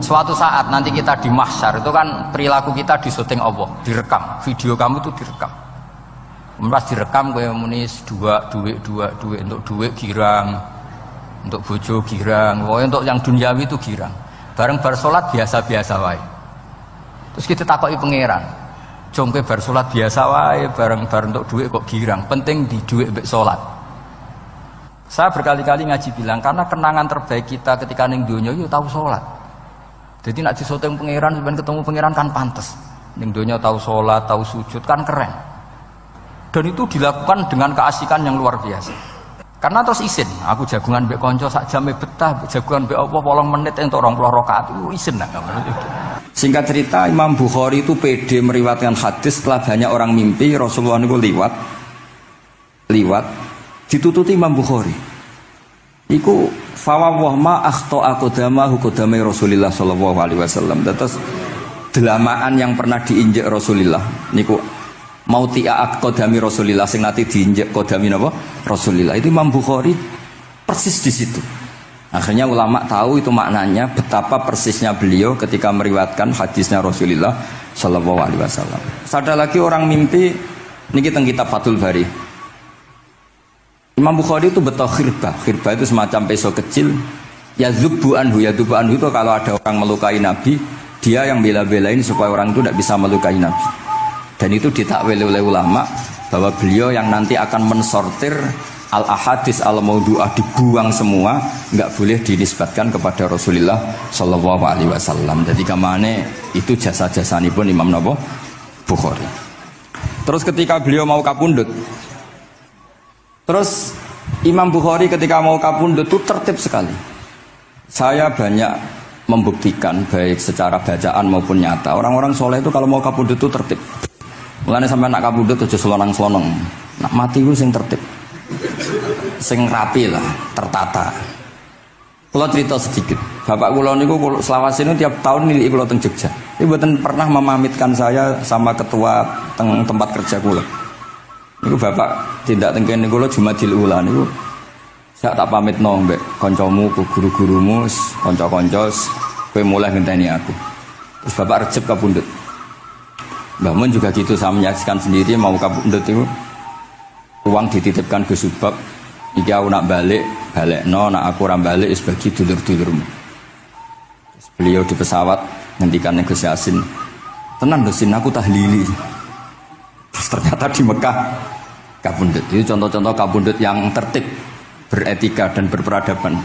Suatu saat nanti kita di mahsyar itu kan perilaku kita disyuting Allah, direkam, video kamu itu direkam. Pas direkam gue munis duit untuk duit girang, untuk bojo girang, pokoknya untuk yang duniawi itu girang. Bareng bar salat biasa-biasa wae. Terus kita takoki pangeran, jongke bar salat biasa wae, bareng untuk duit kok girang. Penting di duit mbek salat. Saya berkali-kali ngaji bilang karena kenangan terbaik kita ketika ning donya yo tahu salat. Jadi nak disyuting pangeran, sampeyan ketemu pangeran kan pantes. Ning donya tahu salat, tahu sujud kan keren. Dan itu dilakukan dengan keasikan yang luar biasa. Karena terus isin, aku jagungan mbek kanca sak jame betah, jagungan mbek apa 8 menit entuk 20 rakaat itu isin nak. Singkat cerita Imam Bukhari itu pede meriwayatkan hadis setelah banyak orang mimpi Rasulullah niku liwat ditututi Imam Bukhari. Iku fawwah ma akhta aqdamahu qadamai Rasulullah sallallahu alaihi wasallam. Terus delamaan yang pernah diinjek Rasulullah niku mautia aqdami Rasulullah sing nate diinjek qadami napa Rasulullah. Itu Imam Bukhari persis di situ. Akhirnya ulama tahu itu maknanya betapa persisnya beliau ketika meriwayatkan hadisnya Rasulullah sallallahu alaihi wasallam. Ada lagi orang mimpi niki teng kitab Fathul Bari. Imam Bukhari itu betul khirbah itu semacam peso kecil. Yadzubu anhu itu kalau ada orang melukai Nabi, dia yang bela-belain supaya orang itu tidak bisa melukai Nabi. Dan itu ditakwil oleh ulama bahwa beliau yang nanti akan mensortir al-ahadis al-maudu'ah, dibuang semua, nggak boleh dinisbatkan kepada Rasulullah Shallallahu Alaihi Wasallam. Jadi kemana itu jasa-jasanipun Imam Bukhari. Terus ketika beliau mau kapundhut, terus Imam Bukhari ketika mau kapundhut itu tertib sekali. Saya banyak membuktikan baik secara bacaan maupun nyata. Orang-orang soleh itu kalau mau kapundhut itu tertib. Mulane sampai nak kapundhut aja selonang-selonong. Nak mati itu sing tertib, sing rapi lah, tertata. Kalau cerita sedikit, bapak kula niku selawase niku tiap tahun nilai kula teng Jogja. Ibu mboten pernah memamitkan saya sama ketua teng tempat kerja kula. Niku bapak tindak tengkene kula Jumadil Ula niku sak tak pamitno mbek kancamu, guru-gurumu, kanca-kanca kowe mulai ngenteni aku. Terus bapak Recep kapundhut. Mbah Mun juga gitu, saya menyaksikan sendiri mau kapundhut itu uang dititipkan ke Subab. Iki aku nak balekno, nak aku ora balik wis bagi dulur-dulurmu. Beliau di pesawat ngendikan negosiasi. Tenan lho sin aku tahlili. Ternyata di Mekah kapundhut. Itu contoh-contoh kapundhut yang tertib, beretika dan berperadaban.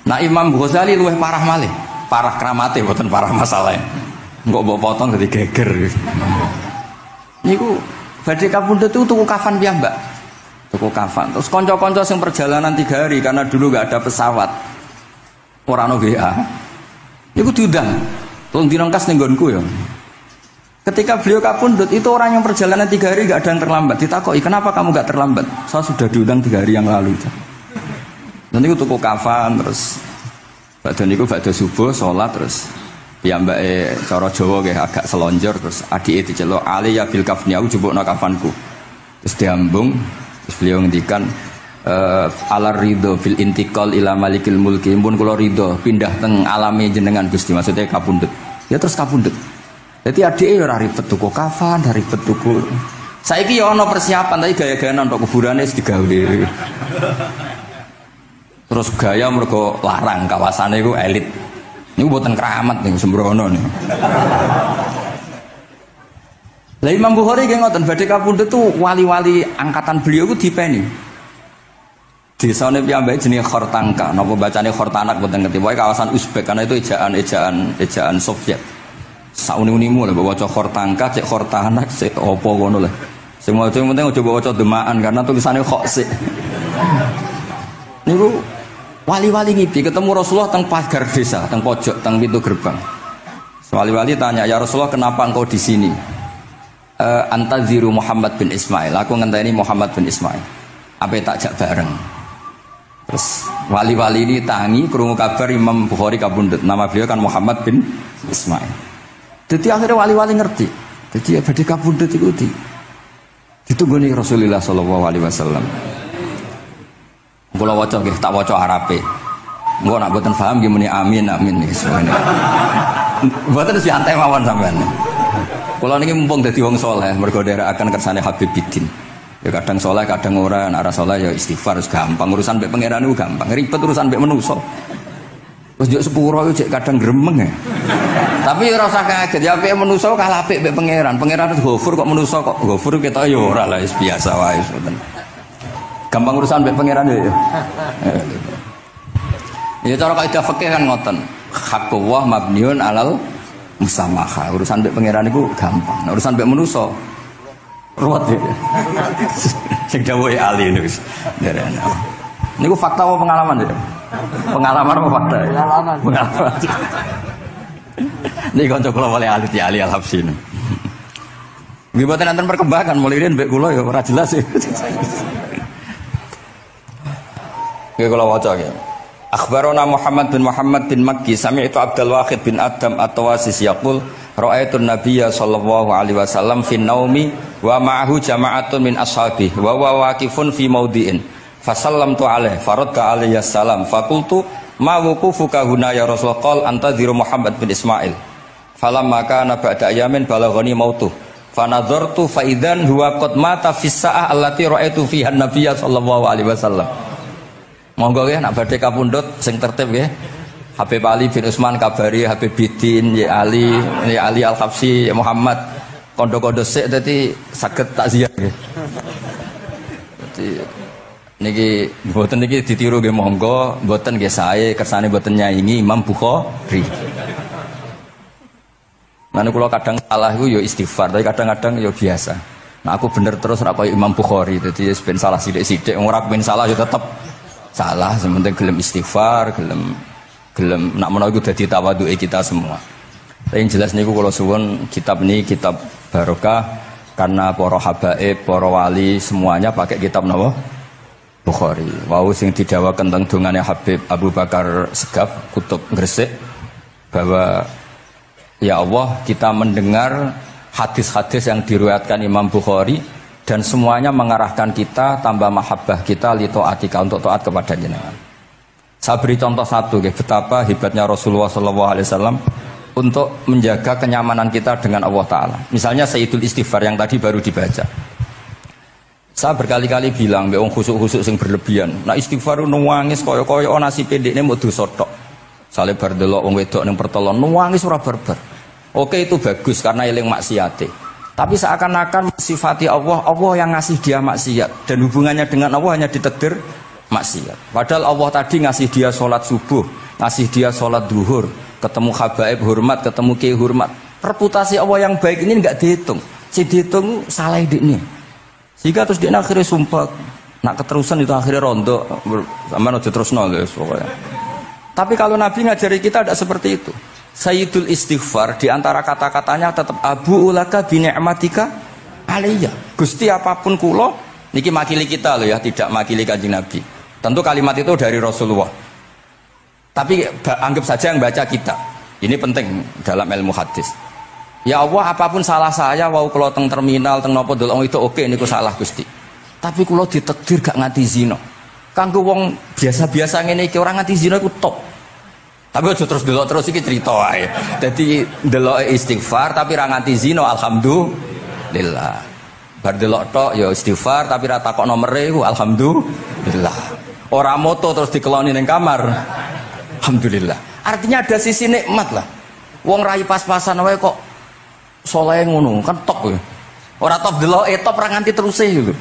Nah Imam Ghazali luwih parah malih, parah kramate mboten parah masalahnya. Engko mbok potong dadi geger. Niku badhe kapundhut itu tuku kafan piyambak. Tuku kafan. Terus kanca-kanca sing perjalanan 3 hari karena dulu enggak ada pesawat. Ora ono WA. Niku diundang. Tolong direngkas ning nggonku ya. Ketika beliau kapundhut itu orang yang perjalanan 3 hari nggak ada yang terlambat. Ditakoki, kenapa kamu nggak terlambat? Saya sudah diundang 3 hari yang lalu. Nanti aku tuku kafan terus badhe niku badhe subuh sholat terus ya mbak cara Jawa nggih agak selonjor terus adike diceluk ali ya bil kafni aku jupukno kafanku. Terus diambung terus beliau ngendikan alar ridho bil intiqal ila malikil mulki pun kula ridho pindah teng alame jenengan Gusti, maksudnya kapundhut. Ya terus kapundhut. Jadi adike ora ribet tuku kafan, ora ribet tuku. Saiki ya ana persiapan tapi gaya-gayaan untuk kuburane wis digawe. Terus gaya mergo larang kawasane iku elit. Niku mboten keramat niku sembrono niku. Lah Imam Bukhari nggih ngoten badhe kapundhut tuh wali-wali angkatan beliau ku dipeni. Desane piyambake jenenge Khortangka, napa bacane Khortanak mboten ngerti. Pokoke kawasan Uzbek karena itu ejaan Soviet. Sauni-unimu lah bawa waca Khortangka, cek Khortanak, cek apa ngono lah. Sing maca penting aja bawa waca Demaan karena tulisannya kok sik. Niku wali-wali ngipi ketemu Rasulullah teng pagar desa, teng pojok, teng pintu gerbang. Wali-wali tanya, "Ya Rasulullah, kenapa engkau di sini?" Antaziru Muhammad bin Ismail. Aku ngenteni Muhammad bin Ismail. Apa tak jak bareng. Terus wali-wali ini tangi krungu kabar Imam Bukhari kapundhut. Nama beliau kan Muhammad bin Ismail. Jadi akhirnya wali-wali ngerti. Jadi ya badhe kapundhut iku ditunggoni Rasulullah sallallahu alaihi wasallam. Kula waca nggih tak waca Arabe. Engko nak mboten paham nggih muni amin amin niki semuanya. Mboten santai mawon sampean. Kula niki mumpung dadi wong saleh mergo nderekaken kersane Habib Bidin. Ya kadang saleh kadang ora, nek ora saleh ya istighfar wis gampang. Urusan mbek pangeran niku gampang. Ribet urusan mbek manusa. Wis yo sepuro yo cek kadang gremeng ya. Tapi ora usah kaget ya apike manusa kalah apik mbek pangeran. Pangeran wis Ghafur kok manusa kok Ghafur ketok ya ora lah wis biasa wae ngoten. Gampang urusan mbek pangeran ya. Ya cara kaidah fikih kan ngoten. Haqqullah mabniun alal musamaha. Urusan mbek pangeran iku gampang. Nah, urusan mbek manusa ruwet ya. Sing dawuhe ali niku wis nderene. Niku fakta apa pengalaman ya? Pengalaman apa fakta? Pengalaman. Pengalaman. Niki kanca kula oleh Ali Al-Habsyi. Nggih mboten enten perkembangan mulai riyen mbek kula ya ora jelas ya. Nggih kula waca ya. Akhbarana Muhammad bin Makki sami'tu Abdul Wahid bin Adam at-Tawasis yaqul ra'aitu an-nabiyya sallallahu alaihi wasallam fi naumi wa ma'ahu jama'atun min ashabi wa huwa waqifun fi mawdi'in fasallamtu alaihi faradda alayhi assalam faqultu ma wuqufuka huna ya Rasulullah qala antadhiru Muhammad bin Ismail falamma kana ba'da ayamin balaghani mautuh fanadhartu fa idzan huwa qad mata fi sa'ah allati ra'aitu fiha an-nabiyya sallallahu alaihi wasallam. Monggo ya nak badhe kapundhut sing tertib nggih. Habib Ali bin Utsman kabari Habib Bidin ya Ali Al-Habsyi ya Muhammad kondo-kondo sik dadi saged takziah nggih. Dadi niki mboten niki ditiru nggih monggo, mboten nggih sae kersane mboten nyaingi Imam Bukhari. Lan kula kadang salah iku ya istighfar, tapi kadang-kadang ya biasa. Nah aku bener terus ora kaya Imam Bukhari, dadi ben salah sithik-sithik ora ben salah ya tetep salah, sementing gelem istighfar, gelem nak menawa iku dadi tawadhuke kita semua. Tapi yang jelas niku kula suwun kitab ini kitab barokah karena para habaib, para wali semuanya pakai kitab napa? Bukhari. Wau sing didhawaken teng dongane Habib Abu Bakar Segaf Kutub Gresik bahwa ya Allah kita mendengar hadis-hadis yang diriwayatkan Imam Bukhari dan semuanya mengarahkan kita tambah mahabbah kita li taatika untuk taat kepada jenengan. Saya beri contoh satu betapa hebatnya Rasulullah SAW untuk menjaga kenyamanan kita dengan Allah Ta'ala. Misalnya Sayyidul Istighfar yang tadi baru dibaca. Saya berkali-kali bilang wong khusuk-khusuk sing berlebihan. Nah istighfar nuwangis kaya-kaya nasi pendekne mau dosa tok. Sale bar delok wong wedok ning pertolon nuwangis ora barbar. Oke itu bagus karena eling maksiate. Tapi seakan-akan sifati Allah yang ngasih dia maksiat dan hubungannya dengan Allah hanya ditakdir maksiat. Padahal Allah tadi ngasih dia sholat subuh, ngasih dia sholat duhur, ketemu habaib hormat, ketemu kiai hormat. Reputasi Allah yang baik ini enggak dihitung. Si dihitung salah ini. Sehingga terus dia akhirnya sumpah, nak keterusan itu akhirnya rondo, sama aja terus nol pokoknya. Tapi kalau Nabi ngajari kita tidak seperti itu. Sayyidul Istighfar di antara kata-katanya tetap Abu ulaka bi ni'matika alayya. Gusti apapun kula niki makili kita loh ya, tidak makili Kanjeng Nabi. Tentu kalimat itu dari Rasulullah. Tapi anggap saja yang baca kita. Ini penting dalam ilmu hadis. Ya Allah apapun salah saya wau kula teng terminal teng napa delok itu oke niku salah Gusti. Tapi kula ditakdir gak nganti zina. Kanggo wong biasa-biasa ngene iki ora nganti zina iku top. Tapi aja terus delok terus iki cerita wae. Dadi delok istighfar tapi ra nganti zina alhamdulillah. Bar delok tok ya istighfar tapi ra takok nomere iku alhamdulillah. Ora moto terus dikeloni ning kamar. Alhamdulillah. Artinya ada sisi nikmat lah. Wong rai pas-pasan wae kok saleh ngono kan top ya. Ora top delok top ra nganti terus gitu.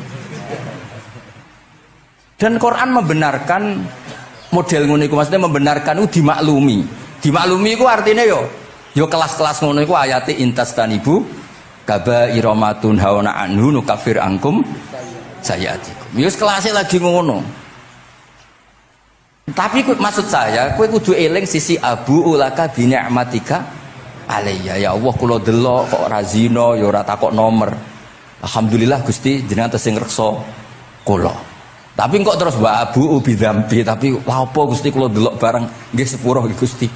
Dan Quran membenarkan model ngono iku, maksudnya membenarkan itu dimaklumi. Dimaklumi iku artinya yo kelas-kelas ngono iku ayate intastanibu kabaira matun hauna anhu nukafir angkum sayatikum. Yo kelasé lagi ngono. Tapi maksud saya kowe kudu eling sisi abu ulaka bi ni'matika alayya. Ya Allah kula delok kok ora zina ya ora takok nomor. Alhamdulillah Gusti jenengan tesih ngreksa kula. Tapi kok terus wa abu ubi dzambi, tapi wah apa Gusti kula delok barang nggih sepuro Gusti.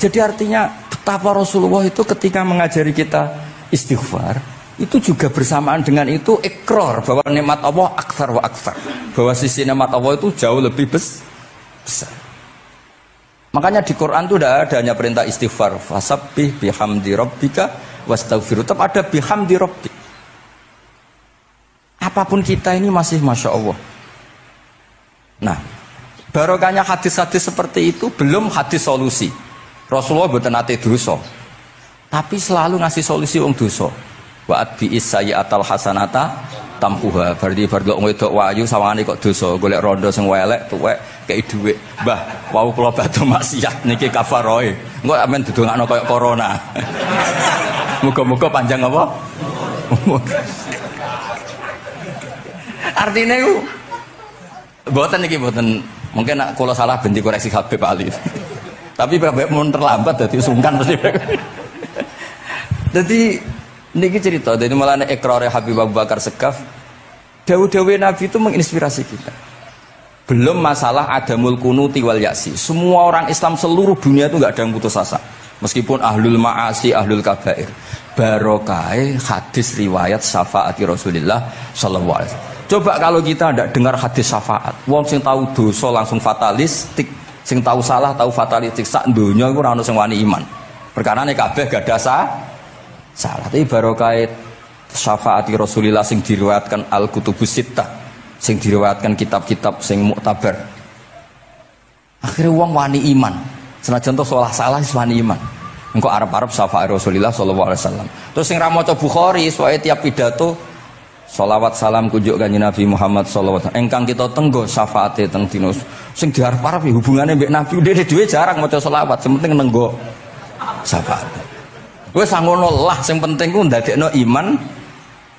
Jadi artinya betapa Rasulullah itu ketika mengajari kita istighfar itu juga bersamaan dengan itu ikrar bahwa nikmat Allah aktsar wa aktsar. Bahwa sisi nikmat Allah itu jauh lebih besar. Makanya di Quran itu tidak ada hanya perintah istighfar, fasabbih bihamdi rabbika wastaghfiru. Tetap ada bihamdi rabbik. Apapun kita ini masih masya Allah. Nah, barokahnya hadis-hadis seperti itu belum hadis solusi. Rasulullah mboten nate dosa. Tapi selalu ngasih solusi wong dosa. Wa atbi'is sayyi'atal hasanata tampuha. Berarti bar wong wedok wayu sawangane kok dosa, golek rondo sing elek tuwek kei dhuwit. Mbah, wau kula badhe maksiat niki kafaroe. Engko amen didongakno kaya corona. Muga-muga panjang apa? Artinya itu mboten niki mboten mungkin nak kula salah ben dikoreksi Habib Ali. Tapi Habib mun terlambat dadi sungkan mesti. Jadi niki cerita dari malah ikrare Habib Abu Bakar Segaf. Dawu-dawu Nabi itu menginspirasi kita. Belum masalah adamul kunuti wal yaksi. Semua orang Islam seluruh dunia itu enggak ada yang putus asa. Meskipun ahlul ma'asi, ahlul kabair. Barokah hadis riwayat syafaati Rasulullah sallallahu alaihi wasallam. Coba kalau kita tidak dengar hadis syafaat, wong sing tahu dosa langsung fatalistik, sing tahu salah tahu fatalistik, sak donya iku ora ono sing wani iman. Perkarane kabeh gak ada salah. Tapi barokah syafaati Rasulullah sing diriwayatkan Al-Kutubus Sittah, sing diriwayatkan kitab-kitab sing muktabar. Akhirnya wong wani iman. Senajan to salah wis wani iman. Engko arep-arep syafaat Rasulullah sallallahu alaihi wasallam. Terus sing ra maca Bukhari, soalnya tiap pidato sholawat salam kunjuk kanjeng Nabi Muhammad sallallahu alaihi wasallam. Engkang kita tenggo syafaate teng dina sing diarep-arep hubungane mbek Nabi dhewe jarang maca sholawat, sing penting nenggo syafaat. Wis ngono lah, sing penting ku ndadekno iman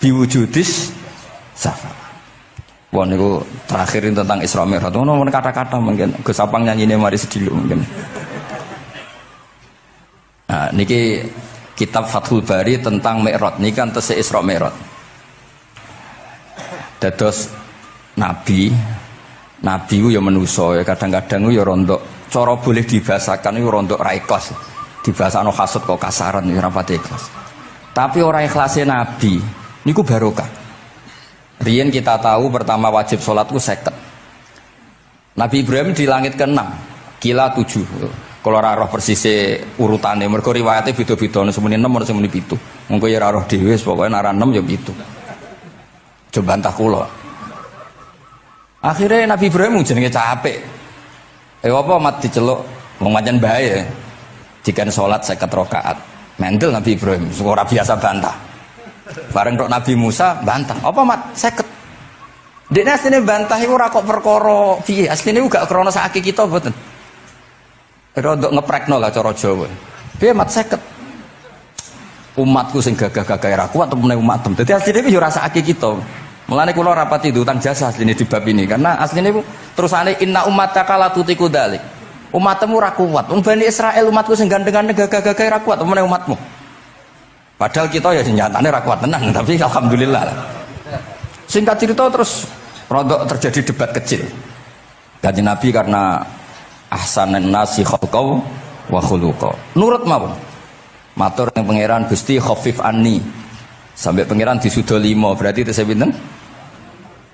biwujudis syafaat. Wah niku terakhir tentang Isra Mi'raj. Ono kata-kata mungkin Gus Sapang nyanyine mari sedilo mungkin. Nah, niki kitab Fathul Bari tentang Mi'raj niki kan tesih Isra Mi'raj. Dados nabi ku ya manusa ya kadang-kadang ku ya rondok cara boleh dibahasakan ku rondok ra ikhlas. Dibahasano hasud kok kasaran ya ora pati ikhlas. Tapi ora ikhlase nabi niku barokah. Riyen kita tahu pertama wajib salat ku 50. Nabi Ibrahim di langit ke-6, kila 7. Kalau ora roh persise urutane mergo riwayate beda-beda semene 6 ora semene 7. Mengko ya ora roh dhewe pokoke nek ora 6 ya 7. Coba bantah kula. Akhirnya Nabi Ibrahim jenenge capek. Apa mat diceluk wong pancen bae. Jika salat 50 rakaat. Mendel Nabi Ibrahim, ora biasa bantah. Bareng tok Nabi Musa bantah. Apa mat 50? Dekne asline bantah iku ora kok perkara piye. Asline gak krana sakake kita mboten. Rodok ngeprekno lah cara Jawa. Piye mat 50? Umatku sing gagah-gagah ra kuat temene umatem. Dadi asline iku ya ora sakake kita. Mulane kula rapati utang jasa asline di bab ini karena asline iku terusane inna ummataka la tutiku dzalik. Umatmu ora kuat. Wong Bani Israil umatku sing gandeng-gandeng gagah-gagah ra kuat temene umatmu. Padahal kita ya nyatane ra kuat tenan, tapi alhamdulillah. Singkat cerita terus rodok terjadi debat kecil. Kanjeng Nabi karena ahsanan nasi khalqau wa khuluqa. Nurut mawon. Matur ning pangeran Gusti khafif anni. Sampai pangeran disudo 5 berarti itu pinten?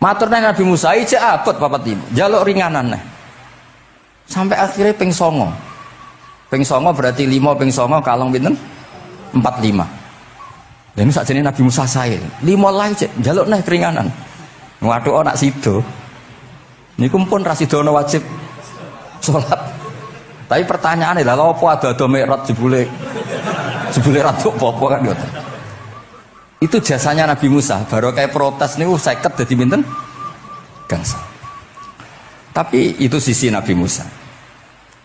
Matur nang Nabi Musa ijek abot papat 5. Jaluk ringanan neh. Sampai akhirnya ping 9. Ping 9 berarti 5 ping 9 kalong pinten? 45. Dan sakjane Nabi Musa sae 5 lah ijek jaluk neh keringanan. Waduh nak sido. Niku pun ra sidono wajib salat. Tapi pertanyaane lha apa ada Mi'raj jebule ratu apa kan yo. Itu jasanya Nabi Musa, baru kayak protes niku 50 dadi pinten? Gangsa. Tapi itu sisi Nabi Musa.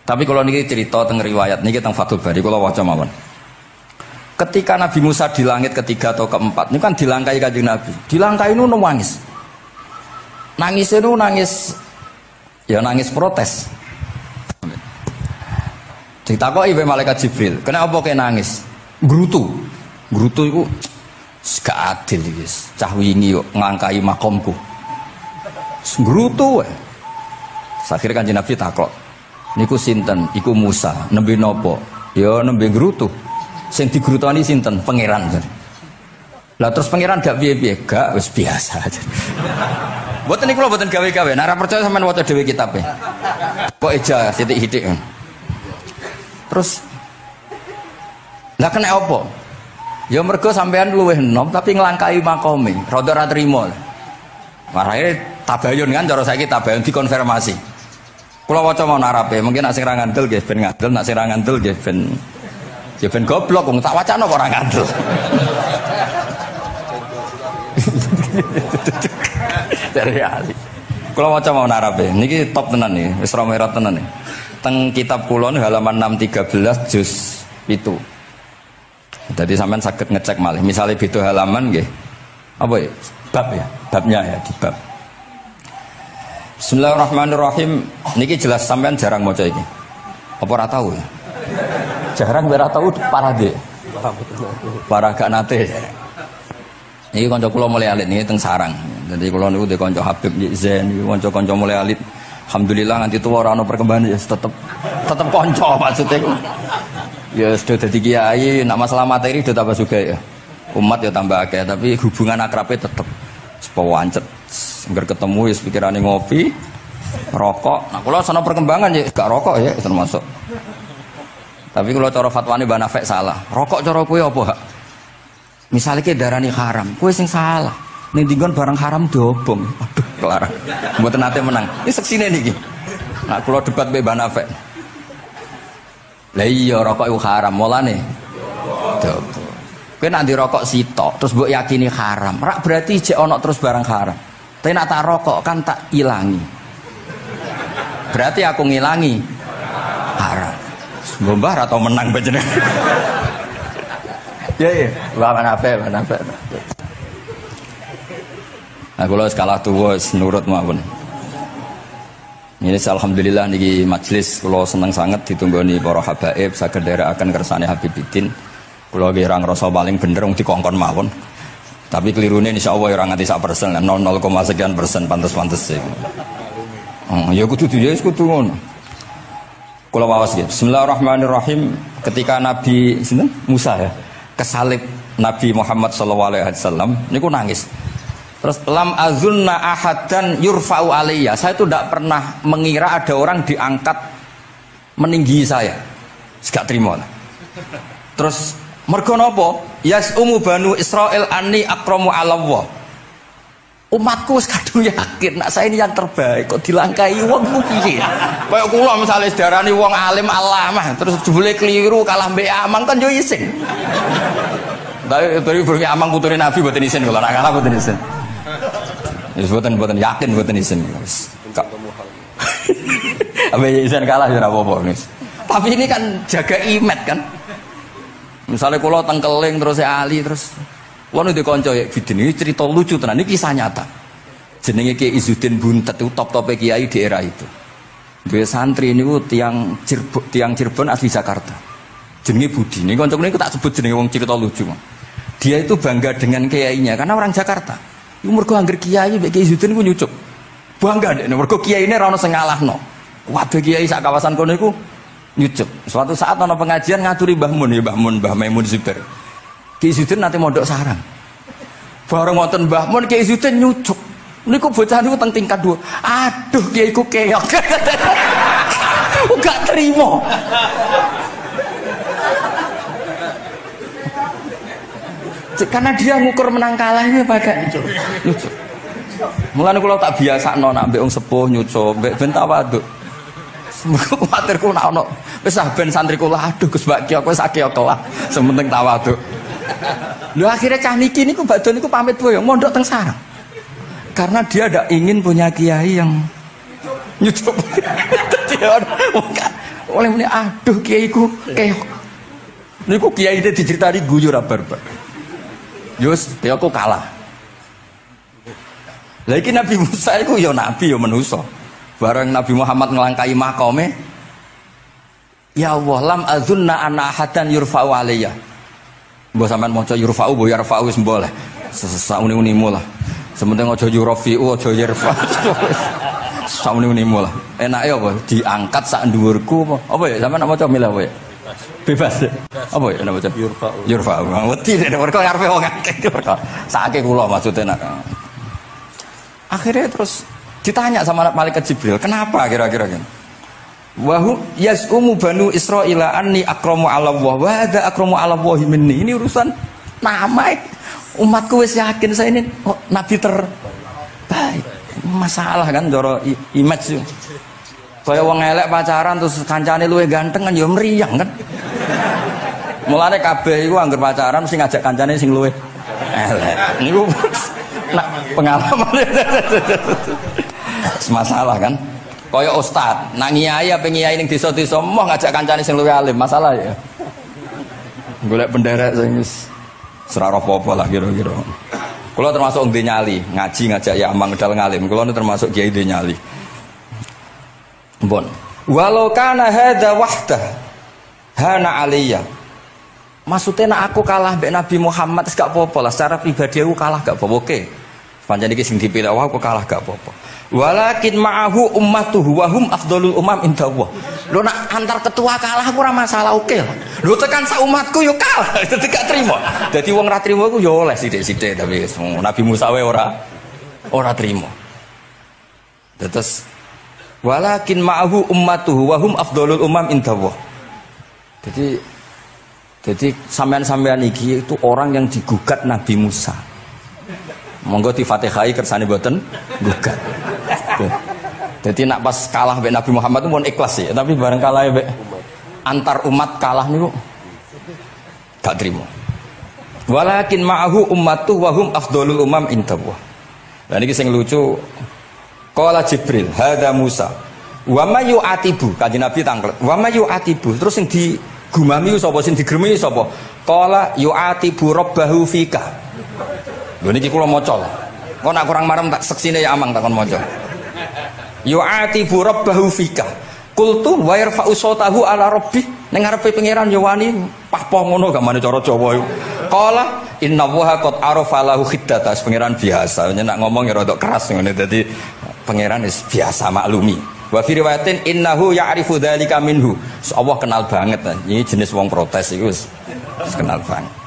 Tapi kalau niki cerita teng riwayat niki teng Fathul Bari kula waca mawon. Ketika Nabi Musa di langit ketiga atau keempat, ini kan dilangkai kanjeng Nabi. Dilangkai itu nangis. Nangis itu nangis protes. Ditakoki wae malaikat Jibril, kenapa kok nangis? Grutu itu gak adil iki. Cah wingi kok ngangkai makomku. Grutu wae. Akhire kanjeng Nabi takok, niku sinten? Iku Musa, nembe napa? Ya nembe grutu. Sing digrutoni sinten? Pangeran. Lah terus pangeran gak piye-piye, gak wis biasa aja. Mboten niku lho mboten gawe-gawe. Nek ora percaya sampean waca dhewe kitabe. Kok eja sithik-sithik. Terus lah kena apa? Ya mergo sampean luwih enom tapi nglangkai makome, rada ra trimo. Marahe tabayun kan cara saiki tabayun dikonfirmasi. Kula waca mau narape, mungkin nek sing ra ngandel nggih ben ngandel, nek sing ra ngandel nggih ben goblok wong tak wacana kok ora ngandel. Dari ali. Kula waca mau narape, niki top tenan nih, wis romerot tenan nih. Teng kitab kula halaman 613 juz itu. Jadi sampean saged ngecek malih. Misalnya beda halaman nggih. Apa ya? Bab ya. Babnya ya di bab. Bismillahirrahmanirrahim. Niki jelas sampean jarang maca iki. Apa ora tahu ya? Jarang ora tahu parah deh. Parah gak nate. Niki kanca kula mulai alit niki teng sarang. Jadi kula niku de kanca Habib Zen niku kanca-kanca mulai alit. Alhamdulillah nganti tuwa ora ana perkembangan ya tetep kanca maksudnya. Ya sudah jadi kiai, nak masalah materi sudah tambah juga ya. Umat ya tambah akeh, tapi hubungan akrabnya tetap sepawancet. Engger ketemu ya pikirannya ngopi, rokok. Nah kalau sana perkembangan ya gak rokok ya termasuk. Tapi kalau cara fatwane Mbak Nafek salah. Rokok cara kowe apa hak? Misalnya ke darani haram, kowe sing salah. Ning dinggon barang haram diobong. Aduh, kelar. Mboten nate menang. Ini seksine niki. Nah kalau debat Mbak Nafek. Lah iya rokok itu haram mulane. Kowe nek rokok sitok terus mbok yakini haram, rak berarti jek ana terus barang haram. Tapi nek tak rokok kan tak ilangi. Berarti aku ngilangi haram. Mbah atau menang panjenengan. Ya. Mana apa? Nah kula wis kalah tuwa wis nurut mawon. Ini alhamdulillah niki majelis kula seneng sangat ditunggoni para habaib saged nderekaken kersane Habibiddin. Kula nggih ra ngrasa paling bener wong dikongkon mawon. Tapi kelirune insyaallah ora nganti 1%, 0,, sekian persen pantes-pantes e. Ya kudu kudu ngono. Kula waos nggih. Bismillahirrahmanirrahim. Ketika Nabi sinten? Musa ya, kesalib Nabi Muhammad sallallahu alaihi wasallam niku nangis. Terus lam azunna ahadan yurfa'u alayya. Saya itu tidak pernah mengira ada orang diangkat meninggi saya. Gak terima. Terus mergo napa? Yasumu banu Israil anni akramu 'ala Allah. Umatku wis kadung yakin nek saya ini yang terbaik kok dilangkai wong ku piye? Kaya kula misale sedarani wong alim alamah terus jebule keliru kalah mbek amang kan yo isin. Dari burung amang putune Nabi mboten isin kula nak kalah mboten isin. Ya buatan yakin buatan isin. Apa isin kalah ya apa-apa nih. Tapi ini kan jaga imet kan. Misalnya kalau tengkeling terus Ali terus wong ndek kanca ya bidin ini cerita lucu tenan iki kisah nyata. Jenenge Kiai Izzuddin Buntet itu top-top kiai di era itu. Dua santri niku tiang Cirebon asli Jakarta. Jenenge Budi. Ini kanca niku tak sebut jenenge wong cerita lucu. Dia itu bangga dengan kiainya karena orang Jakarta. Iku mergo angger kiai mek Kiai Izzuddin ku nyucuk. Bangga nek mergo kiyaine ra ono sing ngalahno. Kabeh kiai sak kawasan kono iku nyucuk. Suatu saat ana pengajian ngaturi Mbah Mun ya Mbah Maimun Zubair. Kiai Izzuddin nate mondok sarang. Bareng wonten Mbah Mun Kiai Izzuddin nyucuk. Niku bocah niku teng tingkat 2. Aduh kiai ku keok. Gak terima. Karena dia ngukur menang kalahnya pakai nyucuk. Mulane kula tak biasakno nak mbek wong sepuh nyucuk, mbek ben tawaduk. Semoga kuwatirku nak ono wis ben santri kula aduh Gus Baki aku wis akeh kelah, sementing tawaduk. Lho akhirnya cah niki niku badhe niku pamit wae mondok teng sarang. Karena dia tidak ingin punya kiai yang nyucuk. Oleh muni aduh kiaiku keok. Niku kiai ini diceritani guyu ra barbar. Yus, dia aku kalah. Lagi Nabi Musa itu ya Nabi ya manusia. Bareng Nabi Muhammad ngelangkai makome. Ya Allah, lam azunna ana ahadan yurfa'u alayya. Mbok sampean maca yurfa'u bo yarfa'u wis boleh. Sauni-unimu lah. Sementing aja yurafi'u aja yarfa'u. Sauni-unimu lah. Enake apa? Diangkat sak dhuwurku apa? Apa ya sampean maca milih apa ya? Bebas. Apa ya nama macam? Yurfa. Wedi nek mergo ngarepe wong akeh mergo. Sakake kula maksudnya nak. Akhirnya terus ditanya sama malaikat Jibril, "Kenapa kira-kira?" Wa yaz'umu banu Israila anni akramu 'ala Allah wa hadza akramu 'ala Allah minni. Ini urusan nama. Umatku wis yakin saya ini nabi terbaik. Masalah kan cara image. Kaya wong elek pacaran terus kancane luwih ganteng kan ya mriyang kan. Mulane kabeh iku anggere pacaran mesti ngajak kancane sing luwih elek. Niku nak pengalaman. Masalah kan. Kaya ustad, nak ngiyai apa ngiyai ning desa-desa moh ngajak kancane sing luwih alim, masalah ya. Golek penderek sing wis ora apa-apa lah kira-kira. Kula termasuk ndek nyali, ngaji ngajak ya amang medal ngalim. Kula termasuk kiai ndek nyali. Mbon. Walau kana hadza wahda hana aliyya. Maksudnya nak aku kalah mbek Nabi Muhammad wis gak apa-apa lah, secara pribadi aku kalah gak apa-apa. Oke. Pancen iki sing dipilih aku kalah gak apa-apa. Walakin ma'ahu ummatuhu wa hum afdhalul umam indallah. Lho nak antar ketua kalah aku ora masalah, oke lah. Lho tekan sak umatku yo kalah, dadi gak trimo. Dadi wong ra trimo iku yo oleh sithik-sithik tapi Nabi Musa wae ora trimo. Terus walakin ma'ahu ummatuhu wa hum afdhalul umam indallah. Jadi sampean-sampean iki itu orang yang digugat Nabi Musa. Monggo di Fatihai kersane mboten gugat. Jadi nak pas kalah mbek Nabi Muhammad itu pun ikhlas sih, tapi bareng kalah mbek antar umat kalah niku gak trimo. Walakin ma'ahu ummatuhu wa hum afdhalul umam indallah. Lah niki sing lucu qala Jibril hadza Musa wa may yu'atibu, kanjeng Nabi tanglet wa may yu'atibu, terus sing digumami sapa, sing digremi sapa? Qala yu'atibu rabbahu fika. Lho niki kula maca. Kok nak kurang marem tak seksine ya amang tak kon maca. Yu'atibu rabbahu fika. Qultu wa yarfa'u sautahu ala rabbi. Ning ngarepe pangeran ya wani pahpoh ngono gak mane cara Jawa iku. Qala inna waha qad arafa lahu khiddata. Pangeran biasa, nek ngomong ya rada keras ngene dadi pangeran wis biasa maklumi. Wa fi riwayatin innahu ya'rifu dzalika minhu. Allah kenal banget. Ini jenis wong protes iku wis kenal banget.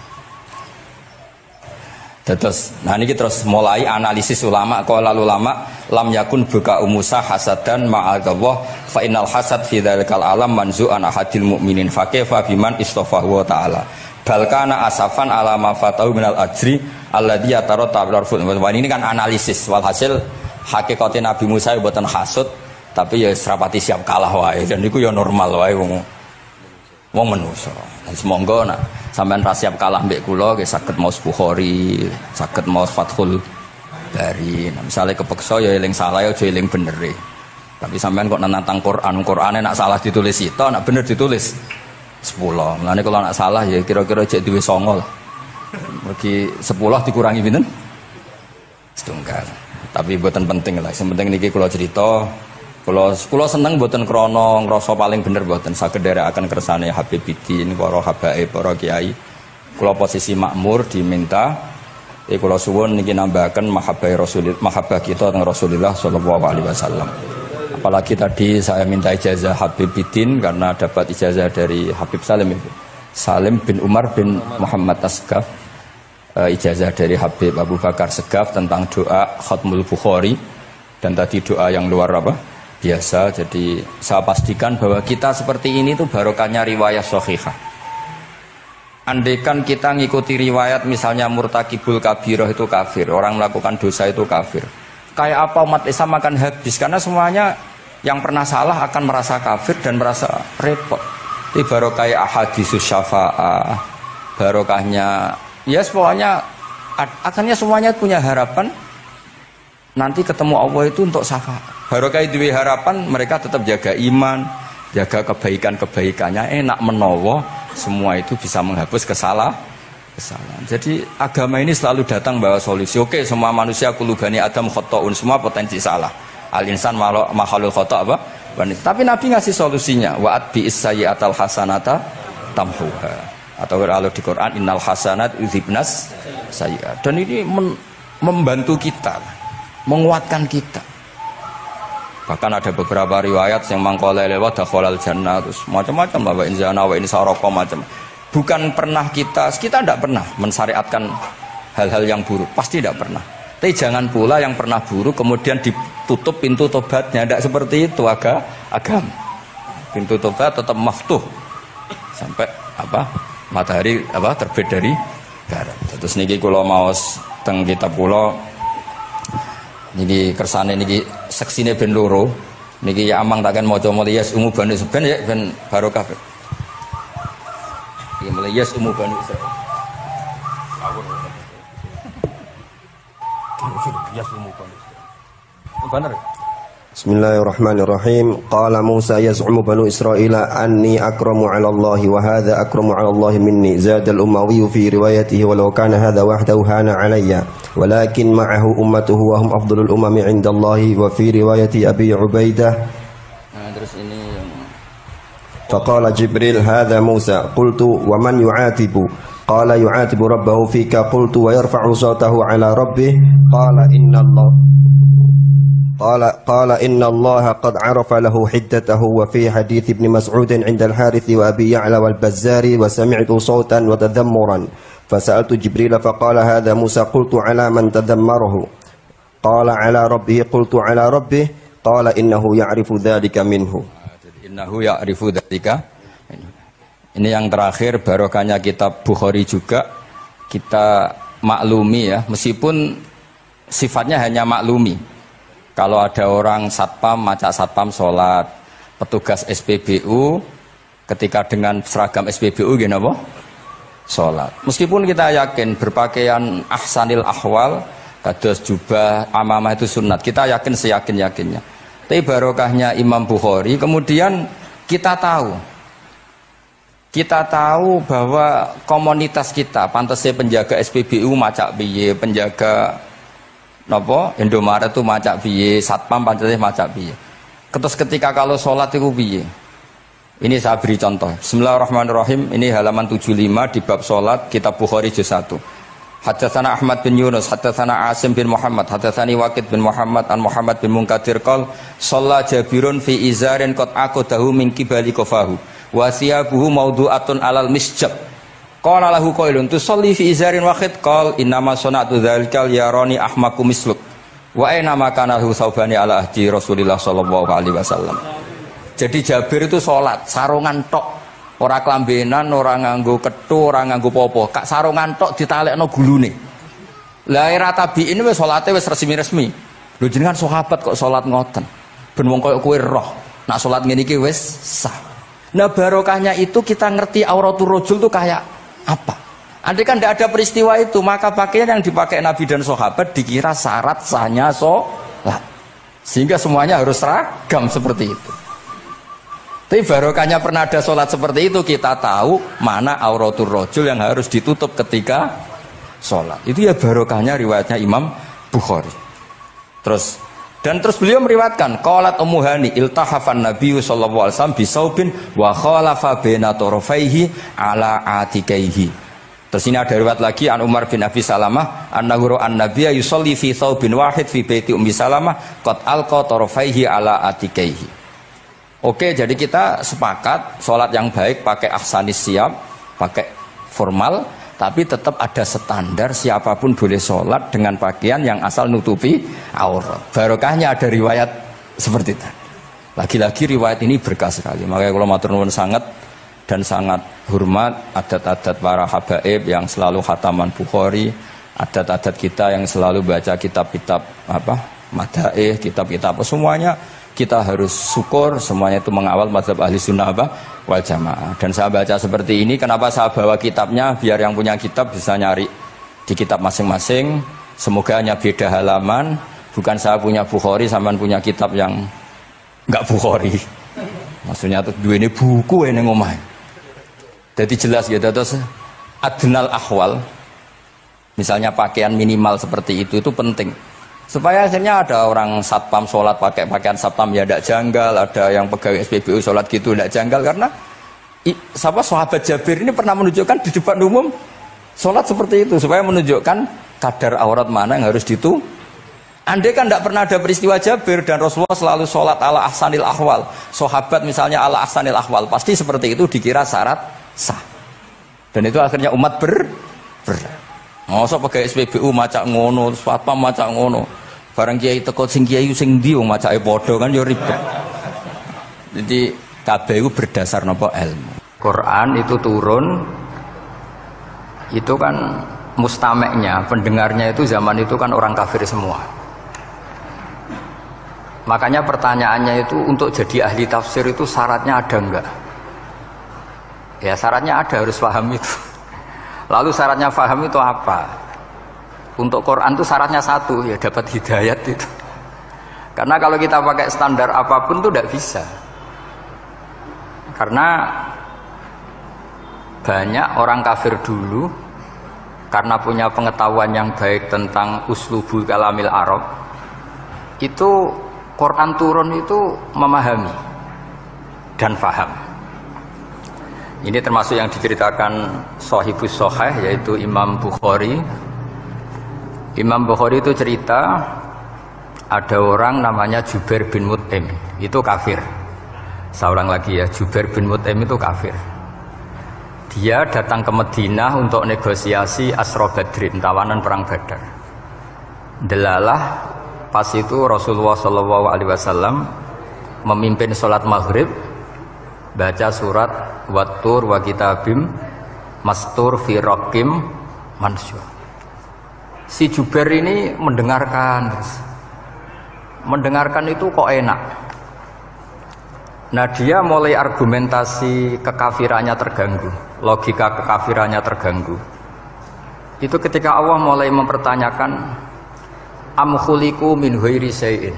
Terus, nah ini terus mulai analisis ulama. Qala ulama lam yakun buka Musa hasadan ma'adallah fa innal hasad fi dzalikal alam manzu'an ahadil mu'minin fa kaifa biman istafahu wa ta'ala bal kana asafan ala ma fatahu minal ajri alladhi yatarattab larful. Ini kan analisis walhasil hakikate Nabi Musa mboten hasud tapi ya serapati siap kalah wae dan niku ya normal wae wong manusa. Semoga nak sampean ra siap kalah mbek kula nggih saged maos Bukhari, saged maos Fathul Bari. Nah, misalnya kepeksa ya eling salah ya aja eling bener. Tapi sampean kok nantang Qur'ane nak salah ditulis itu, nak bener ditulis 10. Mulane kalau nak salah ya kira-kira jek duwe 9 lah. Mergi 10 dikurangi pinten? Setunggal. Tapi mboten penting lah. Sing penting niki kula cerita. Kula seneng mboten krana ngrasa paling bener mboten, saged nderekaken kersane Habibidin, para habaib, para kiai. Kula posisi makmur diminta kula suwun niki nambahaken mahabbah kita teng Rasulullah sallallahu alaihi wasallam. Apalagi tadi saya minta ijazah Habibidin karena dapat ijazah dari Habib Salim bin Umar bin Muhammad Asgaf. Ijazah dari Habib Abu Bakar Segaf tentang doa Khatmul Bukhari, dan tadi doa yang luar biasa. Jadi saya pastikan bahwa kita seperti ini tuh barokahnya riwayat sahihah. Andaikan kita ngikuti riwayat misalnya murtakibul kabirah itu kafir, orang melakukan dosa itu kafir, kayak apa umat Islam akan habis, karena semuanya yang pernah salah akan merasa kafir dan merasa repot. Ini barokah ahadisus syafa'ah, barokahnya ya pokoknya akhirnya semuanya punya harapan nanti ketemu Allah itu untuk syafaat. Barokah itu harapan mereka tetap jaga iman, jaga kebaikan-kebaikannya, enak menawa semua itu bisa menghapus kesalahan. Jadi agama ini selalu datang bawa solusi. Oke, semua manusia kulubani Adam khotoun, semua potensi salah. Al-insan makhluk khoto apa? Tapi Nabi ngasih solusinya. Wa'at bi'is sayyi'atal hasanata tamhuha. Atau kalau di Quran innal hasanat yudhibnas sayyi'at. Dan ini membantu kita, menguatkan kita. Bahkan ada beberapa riwayat yang mangkola lewat dakhalal jannah, terus macam-macam lah, wa in zana wa in sarqa macam. Bukan pernah kita tidak pernah mensyariatkan hal-hal yang buruk, pasti tidak pernah. Tapi jangan pula yang pernah buruk kemudian ditutup pintu tobatnya, tidak seperti itu agama. pintu tobat tetap maftuh sampai matahari terbit dari barat. Terus niki kula maos teng kitab kula niki kersane niki seksine ben loro niki ya amang takkan maca muliyas umu banu seben ya ben barokah. Iki muliyas umu banu Israil. Yas umu banu Israil. Bener. Bismillahirrahmanirrahim. Qala Musa yaz'umu banu Israila anni akramu 'ala Allah wa hadha akramu 'ala Allah minni. Zada al-Umawi fi riwayatihi walau kana hadha wahdahu hana 'alayya walakin ma'ahu ummatuhu wa hum afdalul umami 'inda Allah wa fi riwayati Abi Ubaidah. Terus ini faqala Jibril hadha Musa qultu wa man yu'atibu qala yu'atibu rabbahu fika qultu wa yarfa'u sawtahu 'ala rabbih qala inna Allah قال إن الله قد عرف له حدته وفي حديث ابن مسعود عند الحارث وأبي يعلى والبزار وسمعت صوتا وتذمرا فسألت جبريل فقال هذا موسى قلت على من تذمره قال على ربه قلت على ربه قال إنه يعرف ذلك منه. Innahu ya'rifu dzalika. Ini yang terakhir barokahnya kitab Bukhari juga kita maklumi ya, meskipun sifatnya hanya maklumi. Kalau ada orang satpam, macak satpam sholat, petugas SPBU ketika dengan seragam SPBU gini apa? Sholat. Meskipun kita yakin berpakaian ahsanil ahwal, kados jubah, amamah itu sunat. Kita yakin seyakin-yakinnya. Tapi barokahnya Imam Bukhari, kemudian kita tahu bahwa komunitas kita, pantasnya penjaga SPBU macak biye, penjaga napa Indomaret itu macak piye, satpam pancene macak piye. Terus ketika kalau sholat itu piye? Ini saya beri contoh. Bismillahirrahmanirrahim. Ini halaman 75 di bab sholat kitab Bukhari juz 1. Haddatsana Ahmad bin Yunus, haddatsana Asim bin Muhammad, haddatsani Waqid bin Muhammad an Muhammad bin Munkadir qol shalla Jabirun fi izarin qad aqadahu min qibali qafahu wa siyabuhu mawdu'atun alal misjab. Qala lahu qailun tusalli fi izarin wahid qal innama sana'tu dzalikal yarani ahmaku misluk wa aina ma kana lahu saubani ala ahdi Rasulillah sallallahu alaihi wasallam. Jadi Jabir itu salat sarungan tok, ora klambenan, ora nganggo kethu, ora nganggo popo, kak sarungan tok ditalekno gulune. Lah era tabi'in wis salate wis resmi-resmi. Lho jenengan sahabat kok salat ngoten. Ben wong koyo kowe roh, nak salat ngene iki wis sah. Nah barokahnya itu kita ngerti auratul rajul itu kayak apa? Andai kan tidak ada peristiwa itu, maka pakaian yang dipakai Nabi dan sahabat dikira syarat sahnya sholat, sehingga semuanya harus seragam seperti itu. Tapi barokahnya pernah ada sholat seperti itu, kita tahu mana auratul rajul yang harus ditutup ketika sholat. Itu ya barokahnya riwayatnya Imam Bukhari. Terus beliau meriwayatkan qalat Ummu Hani iltahafan Nabi sallallahu alaihi wasallam bisaubin wa khalafa baina tarafaihi ala atikaihi. Terus ini ada riwayat lagi an Umar bin Abi Salamah annahu an nabiyya yusalli fi saubin wahid fi baiti Ummi Salamah qad alqa tarafaihi ala atikaihi. Oke, jadi kita sepakat salat yang baik pakai ahsanis siyab, pakai formal, tapi tetap ada standar siapapun boleh sholat dengan pakaian yang asal nutupi aurat. Barokahnya ada riwayat seperti itu. Lagi-lagi riwayat ini berkah sekali. Makanya kalau matur nuwun sangat dan sangat hormat adat-adat para habaib yang selalu khataman Bukhari, adat-adat kita yang selalu baca kitab-kitab madaih, kitab-kitab semuanya. Kita harus syukur semuanya itu mengawal mazhab ahli sunnah wal jamaah. Dan saya baca seperti ini, kenapa saya bawa kitabnya biar yang punya kitab bisa nyari di kitab masing-masing. Semoga hanya beda halaman, bukan saya punya Bukhari sampean punya kitab yang enggak Bukhari. Maksudnya tuh dua ini buku ini ngomong. Jadi jelas gitu. Terus adnal ahwal, misalnya pakaian minimal seperti itu penting. Supaya akhirnya ada orang satpam sholat pakai pakaian satpam ya tidak janggal, ada yang pegawai SPBU sholat gitu tidak janggal, karena sahabat Jabir ini pernah menunjukkan di depan umum sholat seperti itu supaya menunjukkan kadar aurat mana yang harus Andai kan tidak pernah ada peristiwa Jabir dan Rasulullah selalu sholat ala ahsanil ahwal, sahabat misalnya ala ahsanil ahwal, pasti seperti itu dikira syarat sah, dan itu akhirnya umat masa pakai SPBU macak ngono, satpam macak ngono. Barang kiai teko sing kiai sing ndi wong macake padha kan ya ribet. Jadi Kabeh itu berdasar napa ilmu. Quran itu turun itu kan mustameknya, pendengarnya itu zaman itu kan orang kafir semua. Makanya pertanyaannya itu untuk jadi ahli tafsir itu syaratnya ada enggak? Ya syaratnya ada, harus paham itu. Lalu syaratnya paham itu apa? Untuk Quran itu syaratnya satu, ya dapat hidayat itu. Karena kalau kita pakai standar apapun itu tidak bisa. Karena banyak orang kafir dulu karena punya pengetahuan yang baik tentang uslubul kalamil Arab, itu Quran turun itu memahami dan faham. Ini termasuk yang diceritakan Shahibus Shahih, yaitu Imam Bukhari. Imam Bukhari itu cerita ada orang namanya Jubair bin Mut'im, itu kafir. Seorang lagi ya, Jubair bin Mut'im itu kafir. Dia datang ke Madinah untuk negosiasi Asra Badrin, tawanan perang Badar. Delalah pas itu Rasulullah SAW memimpin sholat maghrib, baca surat Wattur wa kitabim mastur fi raqim mansyur. Si Jubair ini mendengarkan itu kok enak. Nah dia mulai argumentasi kekafirannya terganggu, logika kekafirannya terganggu. Itu ketika Allah mulai mempertanyakan am khuliqu min ghairi syai'in.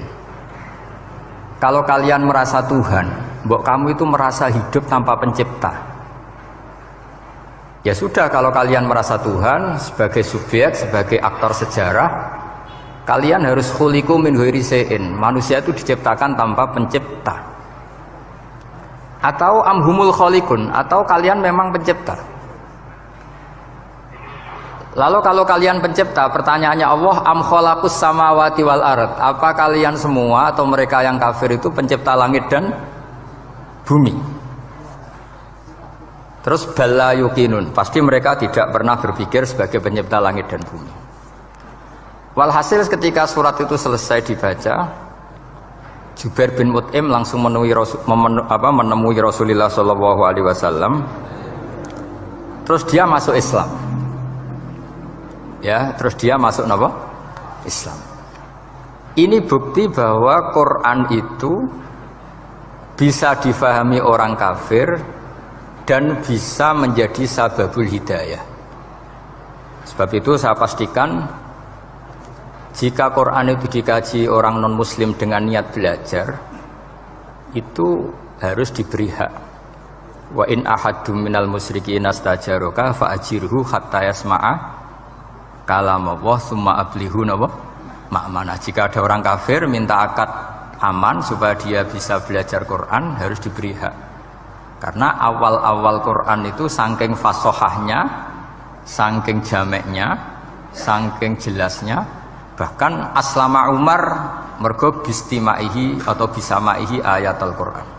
Kalau kalian merasa Tuhan, mbok kamu itu merasa hidup tanpa pencipta. Ya sudah, kalau kalian merasa Tuhan sebagai subjek, sebagai aktor sejarah, kalian harus khuliqu min ghairi syai'in. Manusia itu diciptakan tanpa pencipta. Atau amhumul khaliqun, atau kalian memang pencipta. Lalu kalau kalian pencipta, pertanyaannya Allah, am khalaqus samawati wal ard, apa kalian semua atau mereka yang kafir itu pencipta langit dan bumi? Terus bala yuqinun, pasti mereka tidak pernah berpikir sebagai pencipta langit dan bumi. Walhasil ketika surat itu selesai dibaca, Jubair bin Mut'im langsung menemui Rasulullah SAW. Terus dia masuk Islam. Ya, terus dia masuk apa? Islam. Ini bukti bahwa Quran itu bisa difahami orang kafir dan bisa menjadi sababul hidayah. Sebab itu saya pastikan jika Quran itu dikaji orang non-muslim dengan niat belajar, itu harus diberi hak. Wa in ahadum minal musyrikin astajaroka fa'ajirhu hatta yasma'a kalamullah summa ablihu ma'mana. Jika ada orang kafir minta akad aman supaya dia bisa belajar Quran, harus diberi hak. Karena awal-awal Quran itu saking fasohahnya, saking jameknya, saking jelasnya, bahkan aslama Umar mergo bistimaihi atau bisamaihi ayat Al-Quran.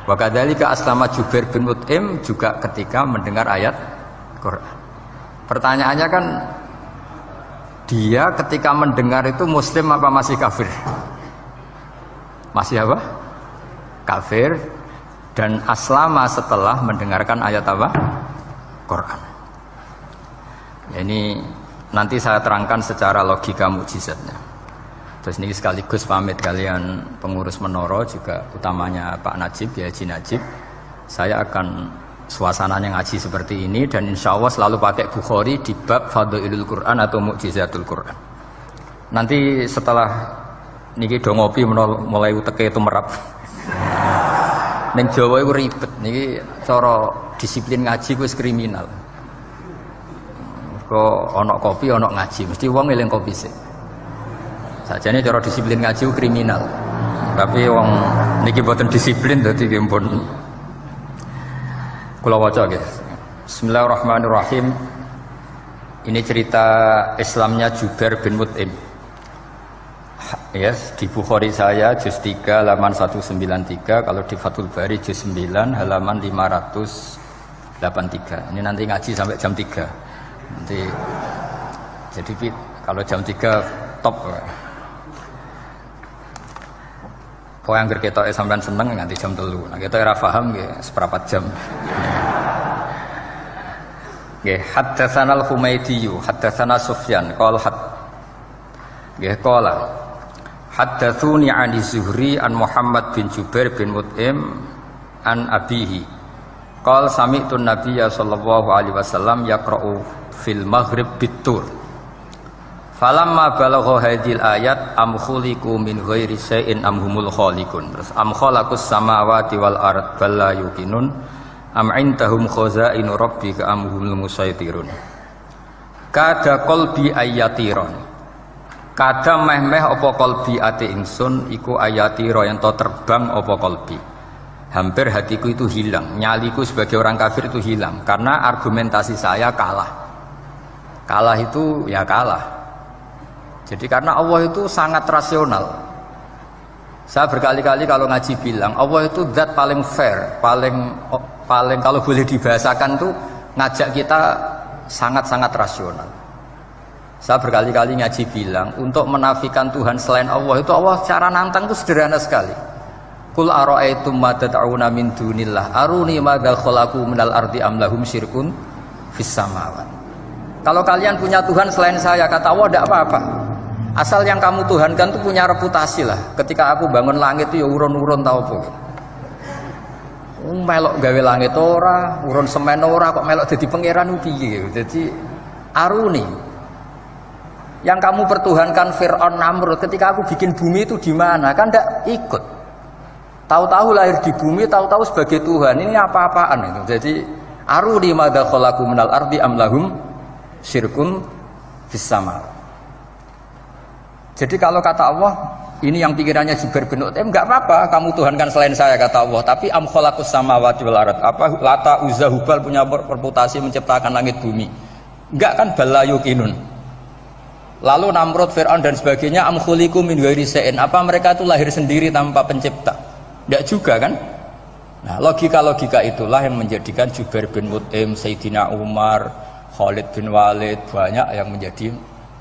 Wa kadzalika aslama Jubair bin Mut'im juga ketika mendengar ayat Quran. Pertanyaannya kan, dia ketika mendengar itu muslim apa masih kafir? Masih apa? Kafir. Dan aslama setelah mendengarkan ayat apa? Quran. Ini nanti saya terangkan secara logika mukjizatnya. Terus ini sekaligus pamit kalian pengurus Menara, juga utamanya Pak Najib, ya Haji Najib. Saya akan suasananya ngaji seperti ini dan insya Allah selalu pakai Bukhari di bab Fadhailul Quran atau Mukjizatul Quran. Nanti setelah niki do ngopi mulai uteke itu merap. Ning Jawa iku ribet niki cara disiplin ngaji wis kriminal. Kok ono kopi ono ngaji, mesti wong eling kopi sih. Sajane cara disiplin ngaji ku kriminal. Tapi wong niki boten disiplin dadi nggih pun. Kula waca nggih. Bismillahirrahmanirrahim. Ini cerita Islamnya Jubair bin Mut'im. Yes, di Bukhari saya juz 3 halaman 193, kalau di Fathul Bari juz 9 halaman 583. Ini nanti ngaji sampai jam 3. Nanti jadi kalau jam 3 top. Kau yang kita sampean seneng nganti jam 3. Nah kita ora paham nggih seperempat jam. Nggih, haddatsana al-Humaydi, haddatsana Sufyan, qala nggih qala haddatsuni 'ani Zuhri an Muhammad bin Jubair bin Mut'im an abihi. Qala sami'tu an-nabiyya sallallahu alaihi wasallam yaqra'u fil maghrib bit-tur. Falamma balagha hadhil ayat am khuliqu min ghairi syai'in am humul khaliqun. Terus am khalaqus samawati wal ard bal la yuqinun am indahum khazainu rabbika am humul musaytirun. Kada qalbi ayatiron. Kada meh-meh apa qalbi ati ingsun iku ayatiro yang to terbang apa qalbi. Hampir hatiku itu hilang, nyaliku sebagai orang kafir itu hilang karena argumentasi saya kalah. Kalah itu ya kalah. Jadi karena Allah itu sangat rasional. Saya berkali-kali kalau ngaji bilang Allah itu zat paling fair, paling kalau boleh dibahasakan tuh ngajak kita sangat-sangat rasional. Saya berkali-kali ngaji bilang untuk menafikan Tuhan selain Allah itu Allah cara nantang itu sederhana sekali. Qul ara'aytum ma tad'una min dunillah aruni madza khalaqu minal ardi am lahum syirkun fis samawat. Kalau kalian punya Tuhan selain saya, kata Allah tidak apa-apa. Asal yang kamu tuhankan itu punya reputasi lah. Ketika aku bangun langit itu ya urun-urun tau apa. Melok gawe langit ora, urun semen ora kok melok jadi pangeran piye. Jadi aruni. Yang kamu pertuhankan Fir'aun Namrud ketika aku bikin bumi itu di mana? Kan tidak ikut. Tahu-tahu lahir di bumi, tahu-tahu sebagai Tuhan. Ini apa-apaan itu. Jadi aruni madza khalaqu minal ardi am lahum syirkun fis sama. Jadi kalau kata Allah, ini yang pikirannya Jubair bin Mut'im, enggak apa-apa kamu tuhankan selain saya kata Allah, tapi am khalaqus samawati wal ard. Apa Lata Uzza Hubal punya reputasi menciptakan langit bumi? Enggak kan balayukinun. Lalu Namrud, Fir'aun dan sebagainya am khuliqu min ghairi syai'in. Apa mereka itu lahir sendiri tanpa pencipta? Enggak juga kan? Nah, logika-logika itulah yang menjadikan Jubair bin Mut'im, Sayyidina Umar, Khalid bin Walid banyak yang menjadi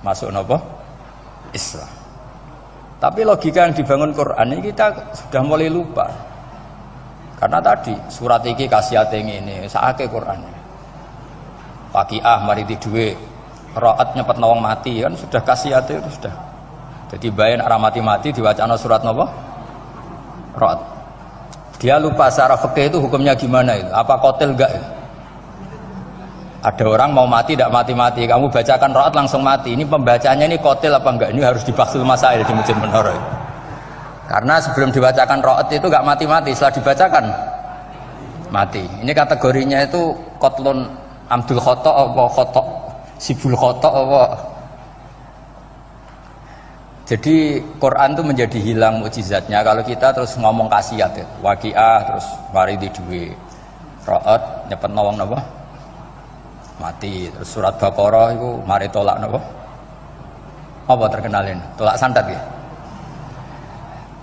masuk apa? Islam. Tapi logika yang dibangun Quran ini kita sudah mulai lupa. Karena tadi surat iki kasihate ngene, sakake Quran. Waqiah mari duwe, Ra'at nyepet wong mati kan sudah kasihate itu sudah. Jadi bayan arah mati-mati diwacana surat napa? Ra'at. Dia lupa secara fikih itu hukumnya gimana itu? Apa qatil enggak itu? Ada orang mau mati tidak mati-mati, kamu bacakan Ra'at langsung mati. Ini pembacanya ini qatil apa enggak? Ini harus dibahsul masail di Masjid Menara. Karena sebelum dibacakan Ra'at itu enggak mati-mati, setelah dibacakan mati. Ini kategorinya itu qatlun amdul khata apa khata sibul khata apa. Jadi Quran itu menjadi hilang mukjizatnya kalau kita terus ngomong kasiat ya. Waqiah terus mari di duwe. Ra'at nyepet nawang napa? Mati. Terus surat Baqarah itu mari tolak napa? Apa terkenalin? Tolak santet ya?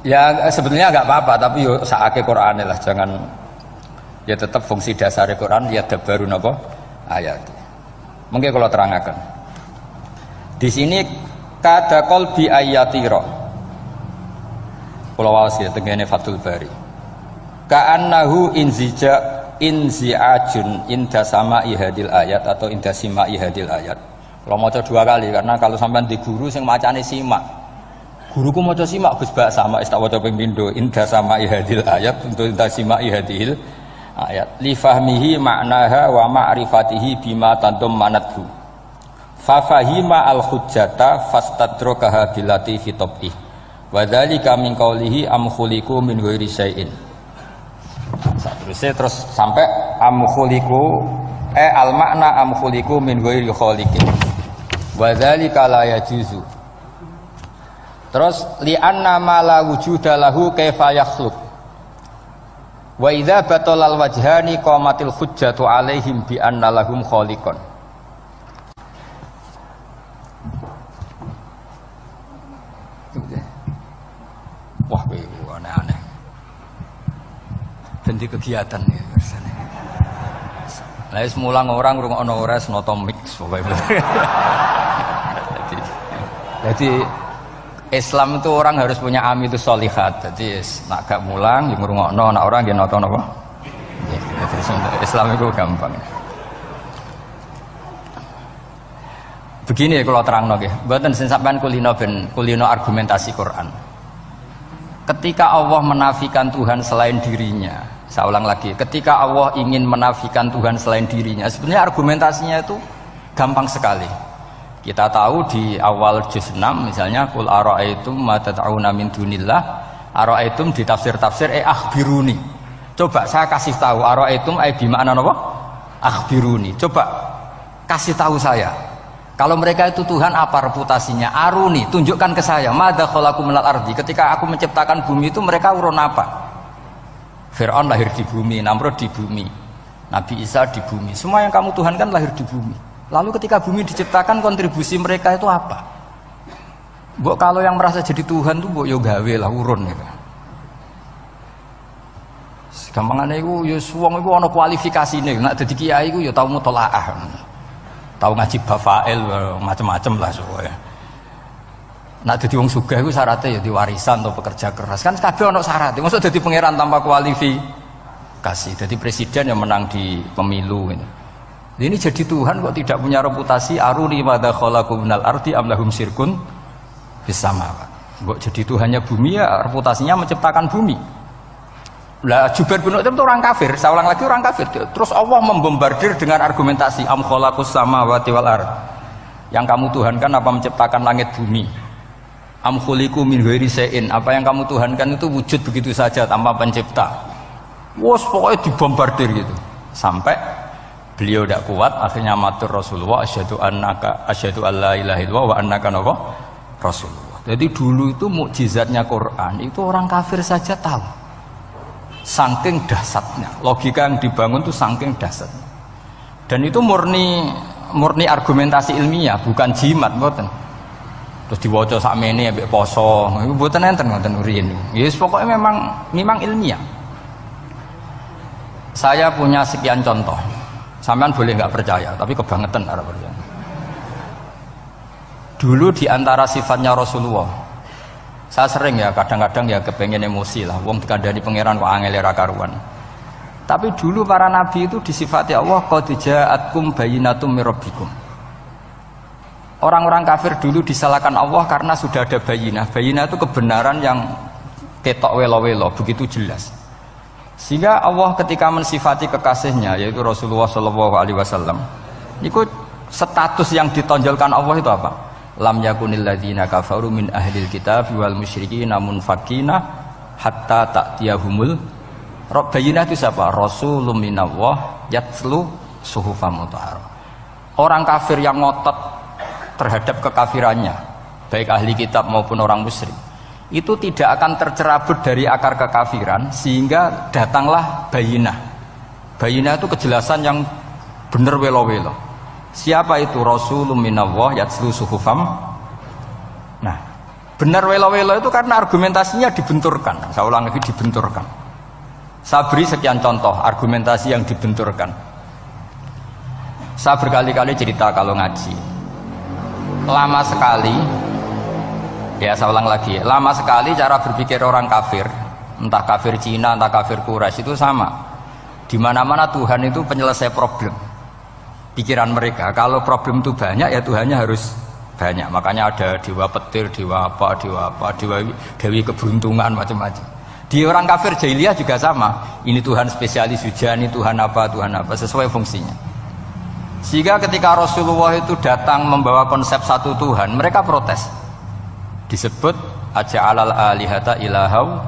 Ya sebetulnya enggak apa-apa tapi yo sakake Qur'ane lah, jangan ya tetap fungsi dasar Quran ya dabaru napa? Ayat. Mungkin kalau terangkan. Di sini kada qalbi ayatira. Kula waos ya tengene Fathul Bari. Ka'annahu inzi'ajun inda sama'i hadil ayat atau inda sima'i hadil ayat. Kalau maca 2 kali karena kalau sampean di guru sing macane simak. Guruku maca simak Gus Bak sama tak waca ping pindho inda sama'i hadil ayat untuk inda sima'i hadil ayat. Li fahmihi ma'naha wa ma'rifatihi bima tadammanathu. Fa fahima al-hujjata fastadrakaha bilati fi tabih. Wa dzalika min qawlihi am khuliqu min ghairi syai'in. Terus sampai am khuliqu al makna am khuliqu min ghairi khaliqin wa dzalika la yajuzu. Terus li anna ma la wujuda lahu kaifa yakhluq wa idza batala al wajhani qamatil hujjatu alaihim bi anna lahum khaliqan. Wah, aneh-aneh. Dan di kegiatan ya biasanya. Lah wis mulang orang ngrungokno ora noto mix pokoke. Jadi Islam itu orang harus punya amilus sholihat. Jadi nak gak mulang yang ngrungokno, nak orang yang nonton apa? Islam itu gampang. Begini kalau terang nggih, mboten sing sampean kulino argumentasi Quran. Ketika Allah menafikan Tuhan selain dirinya, saya ulang lagi, ketika Allah ingin menafikan Tuhan selain dirinya, sebenarnya argumentasinya itu gampang sekali. Kita tahu di awal juz 6 misalnya qul ara'aitum ma tad'una min dunillah, ara'aitum di tafsir-tafsir akhbiruni. Coba saya kasih tahu ara'aitum bi makna apa? Akhbiruni. Coba kasih tahu saya. Kalau mereka itu Tuhan, apa reputasinya? Aruni, tunjukkan ke saya. Madza khalaqu minal ardi. Ketika aku menciptakan bumi itu mereka urun apa? Fir'aun lahir di bumi, Namrud di bumi, Nabi Isa di bumi. Semua yang kamu tuhankan lahir di bumi. Lalu ketika bumi diciptakan, kontribusi mereka itu apa? Mbok kalau yang merasa jadi Tuhan tuh mbok yo gawe lah urun gitu. Gampangane iku yo wong iku ana kualifikasine. Nek dadi kiai iku yo tau mutolaah. Tahu ngaji bafail macam-macam lah soalnya. Nak jadi wong sugih iku syaratnya ya diwarisan atau pekerja keras. Kan kabeh ono syarat. Maksud jadi pangeran tanpa kualifikasi. Jadi presiden yang menang di pemilu ini. Ini jadi Tuhan kok tidak punya reputasi aruni madza khalaqu minal ardi am lahum syirkun fis samawat. Kok jadi Tuhannya bumi ya reputasinya menciptakan bumi. Lah Jubair bin Mut'im itu orang kafir, saya ulang lagi orang kafir. Terus Allah membombardir dengan argumentasi am khalaqus samawati wal ard. Yang kamu tuhankan apa menciptakan langit bumi? Am khuliqu min ghairi syai'in, apa yang kamu tuhankan itu wujud begitu saja tanpa pencipta. Wos pokoknya dibombardir gitu. Sampai beliau tidak kuat akhirnya matur Rasulullah asyhadu alla ilaha illallah wa annaka Rasulullah. Jadi dulu itu mukjizatnya Quran itu orang kafir saja tahu. Saking dahsyatnya, logika yang dibangun itu saking dahsyatnya. Dan itu murni argumentasi ilmiah, bukan jimat, mboten. Terus diwaca sakmene ambek poso, iku mboten enten ngoten riyen. Ya pokoknya memang ilmiah. Saya punya sekian contoh. Sampean boleh nggak percaya, tapi kebangetan ora percaya. Dulu di antara sifatnya Rasulullah, saya sering ya kadang-kadang ya kepengen emosi lah. Wong dikandani pangeran kok angel ra karuan. Tapi dulu para nabi itu disifati Allah qad ja'atkum bayyinatum mir rabbikum. Orang-orang kafir dulu disalahkan Allah karena sudah ada bayinah. Bayinah itu kebenaran yang ketok welo-welo, begitu jelas. Sehingga Allah ketika mensifati kekasihnya yaitu Rasulullah SAW, itu status yang ditonjolkan Allah itu apa? Lam yakunil ladzina kafaru min ahlil kitab wal musyrikin munfakina hatta ta'tiyahumul bayinah. Itu siapa? Rasulun minallah yatslu suhufam mutahharah. Orang kafir yang ngotot terhadap kekafirannya, baik ahli kitab maupun orang musyrik, itu tidak akan tercerabut dari akar kekafiran sehingga datanglah bayinah. Bayinah itu kejelasan yang benar welo-welo. Siapa itu? Rasulun minallah yatslu suhufam. Nah, benar welo-welo itu karena argumentasinya dibenturkan. Saya ulang lagi, dibenturkan. Saya beri sekian contoh argumentasi yang dibenturkan. Saya berkali-kali cerita kalau ngaji. Lama sekali, ya saya ulang lagi, lama sekali cara berpikir orang kafir, entah kafir Cina, entah kafir Quraisy itu sama. Di mana-mana Tuhan itu penyelesai problem. Pikiran mereka, kalau problem itu banyak ya Tuhannya harus banyak. Makanya ada dewa petir, dewa dewi keberuntungan, macam-macam. Di orang kafir jahiliyah juga sama. Ini Tuhan spesialis hujan, ini Tuhan apa, sesuai fungsinya. Sehingga ketika Rasulullah itu datang membawa konsep satu Tuhan, mereka protes. Disebut aja'alal alihata ilahau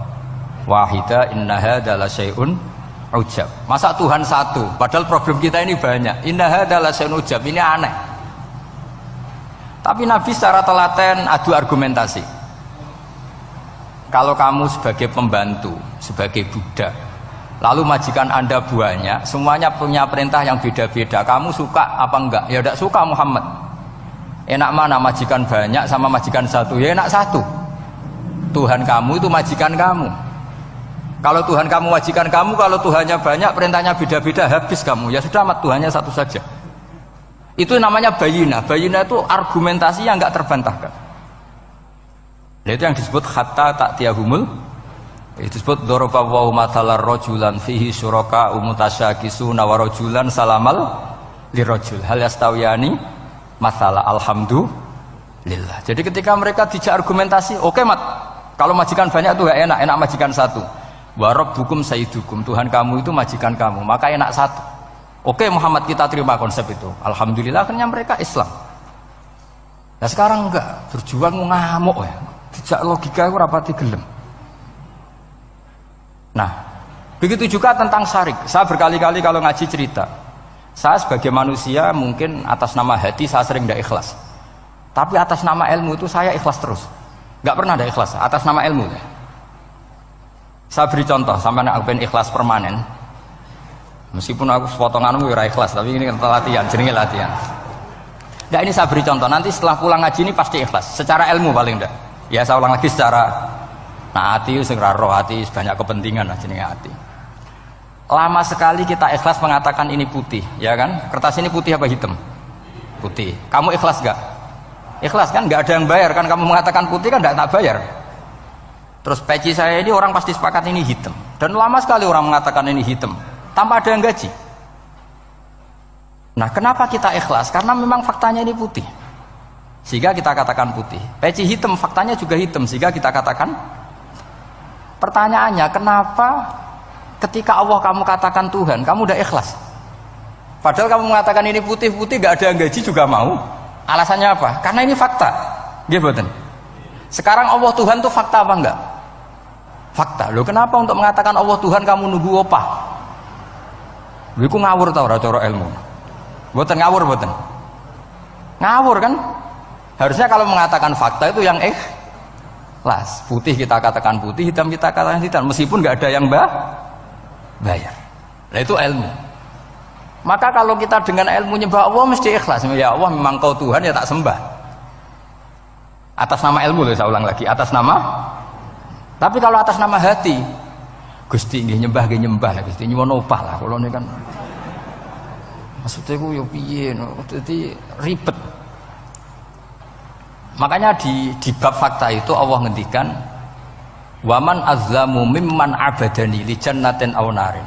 wahida inna hadza la syai'un ujab. Masa Tuhan satu, padahal problem kita ini banyak. Inna hadza la syai'un ujab, ini aneh. Tapi Nabi secara telaten adu argumentasi. Kalau kamu sebagai pembantu, sebagai budak, lalu majikan Anda banyak, semuanya punya perintah yang beda-beda. Kamu suka apa enggak? Ya tidak suka Muhammad. Enak mana majikan banyak sama majikan satu? Ya enak satu. Tuhan kamu itu majikan kamu. Kalau Tuhan kamu majikan kamu, kalau Tuhannya banyak, perintahnya beda-beda, habis kamu. Ya sudah, amat Tuhannya satu saja. Itu namanya bayinah. Bayinah itu argumentasi yang enggak terbantahkan. Nah, itu yang disebut hatta ta'tiyahumul, itu disebut daraba wa mathalar rajulan fihi syuraka umutasyakisuna wa rajulan salamal lirajul hal yastawiyani mathala alhamdulillah. Jadi ketika mereka dijak argumentasi, oke mat, kalau majikan banyak itu gak enak, enak majikan satu. Wa rabbukum sayyidukum, Tuhan kamu itu majikan kamu, maka enak satu. Oke Muhammad, kita terima konsep itu. Alhamdulillah akhirnya mereka Islam. Nah sekarang enggak, berjuang ngamuk ya. Dijak logika itu rapati gelem. Nah, begitu juga tentang syirik. Saya berkali-kali kalau ngaji cerita, saya sebagai manusia mungkin atas nama hati saya sering tidak ikhlas. Tapi atas nama ilmu itu saya ikhlas terus. Nggak pernah ada ikhlas atas nama ilmu. Saya beri contoh, sampai aku pengen ikhlas permanen. Meskipun aku sepotonganmu ya ikhlas, tapi ini kan latihan, jenenge latihan. Nah ini saya beri contoh, nanti setelah pulang ngaji ini pasti ikhlas. Secara ilmu paling enggak. Ya saya ulang lagi secara, nah hati itu segera roh, hati banyak kepentingan lah jenenge hati. Lama sekali kita ikhlas mengatakan ini putih, ya kan? Kertas ini putih apa hitam? Putih. Kamu ikhlas gak? Ikhlas kan? Gak ada yang bayar kan? Kamu mengatakan putih kan gak tak bayar. Terus peci saya ini orang pasti sepakat ini hitam. Dan lama sekali orang mengatakan ini hitam, tanpa ada yang gaji. Nah kenapa kita ikhlas? Karena memang faktanya ini putih, sehingga kita katakan putih. Peci hitam, faktanya juga hitam, sehingga kita katakan. Pertanyaannya, kenapa ketika Allah kamu katakan Tuhan, kamu udah ikhlas? Padahal kamu mengatakan ini putih-putih, gak ada yang gaji juga mau. Alasannya apa? Karena ini fakta. Gitu. Sekarang Allah Tuhan itu fakta apa enggak? Fakta. Loh kenapa untuk mengatakan Allah Tuhan kamu nunggu opah? Lho iku ngawur tau ora cara ilmu. Mboten ngawur mboten. Ngawur kan? Harusnya kalau mengatakan fakta itu yang ikhlas. Putih kita katakan putih, hitam kita katakan hitam, meskipun nggak ada yang bayar. Nah itu ilmu. Maka kalau kita dengan ilmu nyembah Allah mesti ikhlas. Ya Allah memang kau Tuhan ya tak sembah. Atas nama ilmu loh, saya ulang lagi, atas nama. Tapi kalau atas nama hati, Gusti nggih nyembah nggih nyembah lah Gusti nyuwun opah lah kalau ini kan. Maksudnya ku yo piye no, dadi ribet. Makanya di bab fakta itu Allah ngendikan waman azlamu mimman abadani li jannatin aw narin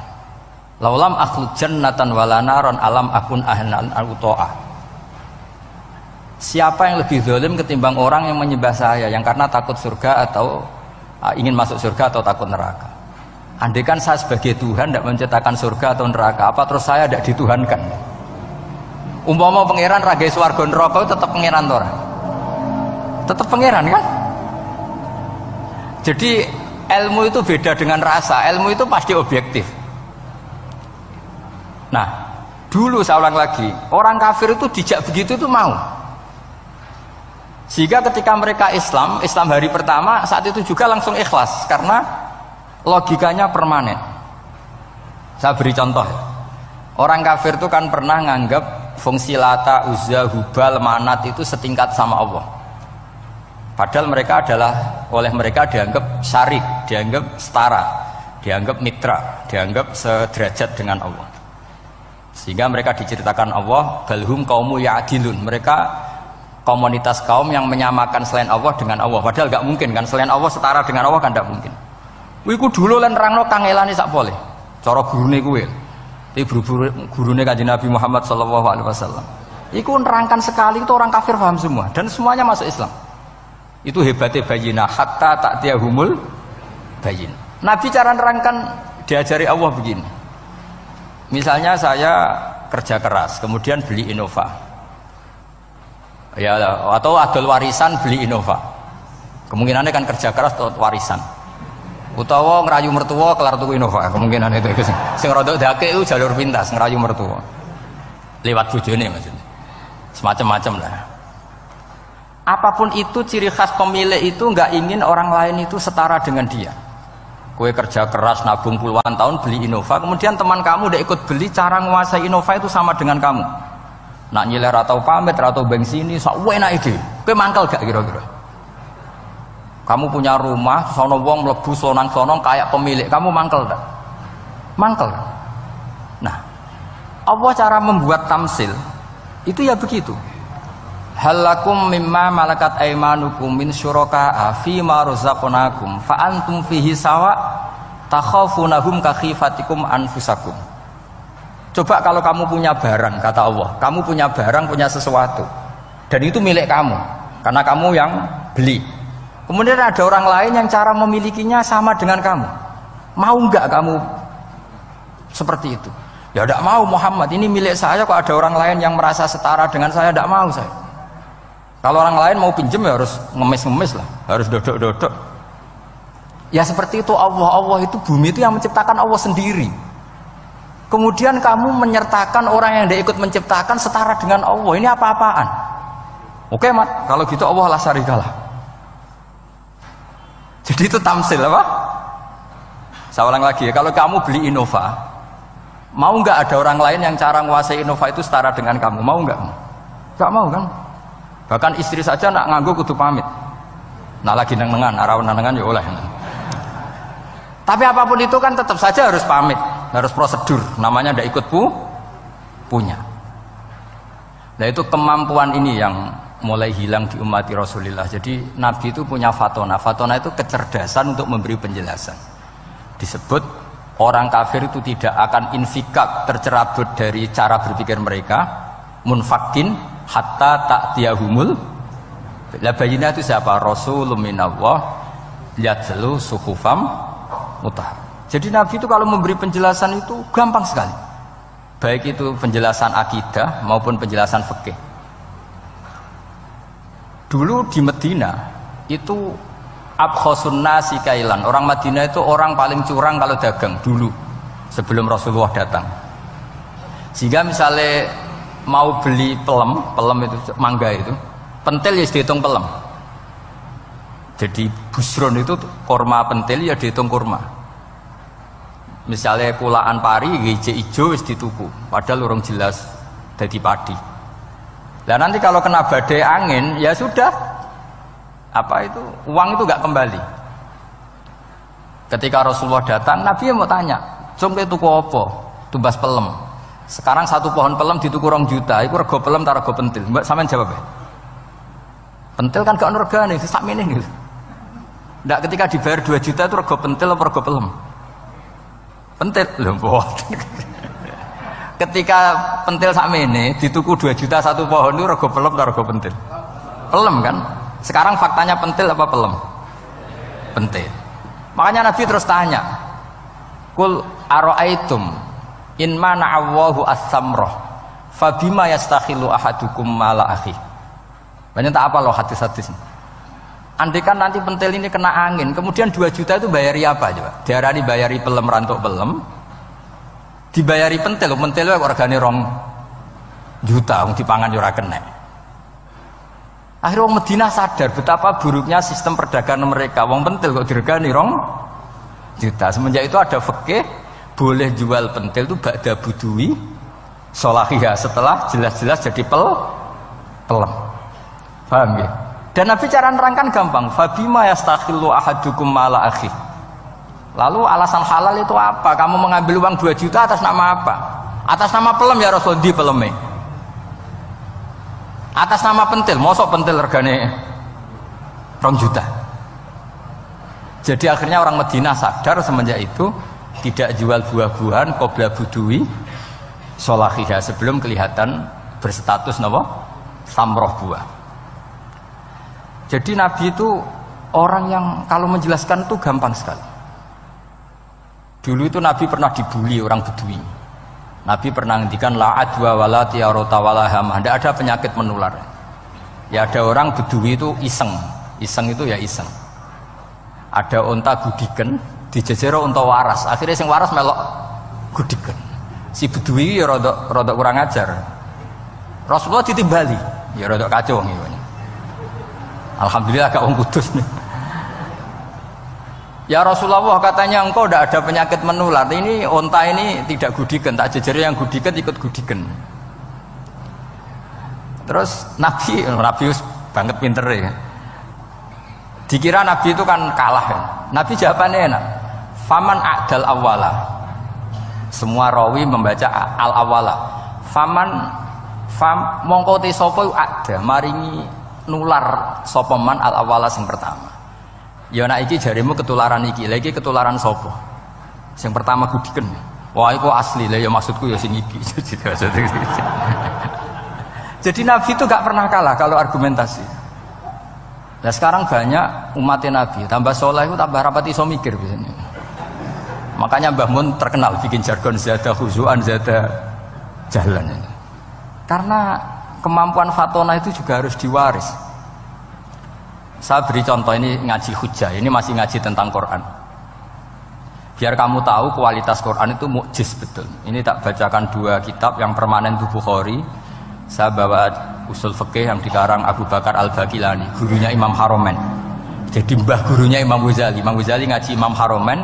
laulam akhluq jannatan wala naron alam akun ahlan al-uta'ah. Siapa yang lebih zalim ketimbang orang yang menyembah saya yang karena takut surga atau ingin masuk surga atau takut neraka. Andaikan saya sebagai Tuhan tidak menciptakan surga atau neraka, apa terus saya tidak dituhankan? Umpama pangeran ragai swarga neraka itu tetap pangeran tora. Tetap pangeran kan? Jadi ilmu itu beda dengan rasa. Ilmu itu pasti objektif. Nah, dulu saya ulang lagi, orang kafir itu dijak begitu itu mau. Sehingga ketika mereka Islam hari pertama saat itu juga langsung ikhlas karena logikanya permanen. Saya beri contoh. Orang kafir itu kan pernah nganggap fungsi Lata, Uzza, Hubal, Manat itu setingkat sama Allah. Padahal mereka oleh mereka dianggap syarik, dianggap setara, dianggap mitra, dianggap sederajat dengan Allah. Sehingga mereka diceritakan Allah, balhum kaumu ya'dilun. Mereka komunitas kaum yang menyamakan selain Allah dengan Allah. Padahal gak mungkin kan, selain Allah setara dengan Allah kan gak mungkin. Iku dulu lan nerangno kangelane sak boleh. Cara gurune kuwi. Iki gurune Kanjeng Nabi Muhammad sallallahu alaihi wasallam. Iku nerangkan sekali itu orang kafir paham semua dan semuanya masuk Islam. Itu hebatnya bayinah hatta ta'tiyahumul bayin. Nabi cara nerangkan diajari Allah begini. Misalnya saya kerja keras, kemudian beli Innova. Ya atau adol warisan beli Innova. Kemungkinannya kan kerja keras atau warisan. Utawa ngerayu mertua kelar tuku Innova, kemungkinan itu sing rada dake itu jalur pintas ngerayu mertua lewat bojone maksudnya semacam-macam lah. Apapun itu ciri khas pemilik itu nggak ingin orang lain itu setara dengan dia. Kue kerja keras nabung puluhan tahun beli Innova, kemudian teman kamu udah ikut beli, cara menguasai Innova itu sama dengan kamu. Nak nyiler atau pamit atau bensini sak enak iki. Kue mangkel gak kira-kira? Kamu punya rumah, sono wong mlebu slonang-slonong kayak pemilik, kamu mangkel tak? Mangkel. Nah, Allah cara membuat tamsil itu ya begitu. halakum mimma malakat aymanukum min syuraka'a fi ma razaqnakum fa antum fihi sawa takhafunahum ka khifatikum anfusakum. Coba kalau kamu punya barang, kata Allah, kamu punya barang, punya sesuatu dan itu milik kamu karena kamu yang beli. Kemudian ada orang lain yang cara memilikinya sama dengan kamu. Mau enggak kamu seperti itu? Ya tidak mau Muhammad, ini milik saya kok ada orang lain yang merasa setara dengan saya, tidak mau saya. Kalau orang lain mau pinjam ya harus ngemis-ngemis lah, harus dodok-dodok. Ya seperti itu Allah itu bumi itu yang menciptakan Allah sendiri. Kemudian kamu menyertakan orang yang tidak ikut menciptakan setara dengan Allah, ini apa-apaan? Oke Mat, kalau gitu Allah la syarikalah. Jadi itu tamsil apa? Saya ulang lagi ya, kalau kamu beli Innova, mau nggak ada orang lain yang cara menguasai Innova itu setara dengan kamu? Mau nggak? Nggak mau kan? Bahkan istri saja nak nganggo kudu pamit. Nah lagi neng-nengan, arawan nengan ya oleh. Tapi apapun itu kan tetap saja harus pamit, harus prosedur. Namanya ndak ikut punya. Nah itu kemampuan ini yang mulai hilang di umat Rasulullah. Jadi Nabi itu punya fatona. Fatona itu kecerdasan untuk memberi penjelasan. Disebut orang kafir itu tidak akan infikak, tercerabut dari cara berpikir mereka, munfakin hatta ta'tiyahumul. La bayina itu siapa? Rasulun minallah yatlu suhufam mutahhar. Jadi Nabi itu kalau memberi penjelasan itu gampang sekali. Baik itu penjelasan akidah maupun penjelasan fikih. Dulu di Medina itu abkhasun nasi kailan. Orang Madinah itu orang paling curang kalau dagang dulu sebelum Rasulullah datang. Sehingga misalnya mau beli pelem itu mangga itu, pentil ya dihitung pelem. Jadi busron itu kurma pentil ya dihitung kurma. Misalnya kulaan pari hijau ijo wis dituku, padahal urung jelas dadi padi. Lah nanti kalau kena badai angin ya sudah, apa itu uang itu nggak kembali. Ketika Rasulullah datang, Nabi mau tanya, "Cung ke tuku apa?" Tumbas pelem. Sekarang satu pohon pelem dituku 2 juta, itu rego pelem ta rego pentil? Mbak sampean jawab ya. Pentil kan gak ono regane, sakmene gitu. Ndak ketika dibayar 2 juta itu rego pentil apa rego pelem? Pentil lho mboten. Ketika pentil sakmene dituku 2 juta satu pohon itu rego pelem ta rego pentil? Pelem kan? Sekarang faktanya pentil apa pelem? Pentil. Makanya Nabi terus tanya, "Qul ara'aitum in mana'allahu as-samrah fabima yastakhilu ahadukum mala akhi." Banyak tak apa loh hadis-hadis. Andai kan nanti pentil ini kena angin, kemudian 2 juta itu bayari apa coba? Diarani bayari pelem rantuk pelem, dibayari pentil itu regane 2 juta, wong dipangan yo ora kena. Akhirnya wong Madinah sadar betapa buruknya sistem perdagangan mereka. Wong pentil kok diregani 2 juta. Semenjak itu ada fikih boleh jual pentil itu ba'da budui sholahiyah, setelah jelas-jelas jadi pelem. Paham ya? Dan Nabi cara nerangkan gampang, fabima yastakhillu ahadukum mala akhi. Lalu alasan halal itu apa? Kamu mengambil uang 2 juta atas nama apa? Atas nama pelem ya Rasul, di peleme. Atas nama pentil, mosok pentil regane 2 juta. Jadi akhirnya orang Madinah sadar semenjak itu tidak jual buah-buahan qabla budui sholahiyah, sebelum kelihatan berstatus napa? Samroh buah. Jadi Nabi itu orang yang kalau menjelaskan itu gampang sekali. Dulu itu Nabi pernah dibully orang Bedui. Nabi pernah ngendikan la adwa wala tiyarata wala hamah, tidak ada penyakit menular. Ya ada orang Bedui itu iseng itu ya iseng. Ada unta gudiken, dijejero unta waras. Akhirnya sing waras melok gudiken. Si Bedui ya rodok kurang ajar. Rasulullah ditimbali, ya rodok kacau ngene. Alhamdulillah gak wong kudus nih. Ya Rasulullah, katanya engkau tidak ada penyakit menular. Ini unta ini tidak gudiken, tak jejeri yang gudiken ikut gudiken. Terus Nabi banget pinter ya. Dikira Nabi itu kan kalah ya. Nabi jawabannya enak. Faman a'dal awala. Semua rawi membaca al awala. Faman Fam mongko te sapa ada maringi nular sapa man al awala sing pertama. Ya nek iki jaremu ketularan iki. Lah iki ketularan sapa? Sing pertama gudiken. Wah iku asli lah ya maksudku ya sing iki. Jadi Nabi itu gak pernah kalah kalau argumentasi. Nah sekarang banyak umatnya Nabi, tambah soleh itu tambah rapat iso mikir biasanya. Makanya Mbah Mun terkenal bikin jargon zada khuzuan, zada jalan. Karena kemampuan fatona itu juga harus diwaris. Saya beri contoh, ini ngaji hujah, ini masih ngaji tentang Quran. Biar kamu tahu kualitas Quran itu mukjiz betul. Ini tak bacakan dua kitab yang permanen di Bukhari. Saya bawa usul fikih yang dikarang Abu Bakar Al-Baqilani, gurunya Imam Haromen. Jadi mbah gurunya Imam Ghazali. Imam Ghazali ngaji Imam Haromen.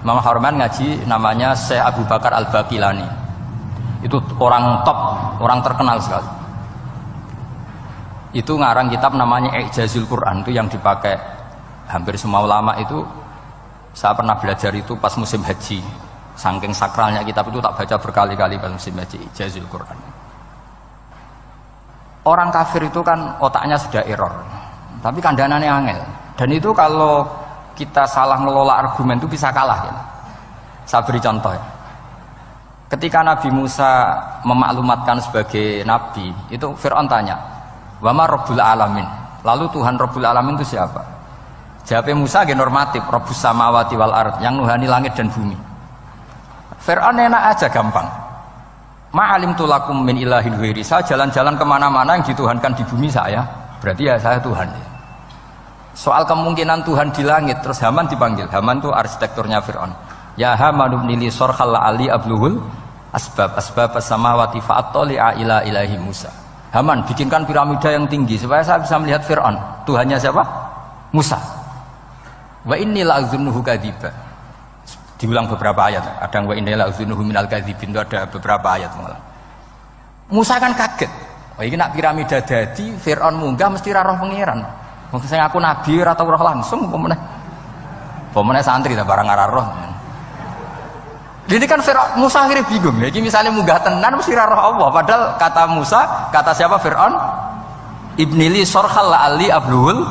Imam Haromen ngaji namanya Syekh Abu Bakar Al-Baqilani. Itu orang top, orang terkenal sekali. Itu ngarang kitab namanya I'jazul Quran, itu yang dipakai hampir semua ulama itu. Saya pernah belajar itu pas musim haji. Saking sakralnya kitab itu tak baca berkali-kali pas musim haji, I'jazul Quran. Orang kafir itu kan otaknya sudah error, tapi kandanannya angel. Dan itu kalau kita salah ngelola argumen itu bisa kalah. Ya. Saya beri contoh. Ya. Ketika Nabi Musa memaklumatkan sebagai nabi, itu Fir'aun tanya, "Wama Rabbul Alamin?" Lalu Tuhan Rabbul Alamin itu siapa? Jawabnya Musa ge normatif, Rabbus samawati wal ard, yang nuhani langit dan bumi. Fir'aun enak aja, gampang. Ma'alim tulakum min ilahin ghairi. Saya jalan-jalan kemana-mana yang dituhankan di bumi saya, berarti ya saya Tuhan. Soal kemungkinan Tuhan di langit, terus Haman dipanggil. Haman itu arsitekturnya Fir'aun. Ya Haman ibnili sorkhal ali abluhul asbab as-samawati fa'attali'a ila ilahi Musa. Haman, bikinkan piramida yang tinggi supaya saya bisa melihat Fir'aun. Tuhannya siapa? Musa. Wa inni la'adzunuhu kadziba. Diulang beberapa ayat, ada yang wa inna la'udzunuhu minal kadzibin, itu ada beberapa ayat malah. Musa kan kaget. Oh ini nak piramida dadi Fir'aun munggah mesti ra roh pangeran. Wong sing aku nabi ora tau roh langsung pemeneh santri ta barang ora roh. Ini kan Fir'aun Musa akhirnya bingung. Iki misalnya munggah tenan mesti ra roh Allah, padahal kata Musa, kata siapa Fir'aun? Ibnili sorkhal ali abluhul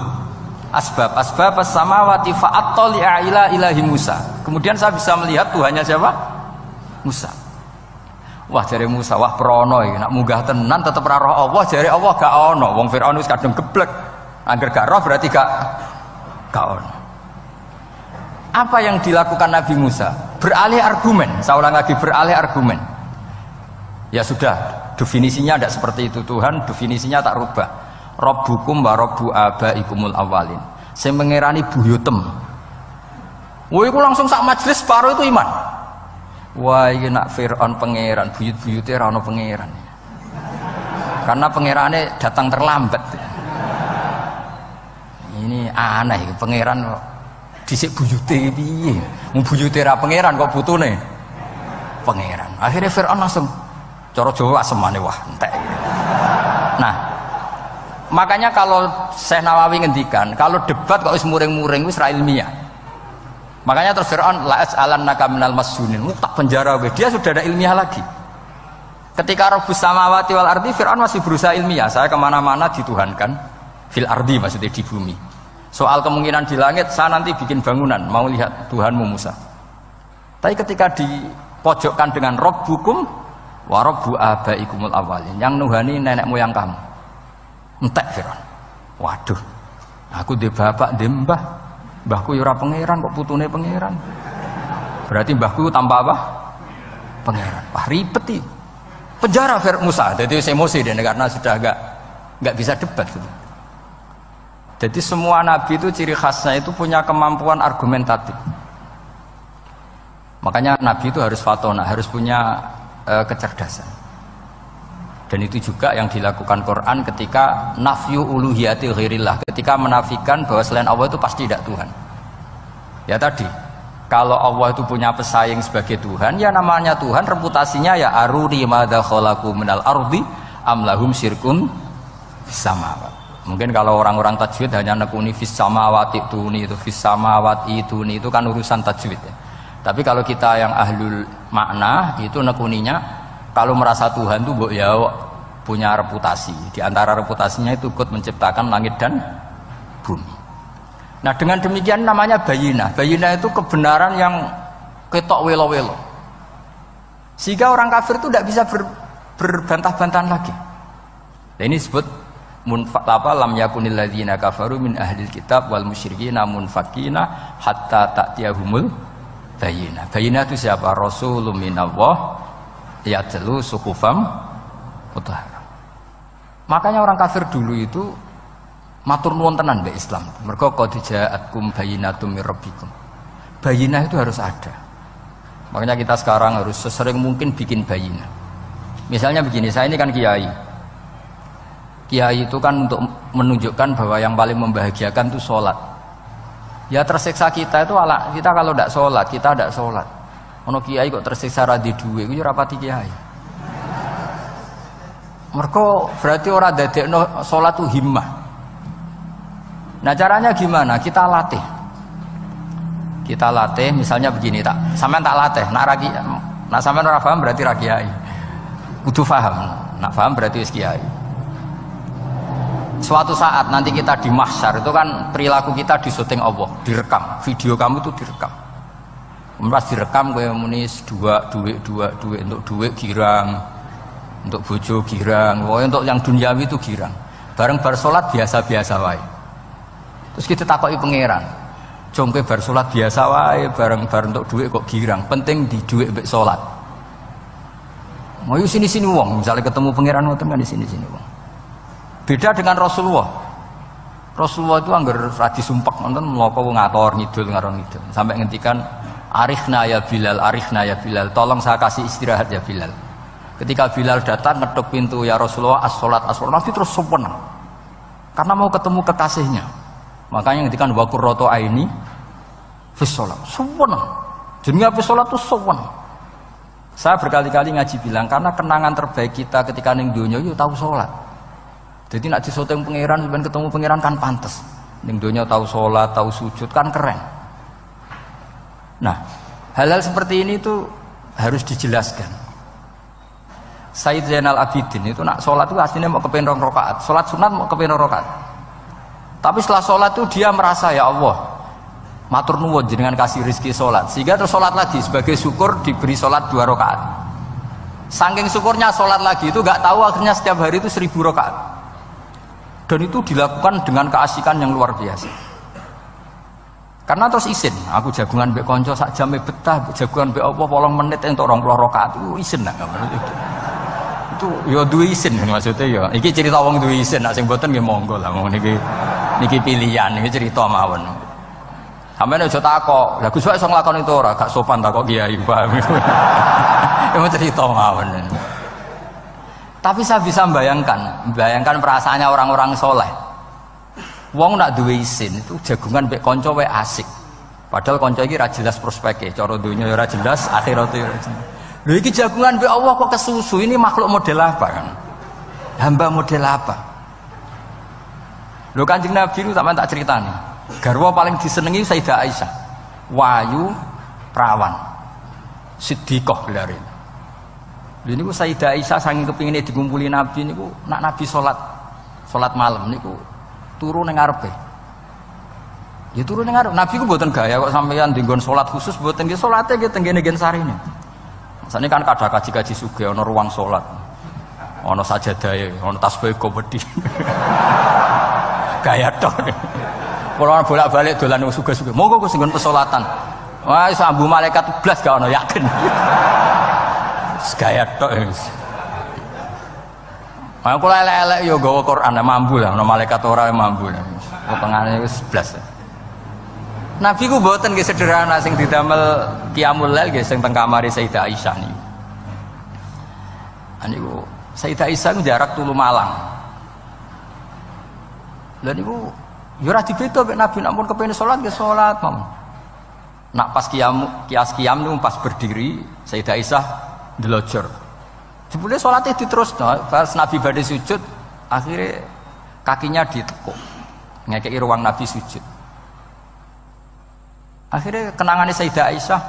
asbab as-samawati fa'attali'a ila ilahi Musa. Kemudian saya bisa melihat Tuhannya siapa? Musa. Wah jare Musa, wah prono iki nak munggah tenan tetep ra roh Allah, jare Allah gak ono. Wong Firaun wis kadung geblek. Angger gak roh berarti gak ono. Apa yang dilakukan Nabi Musa? Beralih argumen. Saya ulang lagi, beralih argumen. Ya sudah, definisinya tidak seperti itu. Tuhan definisinya tak rubah. Rabbukum wa rabbu abaikumul awalin. Sing mengerani buyutem. Wah iku langsung sak majelis separuh itu iman. Wah iki nak Fir'aun pangeran, buyut-buyute ora ono pangeran. Karena pangerane datang terlambat. Ini aneh, pangeran dhisik buyute piye? Wong buyute ra pangeran kok putune pangeran. Akhirnya Fir'aun langsung cara Jawa asemane wah entek. Nah, makanya kalau Syekh Nawawi ngendikan, kalau debat kok wis muring-muring wis ra ilmiah. Makanya terus Fir'aun la as'alannaka minal masjunin, tak penjara we. Dia sudah ada ilmiah lagi. Ketika Rabbus samawati wal ardi, Fir'aun masih berusaha ilmiah. Saya kemana-mana dituhankan fil ardi, maksudnya di bumi. Soal kemungkinan di langit, saya nanti bikin bangunan mau lihat Tuhanmu Musa. Tapi ketika dipojokkan dengan Rabbukum wa rabbu abaikumul awalin, yang nuhani nenek moyang kamu. Entek Fir'aun. Waduh, aku di bapak di mbah. Mbahku ora pangeran kok putune pangeran. Berarti mbahku tanpa apa? Pangeran. Wah ribet iki. Penjara Musa. Jadi emosi dia karena sudah enggak bisa debat gitu. Jadi semua nabi itu ciri khasnya itu punya kemampuan argumentatif. Makanya nabi itu harus fatona, harus punya kecerdasan. Dan itu juga yang dilakukan Quran ketika nafyu uluhiyati ghairillah, ketika menafikan bahwa selain Allah itu pasti tidak Tuhan. Ya tadi, kalau Allah itu punya pesaing sebagai Tuhan, ya namanya Tuhan, reputasinya ya aruni madza khalaqu minal ardi am lahum syirkun fis samawati. Mungkin kalau orang-orang tajwid hanya nekuni fis samawati tuni, itu fis samawati tuni, itu kan urusan tajwid ya. Tapi kalau kita yang ahlul makna itu nekuninya, kalau merasa Tuhan itu mbok ya punya reputasi. Di antara reputasinya itu ikut menciptakan langit dan bumi. Nah dengan demikian namanya bayinah. Bayinah itu kebenaran yang ketok welo-welo. Sehingga orang kafir itu tidak bisa berbantah-bantahan lagi. Nah, ini disebut lam yakunil ladzina kafaru min ahlil kitab wal musyrikina munfakina hatta ta'tiyahumul bayinah. Bayinah itu siapa? Rasulun minallah yatlu suhufam mutahharah. Makanya orang kafir dulu itu matur nuwun tenan mbek Islam. Mergo qad ja'atkum bayyinatum mir rabbikum. Bayinah itu harus ada. Makanya kita sekarang harus sesering mungkin bikin bayinah. Misalnya begini, saya ini kan kiai. Kiai itu kan untuk menunjukkan bahwa yang paling membahagiakan itu sholat. Ya tersiksa kita itu kita kalau tidak sholat, kita tidak sholat. Ono kiai kok tersiksa radhi duwe, itu rapati kiai. Mergo berarti orang dadekno sholat itu himmah. Nah caranya gimana? Kita latih. Kita latih misalnya begini, sampean tak latih, nak sampean ora paham berarti ra kiai. Kudu paham. Nak paham berarti wis kiai. Suatu saat nanti kita di mahsyar itu kan perilaku kita disuting Allah, direkam. Video kamu itu direkam. Pas direkam kowe muni duit untuk duit girang. Untuk bojo girang, untuk yang duniawi itu girang. Bareng bar salat biasa-biasa wae. Terus kita takoki pangeran, jongke bar salat biasa wae, bareng untuk duit kok girang. Penting di duit mbek salat. Mau sini-sini wong, misalnya ketemu pangeran ngoten kan di sini-sini wong. Beda dengan Rasulullah. Rasulullah itu anggar radi sumpek nonton mloko ngator ngidul ngaron ngidul. Sampai ngendikan arifna ya Bilal, tolong saya kasih istirahat ya Bilal. Ketika Bilal datang ngetuk pintu, ya Rasulullah as-sholat, Nabi terus sempurna karena mau ketemu kekasihnya. Makanya ngendikan wa qurratu aini fis shalah, sempurna. Jenenge fis shalah itu sempurna. Saya berkali-kali ngaji bilang karena kenangan terbaik kita ketika ning donya yo tahu sholat. Jadi nak disoteng pangeran, sampeyan ketemu pangeran kan pantes. Ning donya tahu sholat, tahu sujud kan keren. Nah, hal-hal seperti ini tuh harus dijelaskan. Sayyid Zainal Abidin itu nak sholat itu aslinya mau kepengen 2 rakaat, sholat sunat mau kepengen 2 rakaat. Tapi setelah sholat itu dia merasa ya Allah, matur nuwun jenengan kasih rezeki sholat, sehingga terus sholat lagi sebagai syukur diberi sholat 2 rakaat. Saking syukurnya sholat lagi itu gak tahu akhirnya setiap hari itu 1000 rakaat. Dan itu dilakukan dengan keasikan yang luar biasa. Karena terus isin, aku jagungan mbek konco sak jame betah, jagungan mbek apa 8 menit entuk 20 rakaat itu isin nak. Itu ya duwe isin maksudnya ya. Iki cerita wong duwe isin, nek sing mboten nggih monggo lah niki pilihan, niki cerita mawon. Sampeyan aja takok, lha Gus wae iso nglakoni itu ora, gak sopan takok kiai, paham. Itu cerita mawon. Tapi saya bisa bayangkan perasaannya orang-orang soleh. Wong nak duwe isin itu jagungan mbek kanca wae asik. Padahal kanca iki ra jelas prospeke, cara dunya ya ora jelas, akhirat ya ora jelas. Lho iki jagungan mbek Allah kok kesusu, ini makhluk model apa kan? Hamba model apa? Lho Kanjeng Nabi itu sampeyan tak critani. Garwa paling disenengi Sayyidah Aisyah. Wayu prawan. Siddiqah gelare. Lha niku Sayyidah Aisyah saking kepingine dikumpuli Nabi niku nak Nabi salat malam niku turu ning ngarepe. Ya turu ning ngarep. Nabi ku mboten gaya kok sampeyan dinggon salat khusus mboten nggih salate nggih tenggene gen sarine. Masane kan kadang kaji-kaji sugih ana ruang salat. Ana sajadahe, ana tasbih komedi. Gaya tok. Kula bolak-balik dolan wong sugih-sugih. Monggo Gus nggon pesolatan. Wah iso ambu malaikat blas gak ana yakin. Gaya tok wis. Aku elek-elek yo gawa Quran mambu lah, ana malaikat ora mambu lah. Potongane wis blas. Nabi ku mboten nggih sederhana sing didamel qiyamul lail nggih sing teng kamare Sayyidah Aisyah niku. Niku Sayyidah Aisyah jarak tulu Malang. Lha niku yo ora dibeda mek Nabi nek pun kepengin salat nggih salat mawon. Nak pas qiyam niku pas berdiri Sayyidah Aisyah ndelojor. Jebule salate diterusno, pas Nabi badhe sujud, akhirnya kakinya ditekuk. Ngekeki ruang Nabi sujud. Akhirnya kenangannya Sayyidah Aisyah,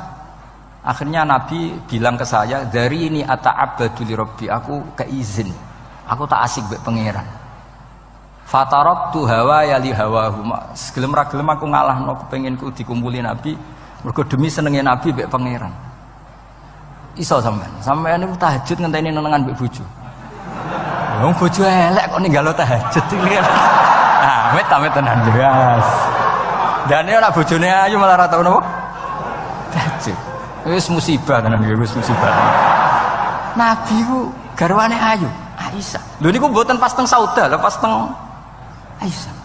akhirnya Nabi bilang ke saya, dari ini ata'abbadu li Rabbi, aku keizin. Aku tak asik mbek pangeran. Fataraktu hawa ya li hawahu. Gelem ra gelem aku ngalahno kepenginku dikumpuli Nabi mergo demi senenge Nabi mbek pangeran. Iso sampean niku tahajud ngenteni nenengan mbek bojo. Wong bojo elek kok ninggalo tahajud iki. Ah, amit tenan jelas. Dan ini anak bojone ayu malah ra tau napa? Tahajud. Wis musibah tenan iki, wis musibah. Nabi ku garwane ayu, Aisyah. Lho niku mboten pas teng Sauda, lho pas teng Aisyah.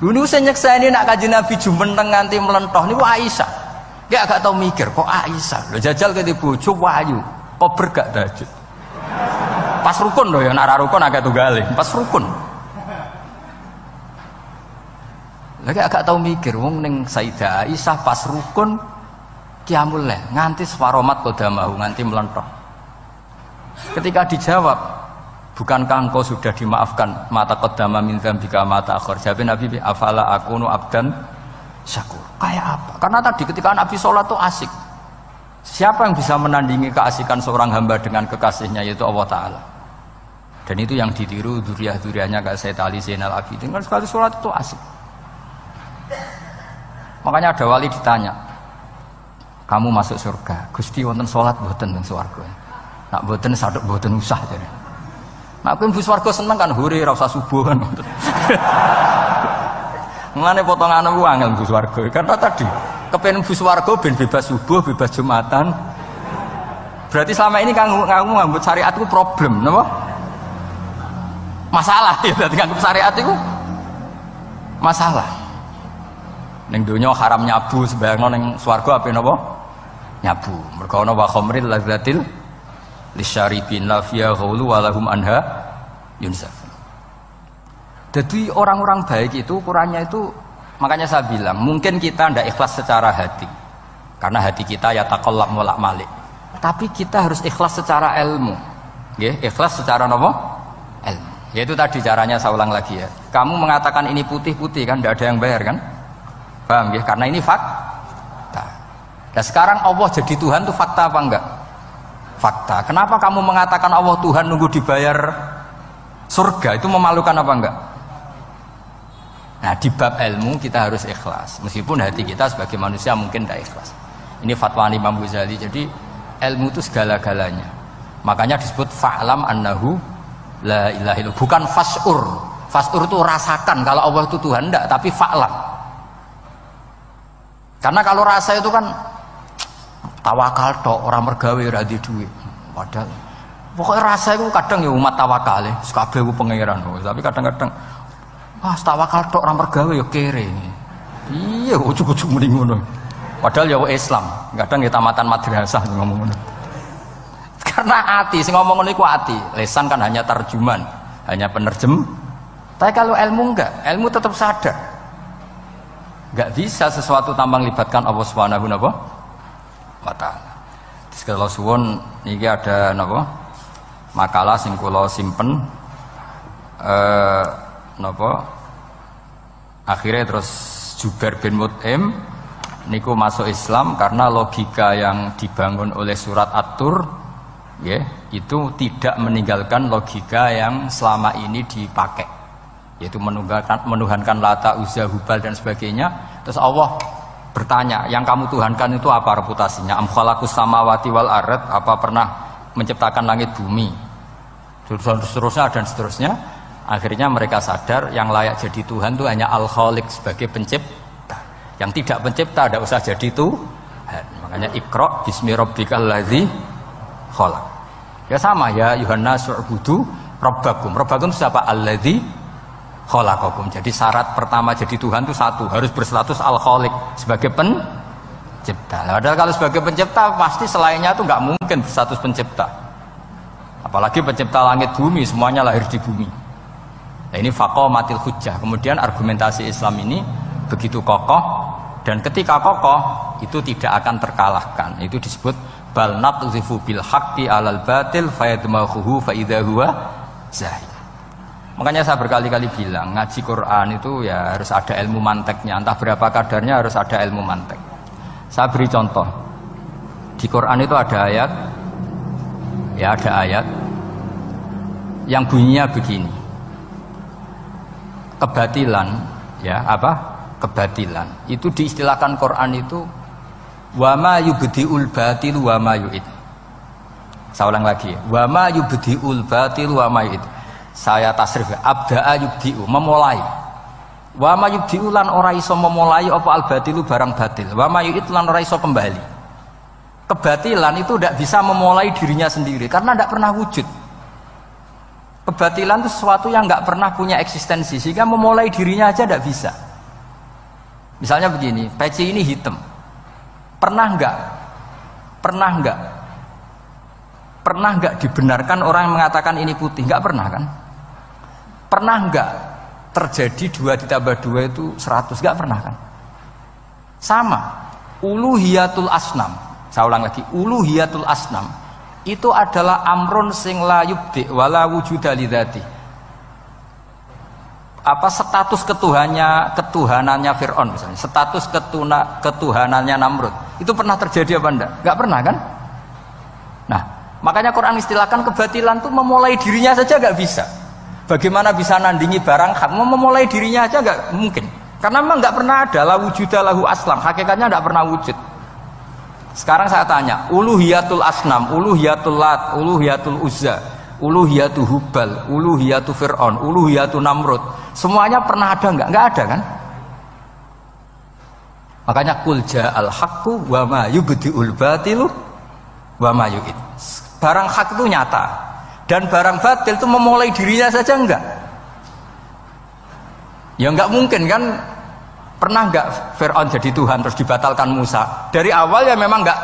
Lho niku sing nyekseni nak Kanjeng Nabi jumenteng nganti mlentoh niku Aisyah. Dia agak tau mikir kok Aisyah. Lho jajal ke bojo ayu, kok bergak tahajud. Pas rukun lho ya, nak ra rukun agak tunggale, pas rukun. Lagi agak tau mikir wong ning Sayyidah Aisyah pas rukun qiyamul lail nganti swaromat qadamahu nganti melentok. Ketika dijawab, bukankah engkau sudah dimaafkan mata qaddama min dzambika mata akhir? Jawab Nabi, afala akunu abdan syakur. Kayak apa? Karena tadi ketika Nabi sholat tuh asik. Siapa yang bisa menandingi keasikan seorang hamba dengan kekasihnya, yaitu Allah Ta'ala. Dan itu yang ditiru dzurriyyah-dzurriyyahnya kayak Sayyid Ali Zainal Abidin. Kan sekali sholat itu asik. Makanya ada wali ditanya, kamu masuk surga, Gusti wonten sholat mboten teng swarga. Nak mboten saduk mboten usah jare. Nak kowe mlebu swarga seneng kan hore ra usah subuh kan. Mulane potongane ku angel mlebu swarga. Karena tadi kepen mlebu swarga ben bebas subuh, bebas Jumatan. Berarti selama ini kamu ngambut syariat itu problem, napa? Masalah ya, berarti ngambut syariat itu masalah. Ning donya haram nyabu, sebayangno ning swarga ape napa? Nyabu. Mergo ana wa khamril lazzatil lisyaribin la fiya ghulu wa lahum anha yunsaf. Jadi orang-orang baik itu ukurannya itu, makanya saya bilang mungkin kita ndak ikhlas secara hati. Karena hati kita ya taqallab molak malik. Tapi kita harus ikhlas secara ilmu. Nggih, ikhlas secara napa? Ilmu. Yaitu tadi caranya saya ulang lagi ya. Kamu mengatakan ini putih-putih kan ndak ada yang bayar kan? Paham ya? Karena ini fakta. Nah sekarang Allah jadi Tuhan itu fakta apa enggak? Fakta. Kenapa kamu mengatakan Allah Tuhan nunggu dibayar surga? Itu memalukan apa enggak? Nah di bab ilmu kita harus ikhlas. Meskipun hati kita sebagai manusia mungkin tidak ikhlas. Ini fatwa Imam Ghazali. Jadi ilmu itu segala-galanya. Makanya disebut fa'lam annahu la ilaha illallah. Bukan fas'ur. Fas'ur itu rasakan kalau Allah itu Tuhan, enggak, tapi fa'lam. Karena kalau rasa itu kan tawakal tok, orang mergawe ora di duit. Padahal pokoknya rasa itu kadang ya umat tawakal ya, kabeh ku pangeran. Tapi kadang-kadang tawakal tok orang mergawe ya kere. Iya, ujug-ujug muni ngono. Padahal ya Islam, kadang ya tamatan madrasah ngomong ngono. Karena hati sing ngomong ngono iku hati. Lesan kan hanya terjemahan, hanya penerjem. Tapi kalau ilmu enggak, ilmu tetap sadar. Enggak bisa sesuatu tanpa melibatkan Allah Subhanahu wa ta'ala. Terus kalau suwun niki ada napa? Makalah sing kula simpen napa? Akhirnya terus Jubair bin Mut'im niku masuk Islam karena logika yang dibangun oleh surat At-Tur ya, itu tidak meninggalkan logika yang selama ini dipakai, yaitu menuhankan Lata, Uzza, Hubal dan sebagainya. Terus Allah bertanya, yang kamu tuhankan itu apa reputasinya? Am khalaqus samawati wal ard, apa pernah menciptakan langit bumi? Seterusnya dan seterusnya. Akhirnya mereka sadar yang layak jadi Tuhan itu hanya Al-Khaliq sebagai pencipta. Yang tidak pencipta tidak usah jadi Tuhan. Makanya Iqra bismi rabbikal ladzi khalaq. Ya sama ya, Yuhannas u'budu rabbakum. Rabbakum siapa? Alladzi khalaqakum. Jadi syarat pertama jadi Tuhan itu satu, harus berstatus Al-Khaliq sebagai pencipta. Padahal kalau sebagai pencipta pasti selainnya itu nggak mungkin berstatus pencipta. Apalagi pencipta langit bumi, semuanya lahir di bumi. Nah ini faqamatil hujjah. Kemudian argumentasi Islam ini begitu kokoh, dan ketika kokoh itu tidak akan terkalahkan. Itu disebut bal naqdhifu bil haqqi 'alal batil fayadmaghuhu fa idza huwa zahir. Makanya saya berkali-kali bilang ngaji Quran itu ya harus ada ilmu manteknya. Entah berapa kadarnya harus ada ilmu mantek. Saya beri contoh. Di Quran itu ada ayat, ya ada ayat yang bunyinya begini. Kebatilan, ya apa? Kebatilan. Itu diistilahkan Quran itu wa ma yubdiul batil wa ma yu'id. Saya ulang lagi. Wa ma yubdiul batil wa ma yu'id. Saya tasrif abda'a yubdi'u, memulai. Wa ma yubdi'u lan ora iso memulai apa al batilu barang batil. Wa ma yu'id lan ora iso kembali. Kebatilan itu tidak bisa memulai dirinya sendiri karena tidak pernah wujud. Kebatilan itu sesuatu yang nggak pernah punya eksistensi sehingga memulai dirinya aja tidak bisa. Misalnya begini, peci ini hitam. Pernah nggak dibenarkan orang yang mengatakan ini putih? Nggak pernah kan? Pernah nggak terjadi 2 ditambah 2 itu 100? Nggak pernah kan? Sama. Uluhiyatul asnam. Saya ulang lagi. Uluhiyatul asnam itu adalah amrun sing la yubdi wala wujuda lidzati. Apa status ketuhanannya Fir'aun misalnya, status ketuhanannya Namrud itu pernah terjadi apa enggak? Enggak pernah kan? Nah, makanya Quran istilahkan kebatilan itu memulai dirinya saja enggak bisa. Bagaimana bisa nandingi barang hak? Memulai dirinya aja enggak mungkin. Karena memang enggak pernah ada la wujuda lahu aslam, hakikatnya enggak pernah wujud. Sekarang saya tanya, uluhiyatul asnam, uluhiyatul lat, uluhiyatul uzza, uluhiyatul hubal, uluhiyatul fir'aun, uluhiyatul namrud, semuanya pernah ada enggak? Enggak ada kan? Makanya qul ja'al haqqu wa ma yubdi'ul batilu wa ma yu'id. Barang hak itu nyata dan barang batil itu memulai dirinya saja enggak? Ya enggak mungkin kan? Pernah nggak Fir'aun jadi Tuhan terus dibatalkan Musa? Dari awal ya memang nggak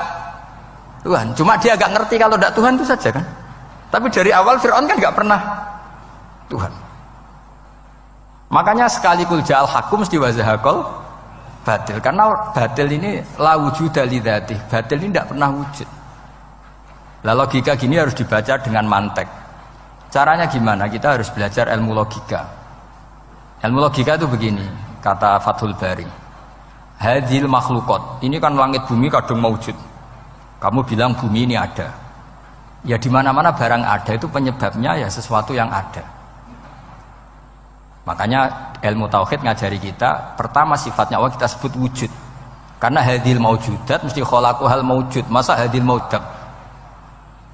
Tuhan. Cuma dia nggak ngerti kalau tidak Tuhan itu saja kan. Tapi dari awal Fir'aun kan nggak pernah Tuhan. Makanya sekali kul ja'al haqqu mesti wazahakol batil. Karena batil ini la wujuda lidzatih. Batil ini tidak pernah wujud. Lah logika gini harus dibaca dengan mantek. Caranya gimana? Kita harus belajar ilmu logika. Ilmu logika itu begini. Kata Fathul Bari, hadhil makhlukot, ini kan langit bumi kadung maujud. Kamu bilang bumi ini ada. Ya di mana-mana barang ada itu penyebabnya ya sesuatu yang ada. Makanya ilmu tauhid ngajari kita, pertama sifatnya Allah kita sebut wujud. Karena hadhil maujudat mesti khalaqul maujud, masa hadhil maujudat.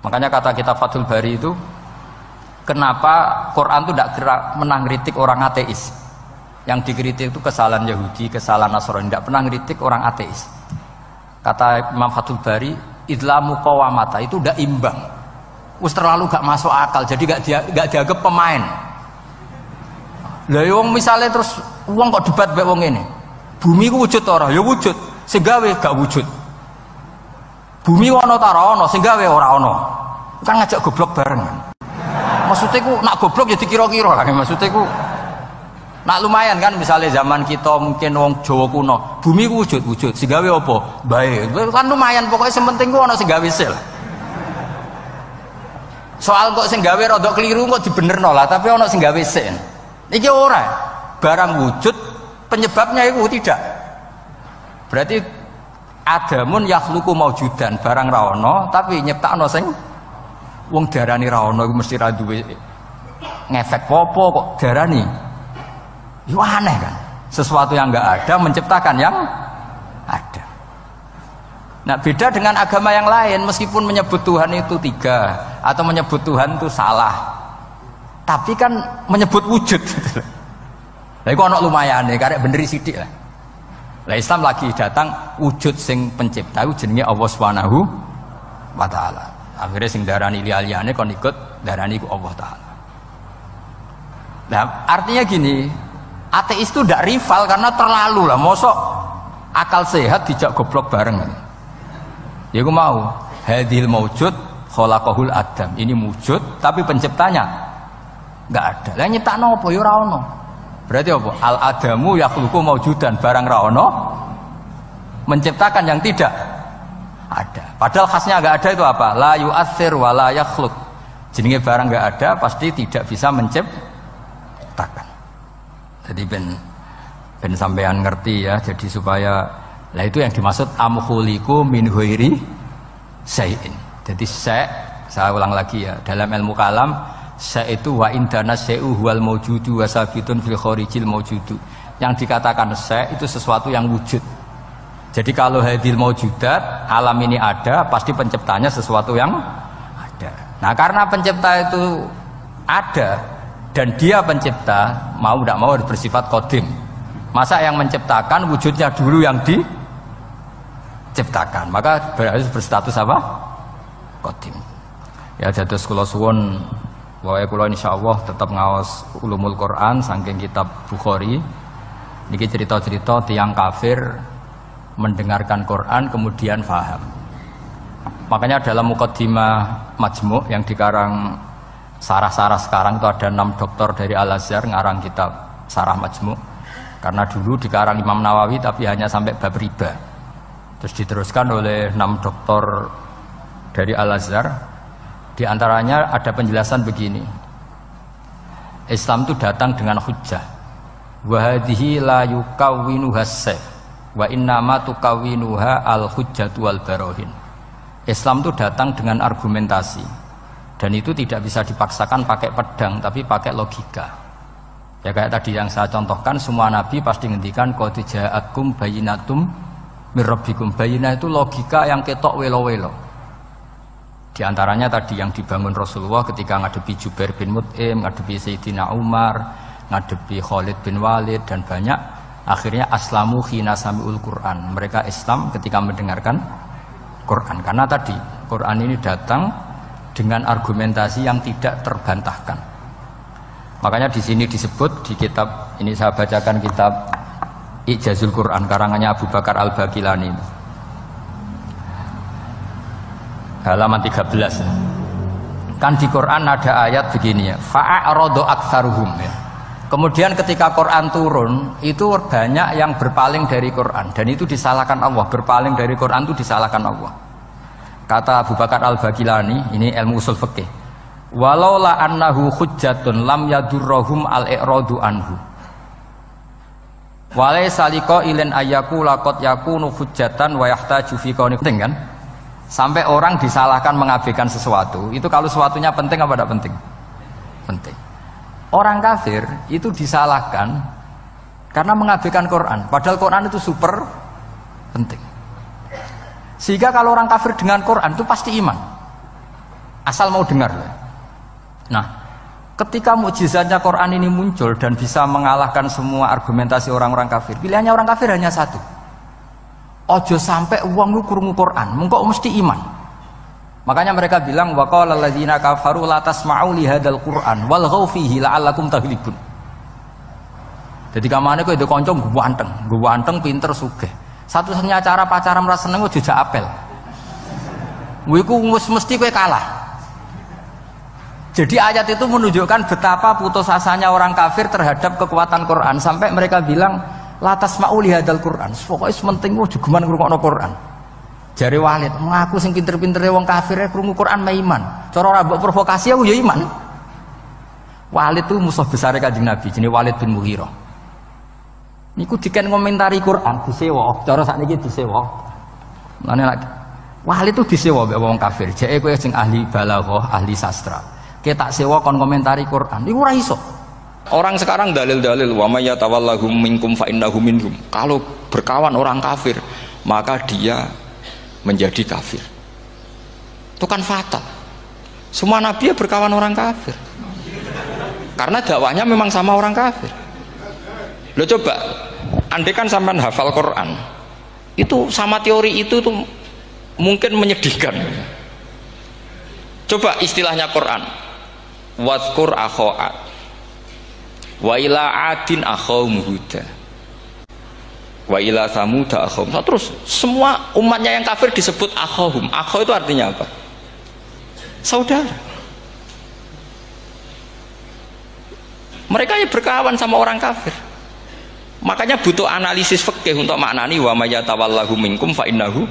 Makanya kata kitab Fathul Bari itu, kenapa Quran itu tidak menang kritik orang ateis? Yang dikritik itu kesalahan Yahudi, kesalahan Nasrani, tidak pernah ngeritik orang ateis. Kata Imam Fathul Bari, idlamu qawamata itu udah imbang, terlalu gak masuk akal, jadi gak dianggap pemain. Lah wong misalnya terus wong kok debat mbek wong ini, bumi ku wujud ora? Ya wujud, sing gawe gak wujud. Bumi ana ta ora ana, sing gawe ora ana. Kan ngajak goblok bareng. Maksudnya ku nak goblok ya dikira-kira lah, maksudnya ku nak lumayan kan misalnya zaman kita mungkin wong Jawa kuno, bumi ku wujud, sing gawe apa? Baik. Kan lumayan pokoknya sing penting ku ana sing gawe sel. Soal kok sing gawe rada keliru kok dibenerno lah, tapi ana sing gawe sel. Iki ora. Barang wujud penyebabnya itu tidak. Berarti adamun yakhluqu maujudan, barang ra ana tapi nyiptakno sing wong darani ra ana iku mesti ra duwe ngefek apa kok darani. Itu aneh kan, sesuatu yang nggak ada menciptakan yang ada. Nah beda dengan agama yang lain, meskipun menyebut Tuhan itu 3 atau menyebut Tuhan itu salah, tapi kan menyebut wujud. Lah iku ana lumayan nih, karek beneri sithik lah. Lah Islam lagi datang wujud sing pencipta itu jenenge Allah Subhanahu wa taala. Akhirnya sing darani liyane kon ikut darani ku Allah taala. Nah artinya gini, ateis itu tidak rival karena terlalu lah, mosok akal sehat dijak goblok bareng. Ya aku mau hadhil maujud khalaqahul adam, ini wujud tapi penciptanya nggak ada. Lah nyiptakno apa ya ora ono. Berarti apa? Al adamu yakhluqu maujudan, barang ra ono menciptakan yang tidak ada. Padahal khasnya nggak ada itu apa? La yu'athir wa la yakhluq. Jenenge barang nggak ada pasti tidak bisa menciptakan. Jadi ben sampean ngerti ya, jadi supaya lah itu yang dimaksud amkhuliku min ghairi syai'in. Jadi saya ulang lagi ya, dalam ilmu kalam Sa itu wa indana syai'u huwal maujudu wa sabitun fil kharijil maujudu. Yang dikatakan sa itu sesuatu yang wujud. Jadi kalau hadil maujudat, alam ini ada, pasti penciptanya sesuatu yang ada. Nah, karena pencipta itu ada dan dia pencipta, mau tidak mau harus bersifat qadim. Masa yang menciptakan wujudnya dulu yang diciptakan, maka harus berstatus apa? Qadim. Ya dados kula suwun wae kula insyaallah tetap ngaos ulumul Quran saking kitab Bukhari. Niki cerita-cerita tiang kafir mendengarkan Quran kemudian faham. Makanya dalam muqaddimah Majmu' yang dikarang sarah-sarah sekarang itu ada 6 doktor dari Al-Azhar ngarang kitab Sarah Majmu'. Karena dulu dikarang Imam Nawawi tapi hanya sampai bab riba. Terus diteruskan oleh 6 doktor dari Al-Azhar. Di antaranya ada penjelasan begini. Islam itu datang dengan hujjah. Wa hadhihi la yukawwinuha as-sayf wa innama tukawwinuha al-hujjatu wal barohin. Islam itu datang dengan argumentasi. Dan itu tidak bisa dipaksakan pakai pedang tapi pakai logika. Ya kayak tadi yang saya contohkan, semua nabi pasti ngendikan qad ja'akum bayyinatum mir rabbikum. Bayyinah itu logika yang ketok welo-welo. Di antaranya tadi yang dibangun Rasulullah ketika ngadepi Jubair bin Mut'im, ngadepi Sayyidina Umar, ngadepi Khalid bin Walid dan banyak, akhirnya aslamu khina sami'ul Quran. Mereka Islam ketika mendengarkan Quran. Karena tadi Quran ini datang dengan argumentasi yang tidak terbantahkan. Makanya di sini disebut di kitab ini, saya bacakan kitab Ijazul Quran karangannya Abu Bakar Al-Baqilani. Halaman 13. Kan di Quran ada ayat begini ya, fa'aradu aktsaruhum ya. Kemudian ketika Quran turun, itu banyak yang berpaling dari Quran dan itu disalahkan Allah. Berpaling dari Quran itu disalahkan Allah. Kata Abu Bakar Al-Baqilani, ini ilmu usul fikih. Walau la annahu hujjatun lam yadurruhum al-i'radu anhu. Walaysa liqa'ilin ayyaku laqad yakunu hujjatan wa yahtaju fi kauni. Penting kan? Sampai orang disalahkan mengabaikan sesuatu, itu kalau sesuatunya penting apa tidak penting? Penting. Orang kafir itu disalahkan karena mengabaikan Quran, padahal Quran itu super penting. Sehingga kalau orang kafir dengan Quran itu pasti iman, asal mau dengar. Nah, ketika mukjizatnya Quran ini muncul dan bisa mengalahkan semua argumentasi orang-orang kafir, pilihannya orang kafir hanya satu. Ojo sampai uang lu krungu Quran, mengko mesti iman. Makanya mereka bilang wa qala alladzina kafaru la tasma'u li hadzal Qur'an walghaw fihi la'allakum taghlibun. Jadi kamane kowe ndek kanca ganteng, pinter sugih. Satu-satunya cara pacaran merasa seneng jejak apel. Kuwi ku mesti kowe kalah. Jadi ayat itu menunjukkan betapa putus asanya orang kafir terhadap kekuatan Quran sampai mereka bilang latas ma'u lihadal Quran, pokoknya sementing jugeman ngrungokno Quran. Jare Walid, ngaku sing pinter-pintere wong kafir krungu Quran mah iman. Cara ora mbok provokasi aku ya iman. Walid itu musuh besar Kanjeng Nabi, jenenge Walid bin Mughirah. Niku diken ngomentari Quran disewa, cara sakniki disewa. Lane lagi. Walid itu disewa mbek wong kafir. Jeke kowe sing ahli balaghah, ahli sastra. Kita tak sewa kon komentari Quran. Niku ora iso. Orang sekarang dalil-dalil wa may yatawallahum minkum fa innahu minhum. Kalau berkawan orang kafir, maka dia menjadi kafir. Itu kan fatal. Semua nabi ya berkawan orang kafir. Karena dakwahnya memang sama orang kafir. Lo coba, andai kan sampean hafal Quran, itu sama teori itu tuh mungkin menyedihkan. Coba istilahnya Quran. Wadhkur akho'at wa ila adin akhawum huda wa ila samuda akhawum. Terus semua umatnya yang kafir disebut akhawum. Akhaw itu artinya apa? Saudara. Mereka ya berkawan sama orang kafir. Makanya butuh analisis fikih untuk maknani wa may yatawallahu minkum fa innahu.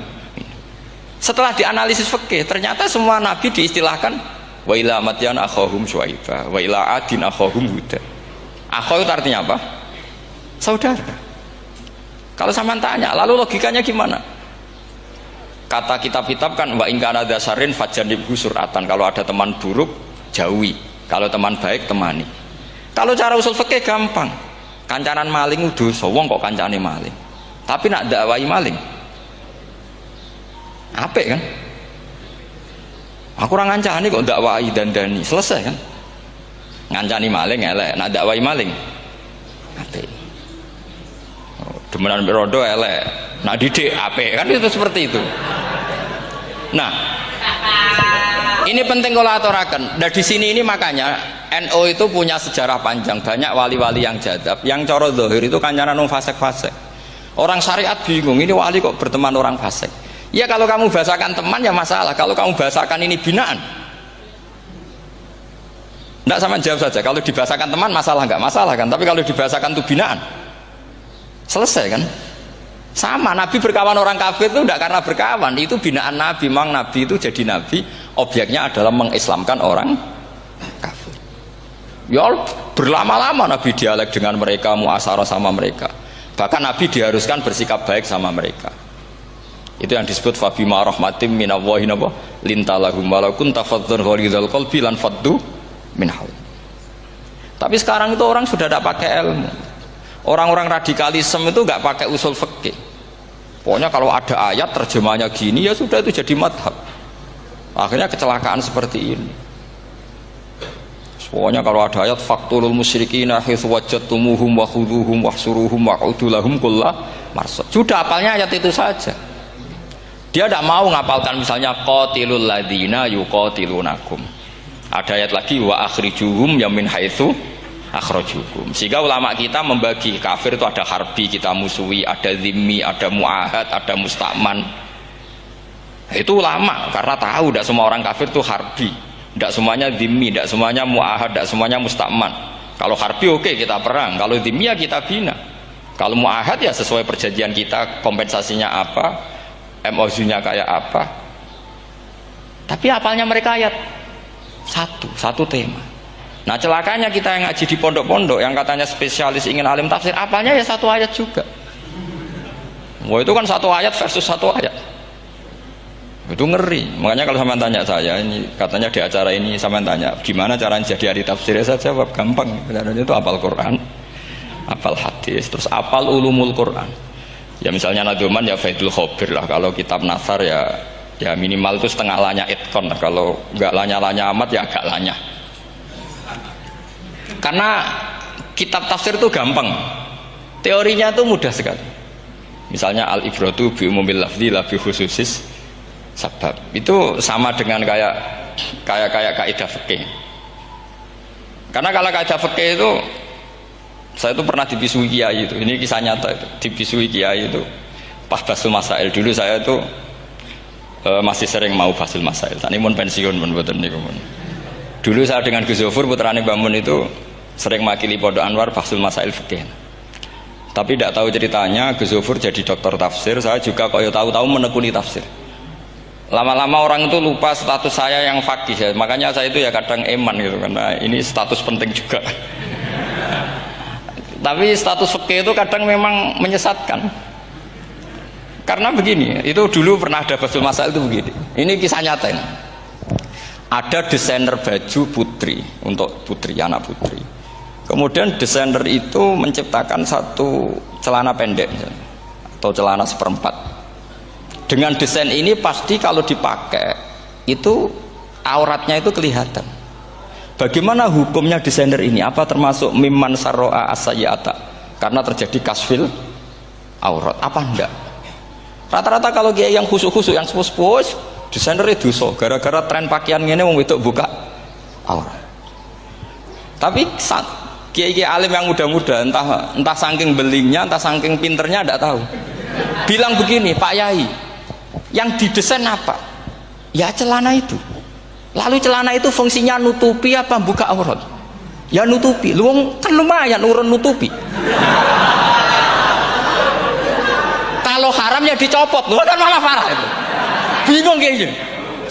Setelah dianalisis fikih, ternyata semua nabi diistilahkan wa ila madyan akhawum syuaiba wa ila adin akhawum huda. Akhaw itu artinya apa? Saudara. Kalau sama tanya, lalu logikanya gimana? Kata kitab-kitab kan wa in kana dasarin fajanibhu suratan. Kalau ada teman buruk, jauhi. Kalau teman baik temani. Kalau cara usul fikih gampang. Kancanan maling dosa, wong kok kancane maling. Tapi nak dakwai maling. Apik kan? Aku ora ngancani kok dakwai dandani, selesai kan? Ngancani maling elek, nak dakwai maling. Apik. Demenan rodo elek, nak didik apik kan itu seperti itu. Nah, ini penting kalau aturaken. Nah di sini ini makanya NU itu punya sejarah panjang, banyak wali-wali yang jadab, yang coro zahir itu kancanan wong fasik-fasik. Orang syariat bingung, ini wali kok berteman orang fasik. Ya kalau kamu bahasakan teman ya masalah, kalau kamu bahasakan ini binaan. Tidak sama jawab saja, kalau dibahasakan teman masalah nggak masalah kan, tapi kalau dibahasakan itu binaan, selesai kan? Sama, Nabi berkawan orang kafir itu tidak karena berkawan, itu binaan Nabi. Memang Nabi itu jadi Nabi, objeknya adalah mengislamkan orang kafir. Ya berlama-lama Nabi dialek dengan mereka, muasyarah sama mereka. Bahkan Nabi diharuskan bersikap baik sama mereka. Itu yang disebut fabima rahmatim minallahi lintalahum walau kunta fadhdhan ghalidhal qalbi lan faddu min hawl. Tapi sekarang itu orang sudah tidak pakai ilmu. Orang-orang radikalisme itu nggak pakai usul fikih. Pokoknya kalau ada ayat terjemahnya gini ya sudah itu jadi madhab. Akhirnya kecelakaan seperti ini. Pokoknya kalau ada ayat faqtulul musyrikina haitsu wajadtumuhum wa khudhuhum wahsuruhum wa'udu lahum kulla marsad. Sudah hafalnya ayat itu saja. Dia tidak mau ngapalkan misalnya qatilul ladzina yuqatilunakum. Ada ayat lagi wa akhrijuhum ya min haitsu akhrajukum. Sehingga ulama kita membagi kafir itu ada harbi, kita musuhi, ada zimmi, ada muahad, ada musta'man. Itu ulama karena tahu tidak semua orang kafir itu harbi, tidak semuanya zimmi, tidak semuanya muahad, tidak semuanya musta'man. Kalau harbi oke, kita perang, kalau zimmi ya kita bina. Kalau muahad ya sesuai perjanjian kita, kompensasinya apa, MOU-nya kayak apa. Tapi apalnya mereka ayat satu tema. Nah celakanya kita yang ngaji di pondok-pondok yang katanya spesialis ingin alim tafsir, apalnya ya satu ayat juga. Wah itu kan satu ayat versus satu ayat, itu ngeri. Makanya kalau sama tanya saya, ini katanya di acara ini sama tanya gimana caranya jadi ahli tafsir, saya jawab gampang. Caranya itu hafal Quran, hafal hadis, terus hafal ulumul Quran. Ya misalnya Nadoman ya Faidul Khobir lah. Kalau kitab Nasar ya minimal itu setengah lanya itkon lah. Kalau nggak lanya-lanya amat ya agak lanya. Karena kitab tafsir itu gampang, teorinya itu mudah sekali. Misalnya al-ibratu bi umumil lafzi la bi khususis sabab. Itu sama dengan kayak kaidah fikih. Karena kalau kaidah fikih itu saya itu pernah dibisui kiai itu. Ini kisah nyata itu. Dibisui kiai itu pas basul masail. Dulu saya itu masih sering mau basul masail. Tadi mun pensiun mun mboten niku mun. Dulu saya dengan Gus Zofur putrane Mbah Mun itu sering makili Pondok Anwar basul masail fikih. Tapi tidak tahu ceritanya Gus Zofur jadi dokter tafsir, saya juga kok tahu-tahu menekuni tafsir. Lama-lama orang itu lupa status saya yang fakih ya. Makanya saya itu ya kadang eman gitu karena ini status penting juga. Tapi status fikih itu kadang memang menyesatkan. Karena begini, itu dulu pernah ada basul masail itu begini. Ini kisah nyata ini. Ada desainer baju putri untuk putri, anak putri. Kemudian desainer itu menciptakan satu celana pendek atau celana seperempat. Dengan desain ini pasti kalau dipakai itu auratnya itu kelihatan. Bagaimana hukumnya desainer ini? Apa termasuk mimman sarro'a as-sayyi'ata? Karena terjadi kasfil aurat. Apa enggak? Rata-rata kalau kiai yang khusuk-khusuk, yang sepuh-sepuh, desainer itu dosa. Gara-gara tren pakaian ini wong wedok buka aurat. Tapi kiai-kiai alim yang muda-muda, entah saking belingnya, entah saking pinternya, enggak tahu. Bilang begini, Pak Yai, yang didesain apa? Ya celana itu. Lalu celana itu fungsinya nutupi apa buka aurat? Ya nutupi. Lu kan lumayan urun nutupi. Kalau haram ya dicopot, lu kan malah parah itu. Bingung kayaknya.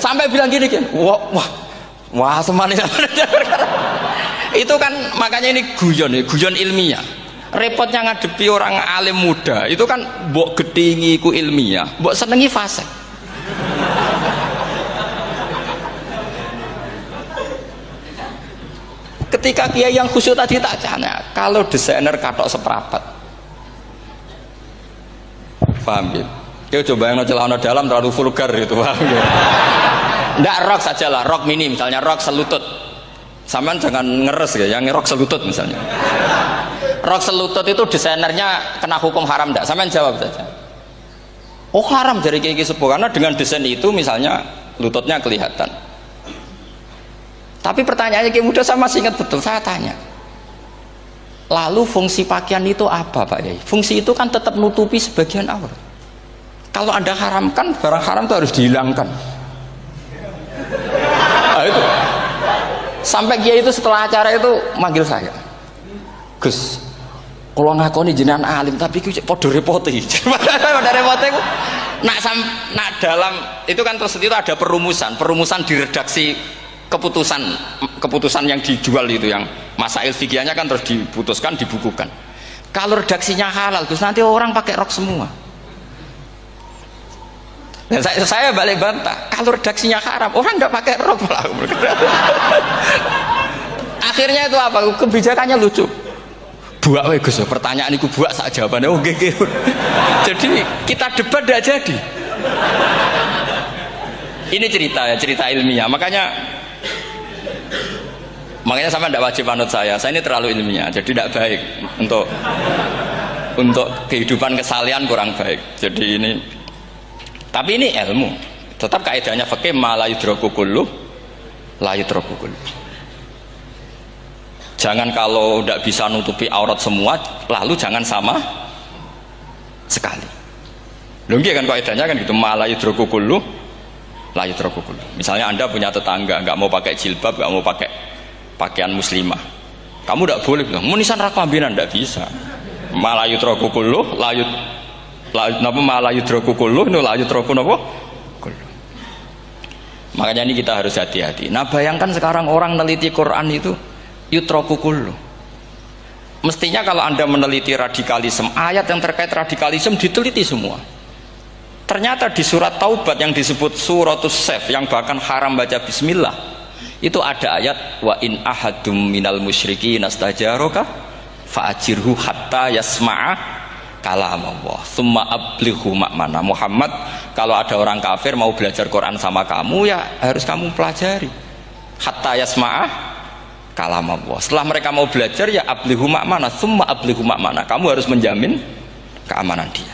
Sampai bilang gini kan, wah semanis. Itu kan makanya ini guyon ilmiah. Repotnya ngadepi orang alim muda, itu kan mbok gedhingi ku ilmiah, mbok senengi fasik. Ketika kiai yang khusyuk tadi tak tanya, kalau desainer katok seprapat, paham gitu? Kau coba yang celana dalam terlalu vulgar itu, paham gitu? Nggak, rok saja lah, rok mini misalnya, rok selutut. Sampean jangan ngeres ya, yang rok selutut misalnya. Rok selutut itu desainernya kena hukum haram enggak? Sampean jawab saja. Oh haram dari kiai sepuh, karena dengan desain itu misalnya lututnya kelihatan. Tapi pertanyaannya kiai muda saya masih ingat betul, saya tanya. Lalu fungsi pakaian itu apa Pak Yai? Fungsi itu kan tetap nutupi sebagian aurat. Kalau Anda haramkan, barang haram itu harus dihilangkan. Nah, itu. Sampai kiai itu setelah acara itu manggil saya. Gus, kalau ngakoni jenengan alim tapi ku podo repoti. Pada repoti ku nak dalam itu kan terus itu ada perumusan di redaksi keputusan yang dijual itu, yang masail fikihnya kan terus diputuskan, dibukukan. Kalau redaksinya halal, Gus, nanti orang pakai rok semua. Dan saya balik bantah, kalau redaksinya haram, orang nggak pakai rok lah. Akhirnya itu apa? Kebijakannya lucu. Buak we Gus, pertanyaan itu buak sak jawabannya. Oh gege. Jadi kita debat tidak jadi. Ini cerita ya, cerita ilmiah. Makanya sama tidak wajib anut saya. Saya ini terlalu ilmiah, jadi tidak baik untuk kehidupan kesalian, kurang baik. Jadi ini. Tapi ini ilmu. Tetap kaidahnya fikih ma la yudraku kullu la yudraku kullu. Jangan kalau tidak bisa nutupi aurat semua, lalu jangan sama sekali. Lunggi kan kaidahnya kan gitu, ma la yudraku kullu la yudraku kullu. Misalnya Anda punya tetangga nggak mau pakai jilbab, nggak mau pakai pakaian muslimah. Kamu tidak boleh bilang, munisan rakambinan, tidak bisa. Ma la yudraku kullu napa malah yudroku kulluh nu la yudroku napa kulluh. Makanya ini kita harus hati-hati. Nah bayangkan sekarang orang meneliti Quran itu yudroku kulluh. Mestinya kalau Anda meneliti radikalisme, ayat yang terkait radikalisme diteliti semua. Ternyata di surat Taubat yang disebut suratus Saif, yang bahkan haram baca bismillah, itu ada ayat wa in ahadum minal musyrikin astajaraka fa'ajirhu hatta yasma'a kalam Allah summa ablighu ma'mana. Muhammad, kalau ada orang kafir mau belajar Quran sama kamu, ya harus kamu pelajari hatta yasma'ah kalam Allah. Setelah mereka mau belajar, ya ablighu ma'mana, summa ablighu ma'mana, kamu harus menjamin keamanan dia.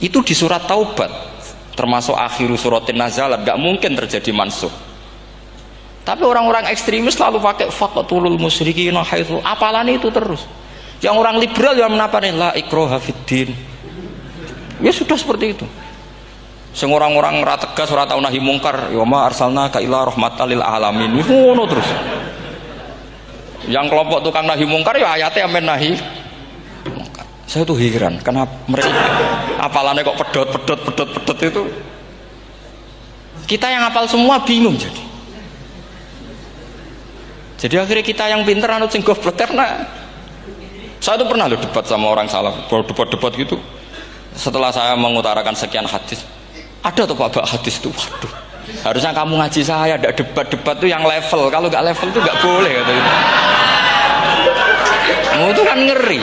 Itu di surat Taubat, termasuk akhir suratin nazalat, gak mungkin terjadi mansuh. Tapi orang-orang ekstremis selalu pakai faqatulul musyrikin haitsu, apalan itu terus. Yang orang liberal yang menaparin la ikraha fiddin. Ya sudah seperti itu. Sing orang-orang ora tegas, ora tau nahi mungkar, ya ma arsalnaka ila rahmatal lil alamin. Ngono terus. Yang kelompok tukang nahi mungkar ya ayatnya amen nahi mungkar. Saya tuh heran, kenapa mereka apalannya kok pedot itu. Kita yang hafal semua bingung jadi. Jadi akhirnya kita yang pinter anut sing goblok. Karena saya tuh pernah debat sama orang salaf, debat gitu. Setelah saya mengutarakan sekian hadis, ada tuh Pak hadis tuh, waduh, harusnya kamu ngaji saya, ada debat tuh yang level. Kalau nggak level tuh nggak boleh katanya. Kamu tuh kan ngeri.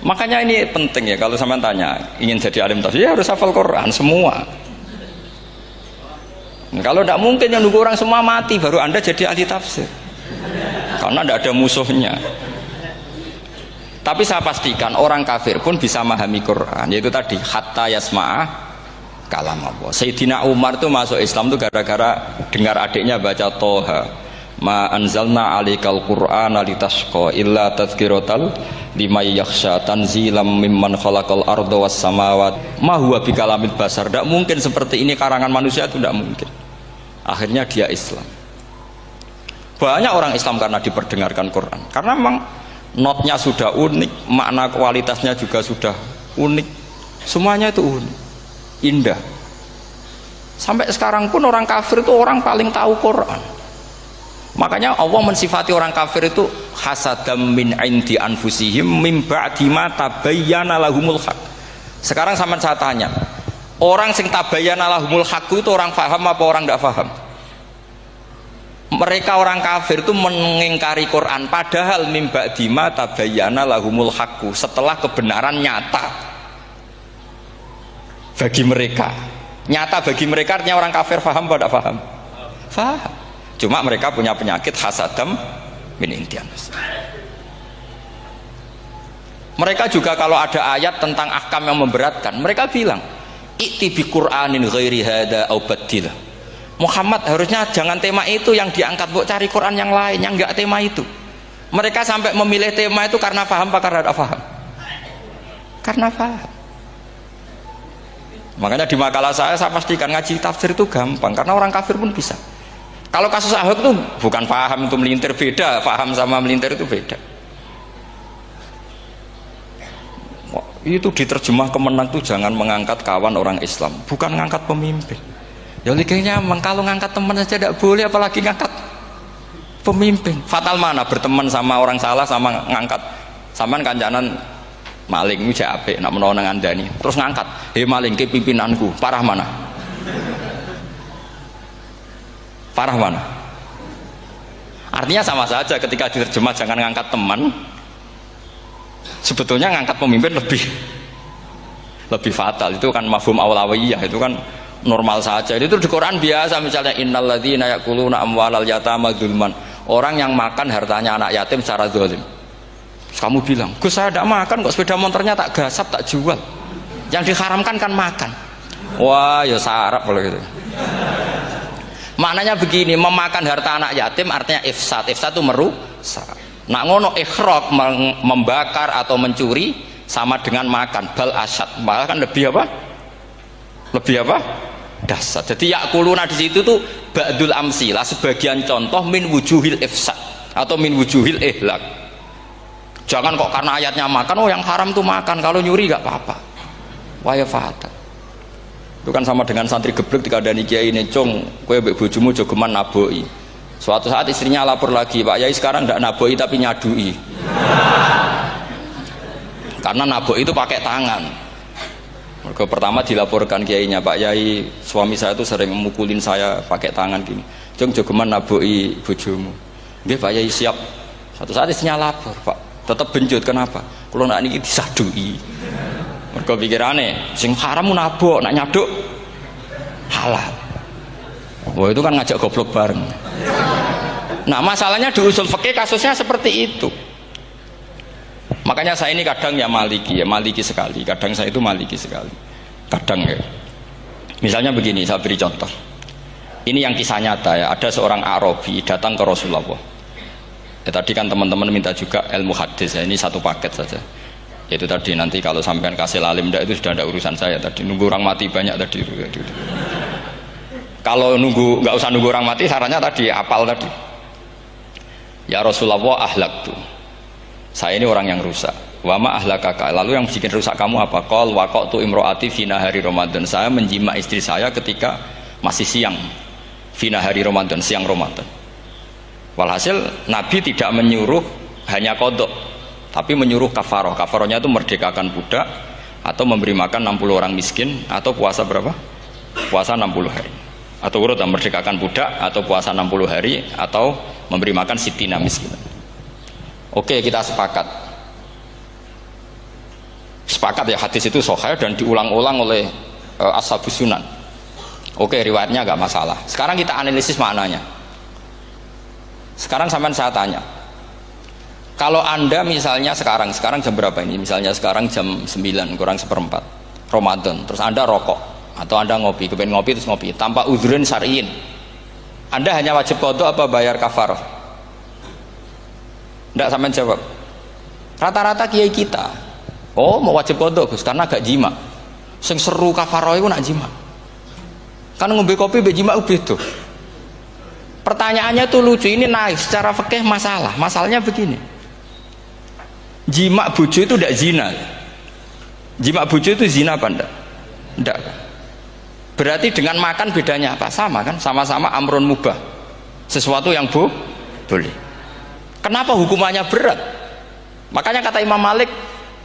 Makanya ini penting ya, kalau sampean tanya ingin jadi alim tafsir, ya harus hafal Quran semua. Kalau tidak mungkin yang nunggu orang semua mati baru Anda jadi ahli tafsir. Karena tidak ada musuhnya. Tapi saya pastikan orang kafir pun bisa memahami Quran, yaitu tadi hatta yasma'ah kalam Allah. Sayyidina Umar tuh masuk Islam tuh gara-gara dengar adiknya baca Toha, ma anzalna alikal Qur'ana litashqa illa tadhkiratal liman yakhsha tanzilam mimman khalaqal arda was samawat ma huwa bikalamil basar. Tidak mungkin seperti ini karangan manusia, itu tidak mungkin. Akhirnya dia Islam. Banyak orang Islam karena diperdengarkan Quran, karena memang notnya sudah unik, makna kualitasnya juga sudah unik, semuanya itu unik, indah. Sampai sekarang pun orang kafir itu orang paling tahu Quran. Makanya Allah mensifati orang kafir itu hasadam min indi anfusihim mim ba'di ma tabayyana lahumul haq. Sekarang sama saya tanya, orang sing tabayyana lahumul haq itu orang paham apa orang tidak paham? Mereka orang kafir itu mengingkari Quran padahal mimba dima tabayyana lahumul haqqu, setelah kebenaran nyata bagi mereka. Nyata bagi mereka artinya orang kafir paham apa tidak paham? Paham. Cuma mereka punya penyakit hasadam min indianus. Mereka juga kalau ada ayat tentang ahkam yang memberatkan, mereka bilang i'ti bi Qur'anin ghairi hada au badil. Muhammad harusnya jangan tema itu yang diangkat, buat cari Quran yang lain yang enggak tema itu. Mereka sampai memilih tema itu karena paham apa karena tidak paham? Karena paham. Makanya di makalah saya pastikan ngaji tafsir itu gampang karena orang kafir pun bisa. Kalau kasus Ahok itu bukan paham itu melintir, beda. Paham sama melintir itu beda. Itu diterjemah kemenang tuh jangan mengangkat kawan orang Islam, bukan ngangkat pemimpin. Ya likenya kalau ngangkat teman saja tidak boleh, apalagi ngangkat pemimpin. Fatal mana berteman sama orang salah sama ngangkat. Saman kancanan maling itu apik nak menawa nang andani. Terus ngangkat, "Hei maling ke pimpinanku." Parah mana? Parah mana? Artinya sama saja ketika diterjemah jangan ngangkat teman. Sebetulnya ngangkat pemimpin lebih fatal. Itu kan mafhum awlawiyah, itu kan normal saja. Itu di Quran biasa, misalnya innalladzina yakuluna amwalal yatama dzulman. Orang yang makan hartanya anak yatim secara zalim. Kamu bilang, "Gus, saya tidak makan kok, sepeda motornya tak gasap, tak jual." Yang diharamkan kan makan. Wah, ya sarap kalau gitu. Maknanya begini, memakan harta anak yatim artinya ifsad. Ifsad itu merusak. Nak ngono ikhraq, membakar atau mencuri sama dengan makan, bal asyad, malah kan lebih apa? Lebih apa? Dasar. Jadi yakuluna di situ tuh ba'dul amsilah, sebagian contoh min wujuhil ifsad atau min wujuhil ihlak. Jangan kok karena ayatnya makan, oh yang haram tuh makan, kalau nyuri gak apa-apa. Waya fatal. Itu kan sama dengan santri geblek ketika ada kiai ini, "Cung, kowe mbek bojomu jogeman naboi." Suatu saat istrinya lapor lagi, "Pak Yai sekarang tidak naboi tapi nyadui." Karena naboi itu pakai tangan. Mereka pertama dilaporkan kiainya, "Pak Yai, suami saya itu sering memukulin saya pakai tangan gini. Jong jogeman naboi bojomu." "Nggih Pak Yai, siap." Suatu saat istrinya lapor, "Pak, tetap benjut, kenapa? Kalau nak niki disadui." Mereka pikirannya, sing haram nabok, nak nyaduk halal. Wah, itu kan ngajak goblok bareng. Nah, masalahnya di usul fikih kasusnya seperti itu. Makanya saya ini kadang ya maliki sekali. Kadang saya itu maliki sekali. Kadang ya. Misalnya begini, saya beri contoh. Ini yang kisah nyata ya. Ada seorang Arabi datang ke Rasulullah. Ya, tadi kan teman-teman minta juga ilmu hadis ya. Ini satu paket saja. Itu tadi nanti kalau sampean kasih alim itu sudah ada urusan saya tadi. Nunggu orang mati banyak tadi. Kalau nggak usah nunggu orang mati, sarannya tadi apal tadi. Ya Rasulullah, ahlak tuh. Saya ini orang yang rusak. Wama ahlakaka. Lalu yang bikin rusak kamu apa? Qol waqatu imro'ati fina hari Ramadan. Saya menjima istri saya ketika masih siang. Fina hari Ramadan, siang Ramadan. Walhasil Nabi tidak menyuruh hanya kodok, tapi menyuruh kafaroh. Kafarohnya itu merdekakan budak atau memberi makan 60 orang miskin atau puasa berapa? Puasa 60 hari. Atau urut merdekakan budak atau puasa 60 hari atau memberi makan sitina miskin. Oke, kita sepakat ya, hadis itu sahih dan diulang-ulang oleh ashabus sunan. Oke, riwayatnya agak masalah. Sekarang kita analisis maknanya. Sekarang sampean saya tanya, kalau anda misalnya sekarang jam berapa ini? Misalnya sekarang jam 9 kurang seperempat Ramadan, terus anda rokok atau anda ngopi, kepengen ngopi terus ngopi tanpa udhurun syar'iin, anda hanya wajib qadha apa bayar kafarah? Tidak, sampean jawab. Rata-rata kiai kita, oh mau wajib qadha Gus karena gak jima. Sing seru kafarah itu nak jima. Kan ngombe kopi mbek jima beda. Pertanyaannya tuh lucu, ini naik secara fikih masalah. Masalahnya begini. Jima bojo itu tidak zina. Jima bojo itu zina apa enggak? Enggak. Berarti dengan makan bedanya apa? Sama kan? Sama-sama amrun mubah. Sesuatu yang boleh. Kenapa hukumannya berat? Makanya kata Imam Malik,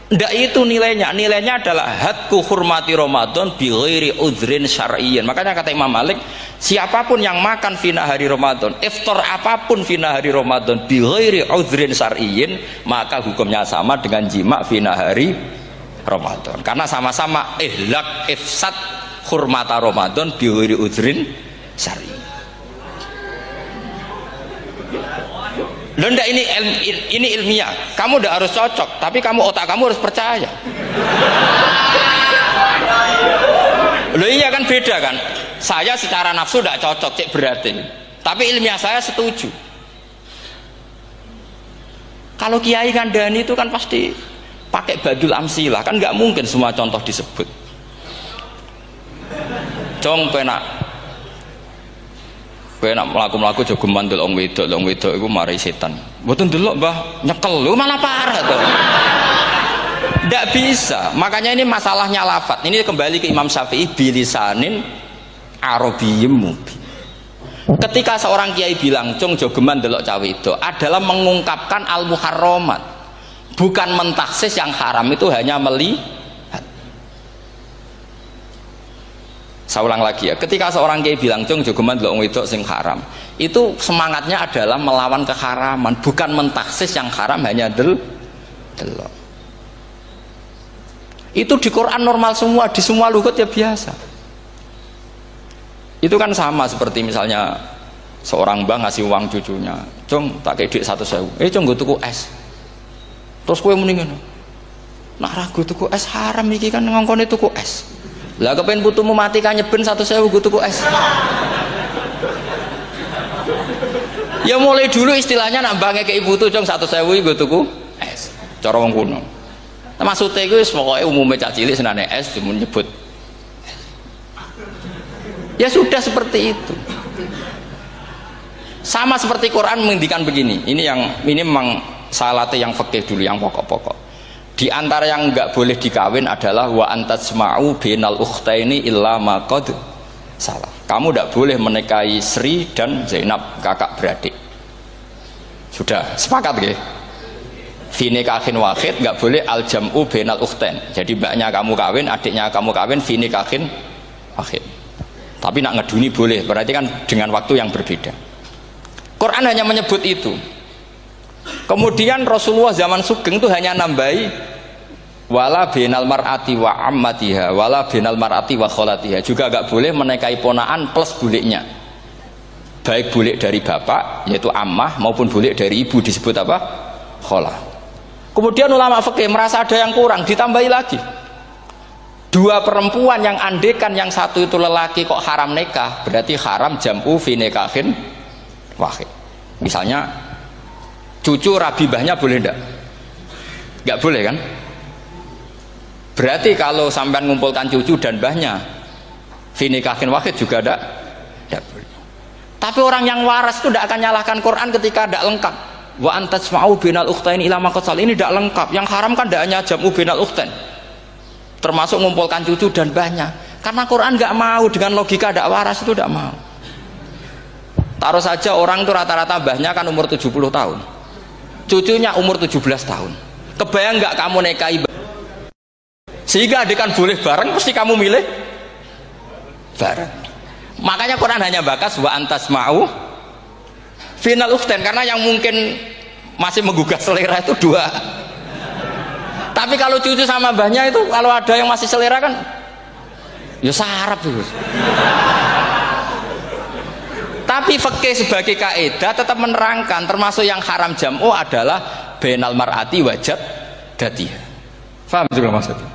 Ndak itu nilainya. Nilainya adalah hadku hurmati Ramadan bi ghairi udhrin syar'iyyin. Makanya kata Imam Malik, siapapun yang makan fina hari Ramadan, iftar apapun fina hari Ramadan bi ghairi udhrin syar'iyyin, maka hukumnya sama dengan jima fina hari Ramadan. Karena sama-sama ihlak ifsad hurmata Ramadan bi ghairi udhrin syar'iyyin. Lenda ini ilmiah. Kamu udah harus cocok, tapi otak kamu harus percaya. Loh iya kan beda kan. Saya secara nafsu tidak cocok, cek berarti. Tapi ilmiah saya setuju. Kalau Kiai Kandani itu kan pasti pakai badul amsilah, kan nggak mungkin semua contoh disebut. Cong penak melaku-melaku jogeman delok wedok iku mari setan. Mboten delok Mbah, nyekel lho malah parah to. Ndak bisa. Makanya ini masalahnya lafat. Ini kembali ke Imam Syafi'i bilisanin arabiyyim mubin. Ketika seorang kiai bilang cung jogeman delok cawe wedok adalah mengungkapkan al-muharramat. Bukan mentaksis yang haram itu hanya melihat. Saya ulang lagi ya, ketika seorang kiai bilang cung jogeman delok wedok sing haram, itu semangatnya adalah melawan keharaman, bukan mentaksis yang haram hanya delok. Itu di Quran normal semua, di semua lugat ya biasa. Itu kan sama seperti misalnya seorang mbah ngasih uang cucunya, cung tak kei duit 100.000, cung gue tuku es. Terus kue mendingan, nak ragu tuku es haram iki kan ngongkone tuku es. Lah kepen putumu mati kan nyeben 100.000 gue tuku es. Ya mulai dulu istilahnya nak mbah ngekeki putu cung 100.000 gue tuku es. Cara wong kuno. Nah, maksudnya itu pokoknya umumnya cak cilik senane es cuma nyebut. Ya sudah seperti itu. Sama seperti Quran menghentikan begini. Ini memang salate yang fikih dulu, yang pokok-pokok. Di antara yang enggak boleh dikawin adalah wa antasma'u bainal ukhtaini illa ma qad salaf. Kamu enggak boleh menikahi Sri dan Zainab, kakak beradik. Sudah sepakat nggih? Fi nikahin wahid enggak boleh al jam'u bainal ukhtain. Jadi mbaknya kamu kawin, adiknya kamu kawin fi nikahin wahid. Tapi nak ngeduni boleh, berarti kan dengan waktu yang berbeda. Quran hanya menyebut itu. Kemudian Rasulullah zaman Sugeng itu hanya nambahi wala binal mar'ati wa ammatiha wala binal mar'ati wa kholatiha, juga agak boleh menikahi ponaan plus buliknya, baik bulik dari bapak yaitu ammah maupun bulik dari ibu disebut apa? Kholah. Kemudian ulama fikih merasa ada yang kurang, ditambahi lagi. Dua perempuan yang andekan yang satu itu lelaki kok haram nikah, berarti haram jam'u fi nikahin wahid. Misalnya cucu rabibahnya boleh enggak? Enggak boleh kan? Berarti kalau sampai mengumpulkan cucu dan mbahnya fi nikahin wahid juga enggak boleh. Tapi orang yang waras itu tidak akan nyalahkan Quran ketika tidak lengkap. Wa antasma'u bainal ukhtain ila ma qad sal, ini tidak lengkap. Yang haram kan tidak hanya jam'u bainal ukhtain, termasuk mengumpulkan cucu dan mbahnya. Karena Quran nggak mau dengan logika tidak waras itu, tidak mau. Taruh saja orang itu rata-rata mbahnya kan umur 70 tahun, cucunya umur 17 tahun. Kebayang nggak kamu nikahi sehingga adik kan boleh bareng, pasti kamu milih bareng. Makanya Quran hanya bakas wa antasma'u final ukhtain, karena yang mungkin masih menggugah selera itu dua. Tapi kalau cucu sama mbahnya itu, kalau ada yang masih selera kan ya sarap itu. Tapi fikih sebagai kaidah tetap menerangkan termasuk yang haram jam'u adalah bainal mar'ati wajad datiha. Paham juga maksudnya?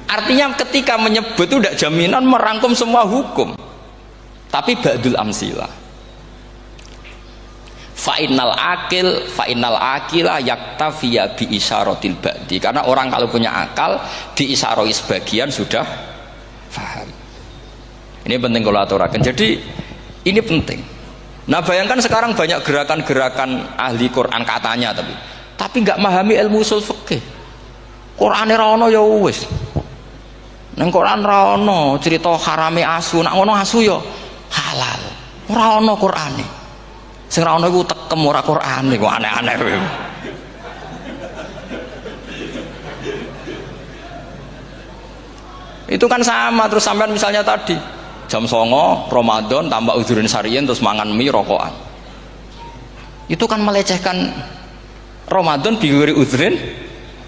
Artinya ketika menyebut itu tidak jaminan merangkum semua hukum, tapi ba'dul amsilah. Fa'innal akila yaktafiya bi isyaratil ba'di, karena orang kalau punya akal diisyaroi sebagian sudah faham. Ini penting kalau aturakan. Jadi ini penting. Nah bayangkan sekarang banyak gerakan-gerakan ahli Quran katanya, tapi nggak memahami ilmu usul fikih. Qur'ane ra ono ya wis. Nang Quran ra ono cerita harame asu, nak ngono asu ya halal. Ora ono Qur'ane. Sing ra ono iku tekem ora Qur'ane, kok aneh-aneh kowe. Itu kan sama. Terus sampean misalnya tadi jam 09.00 Ramadan tambah udhurin syariyin terus mangan mie rokokan. Itu kan melecehkan Ramadan biguri udhurin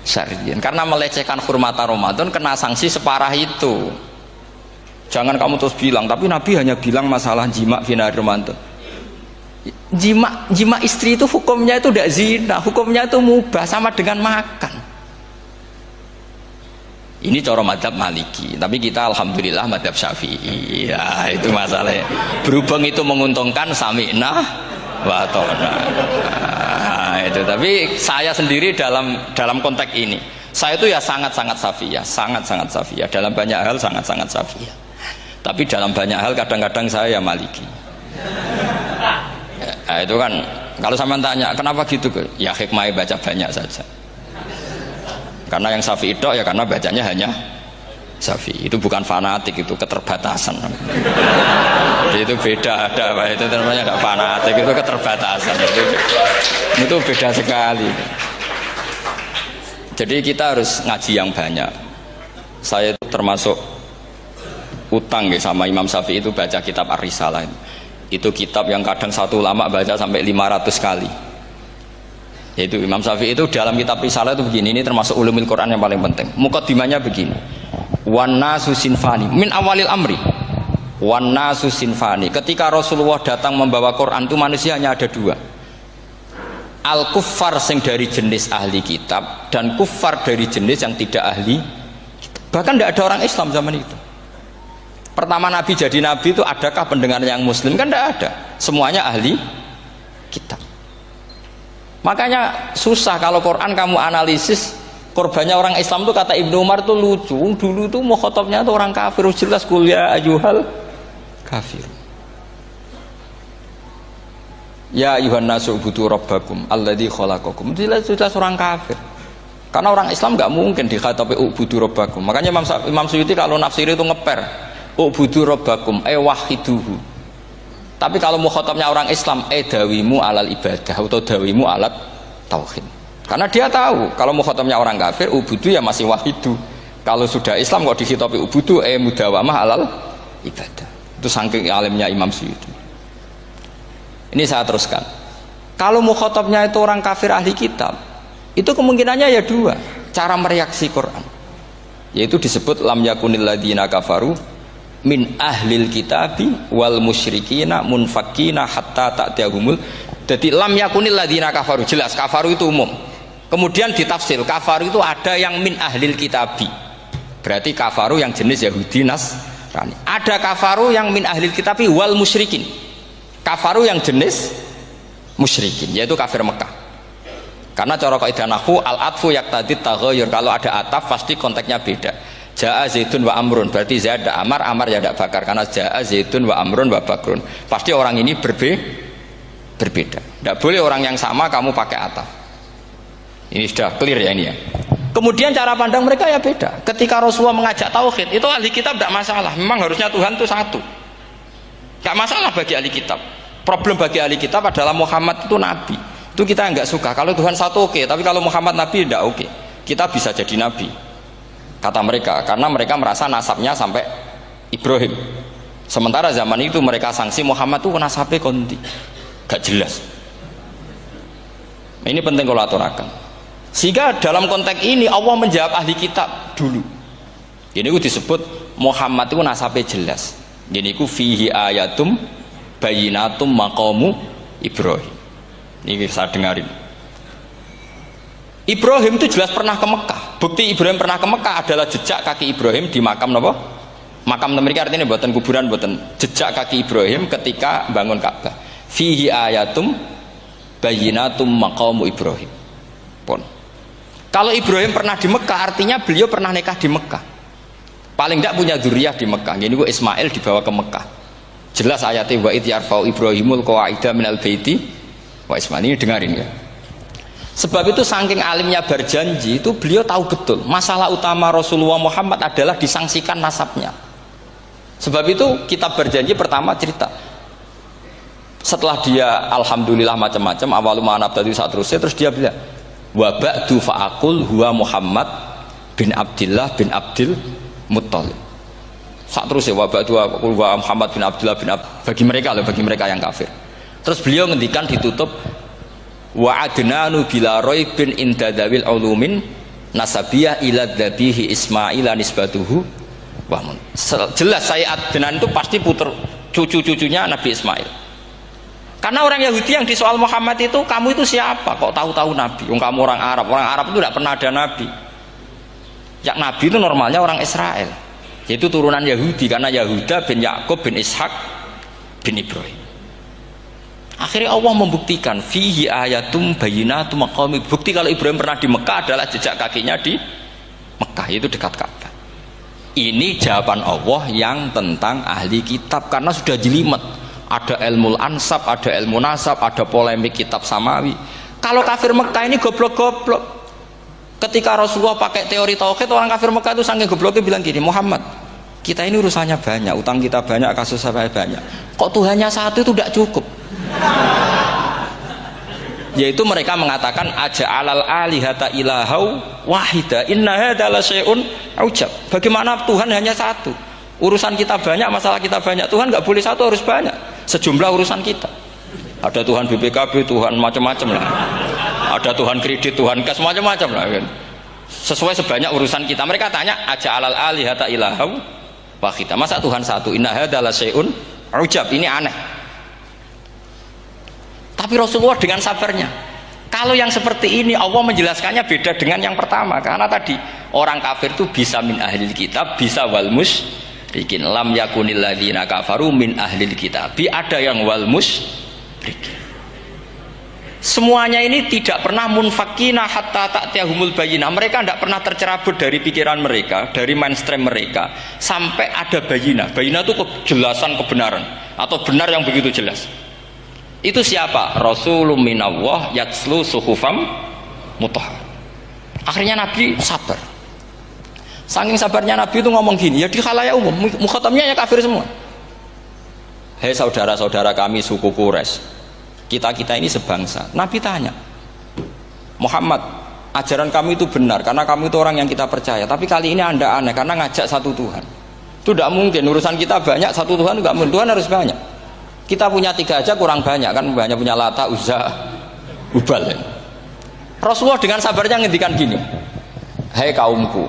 syariyin. Karena melecehkan hurmata Ramadan kena sanksi separah itu. Jangan kamu terus bilang, tapi Nabi hanya bilang masalah jima fi nahar Ramadan. Jima istri itu hukumnya itu tidak zina, hukumnya itu mubah sama dengan makan. Ini cara madzhab Maliki, tapi kita alhamdulillah madzhab Syafi'i. Ya, itu masalahnya. Berhubung itu menguntungkan sami'na wa ta'na. Nah, itu. Tapi saya sendiri dalam konteks ini, saya itu ya sangat-sangat Syafi'iyah, sangat-sangat Syafi'iyah. Dalam banyak hal sangat-sangat Syafi'iyah. Tapi dalam banyak hal kadang-kadang saya ya Maliki. Nah, itu kan kalau sama tanya kenapa gitu, ya hikmahnya baca banyak saja. Karena yang Syafi'i itu ya karena bacanya hanya Syafi'i. Itu bukan fanatik, itu keterbatasan. Jadi itu beda, itu namanya tidak fanatik, itu keterbatasan. Itu beda sekali. Jadi kita harus ngaji yang banyak. Saya itu termasuk utang ya sama Imam Syafi'i itu baca kitab Ar-Risalah. Itu kitab yang kadang satu ulama baca sampai 500 kali. Yaitu Imam Syafi'i itu dalam kitab Risalah itu begini, ini termasuk ulumul Quran yang paling penting. Muqaddimahnya begini. Wan nasu sinfani min awalil amri. Wan nasu sinfani. Ketika Rasulullah datang membawa Quran itu manusia hanya ada dua. Al kuffar sing dari jenis ahli kitab dan kuffar dari jenis yang tidak ahli kitab. Bahkan tidak ada orang Islam zaman itu. Pertama Nabi jadi Nabi itu adakah pendengar yang Muslim? Kan tidak ada. Semuanya ahli kitab. Makanya susah kalau Quran kamu analisis korbannya orang Islam tuh, kata Ibnu Umar tuh lucu. Dulu tuh mukhatabnya tuh orang kafir, jelas kuliah ayyuhal kafir. Ya ayuhan nasu ubudu rabbakum alladzi khalaqakum. Jelas orang kafir. Karena orang Islam nggak mungkin dikhatabi ubudu rabbakum. Makanya Imam Suyuti kalau nafsir itu ngeper ubudu rabbakum wahiduhu. Tapi kalau mukhatabnya orang Islam, dawimu alal ibadah atau dawimu alat tauhid. Karena dia tahu kalau mukhatabnya orang kafir, ubudu ya masih wahidu. Kalau sudah Islam kok dikhitabi ubudu, mudawamah alal ibadah. Itu saking alimnya Imam Suyuti. Ini saya teruskan. Kalau mukhatabnya itu orang kafir ahli kitab, itu kemungkinannya ya dua cara mereaksi Quran. Yaitu disebut lam yakunil ladzina kafaru min ahlil kitabi wal musyrikina munfakina hatta ta'tiyahumul. Jadi lam yakunil ladzina kafaru, jelas kafaru itu umum. Kemudian ditafsir kafaru itu ada yang min ahlil kitabi, berarti kafaru yang jenis Yahudi Nasrani. Ada kafaru yang min ahlil kitabi wal musyrikin, kafaru yang jenis musyrikin, yaitu kafir Mekah. Karena cara kaidah nahwu al-atfu yaqtadi taghayyur, kalau ada ataf pasti konteksnya beda. Ja'a Zaidun wa Amrun, berarti Zaid ada Amar, Amar ya tidak Bakar. Karena Ja'a Zaidun wa Amrun wa Bakrun, pasti orang ini berbeda. Tidak boleh orang yang sama kamu pakai ataf. Ini sudah clear ya ini ya. Kemudian cara pandang mereka ya beda. Ketika Rasulullah mengajak tauhid, itu ahli kitab tidak masalah. Memang harusnya Tuhan itu satu, tidak masalah bagi ahli kitab. Problem bagi ahli kitab adalah Muhammad itu nabi. Itu kita nggak suka. Kalau Tuhan satu oke, tapi kalau Muhammad nabi tidak oke. Kita bisa jadi nabi, kata mereka, karena mereka merasa nasabnya sampai Ibrahim. Sementara zaman itu mereka sanksi Muhammad itu nasabnya konti, gak jelas. Ini penting kalau aturakan. Sehingga dalam konteks ini Allah menjawab ahli kitab dulu. Ini itu disebut Muhammad itu nasabnya jelas. Ini itu fihi ayatum bayinatum maqamu Ibrahim. Ini saya dengarin. Ibrahim itu jelas pernah ke Mekah. Bukti Ibrahim pernah ke Mekah adalah jejak kaki Ibrahim di makam apa? Makam mereka, artinya buatan kuburan, buatan jejak kaki Ibrahim ketika bangun Ka'bah. Fihi ayatum bayinatum maqamu Ibrahim. Pun. Kalau Ibrahim pernah di Mekah, artinya beliau pernah nikah di Mekah. Paling tidak punya dzurriyyah di Mekah. Ini gua Ismail dibawa ke Mekah. Jelas ayatnya wa idh yarfa'u Ibrahimul qawaida minal baiti wa Ismail. Ini dengarin ya. Sebab itu saking alimnya berjanji itu beliau tahu betul masalah utama Rasulullah Muhammad adalah disangsikan nasabnya. Sebab itu kitab berjanji pertama cerita setelah dia alhamdulillah macam-macam awalu ma'anab tadi saat terus dia bilang wa ba'du fa'akul huwa Muhammad bin Abdillah bin Abdil Muttalib. Sak terus ya wabak dua Muhammad bin Abdullah bin bagi mereka loh, bagi mereka yang kafir. Terus beliau ngendikan ditutup wa adnanu bila raibin inda dawil ulumin nasabiyah ila dhabihi Ismail nisbatuhu wa mun. Jelas saya Adnan itu pasti puter cucu-cucunya Nabi Ismail. Karena orang Yahudi yang di soal Muhammad itu, kamu itu siapa? Kok tahu-tahu Nabi? Kamu orang Arab. Orang Arab itu tidak pernah ada Nabi. Yang Nabi itu normalnya orang Israel, yaitu turunan Yahudi, karena Yahuda bin Yakub bin Ishak bin Ibrahim. Akhirnya Allah membuktikan fihi ayatum bayyinatum maqami. Bukti kalau Ibrahim pernah di Mekah adalah jejak kakinya di Mekah, itu dekat Ka'bah. Ini jawaban Allah yang tentang ahli kitab, karena sudah jelimet. Ada ilmu ansab, ada ilmu nasab, ada polemik kitab samawi. Kalau kafir Mekah ini goblok-goblok. Ketika Rasulullah pakai teori tauhid, orang kafir Mekah itu saking gobloknya bilang gini, Muhammad, kita ini urusannya banyak, utang kita banyak, kasus saya banyak. Kok Tuhannya satu itu tidak cukup? Yaitu mereka mengatakan aja'alal alihata ilahau wahida inna hadza la syai'un ujab. Bagaimana Tuhan hanya satu? Urusan kita banyak, masalah kita banyak. Tuhan nggak boleh satu, harus banyak. Sejumlah urusan kita. Ada Tuhan BPKB, Tuhan macam-macam lah. Ada Tuhan kredit, Tuhan kas, macam-macam lah. Kan? Sesuai sebanyak urusan kita. Mereka tanya, aja'alal alihata ilahau wahida. Masa Tuhan satu? Inna hadza la syai'un ujab. Ini aneh. Tapi Rasulullah dengan sabarnya. Kalau yang seperti ini Allah menjelaskannya beda dengan yang pertama. Karena tadi orang kafir itu bisa min ahlil kitab, bisa wal musyrikin. Lam yakunil ladzina kafaru min ahlil kitab. Ada yang wal musyrikin. Semuanya ini tidak pernah munfakina hatta ta'tiyahumul bayyinah. Mereka tidak pernah tercerabut dari pikiran mereka, dari mainstream mereka, sampai ada bayyinah. Bayyinah itu kejelasan kebenaran atau benar yang begitu jelas. Itu siapa? Rasulun minallah yatslu suhufam mutahhar. Akhirnya Nabi sabar. Saking sabarnya Nabi itu ngomong gini, ya di khalayak umum, mukhatamnya ya kafir semua. Hei saudara-saudara kami suku Quraisy, kita ini sebangsa. Nabi tanya, Muhammad, ajaran kami itu benar karena kami itu orang yang kita percaya. Tapi kali ini Anda aneh karena ngajak satu Tuhan. Itu tidak mungkin. Urusan kita banyak, satu Tuhan enggak mungkin. Tuhan harus banyak. Kita punya 3 aja kurang banyak kan, banyak punya Lata, Uzza, Hubal. Ya. Rasulullah dengan sabarnya ngendikan gini, hei kaumku,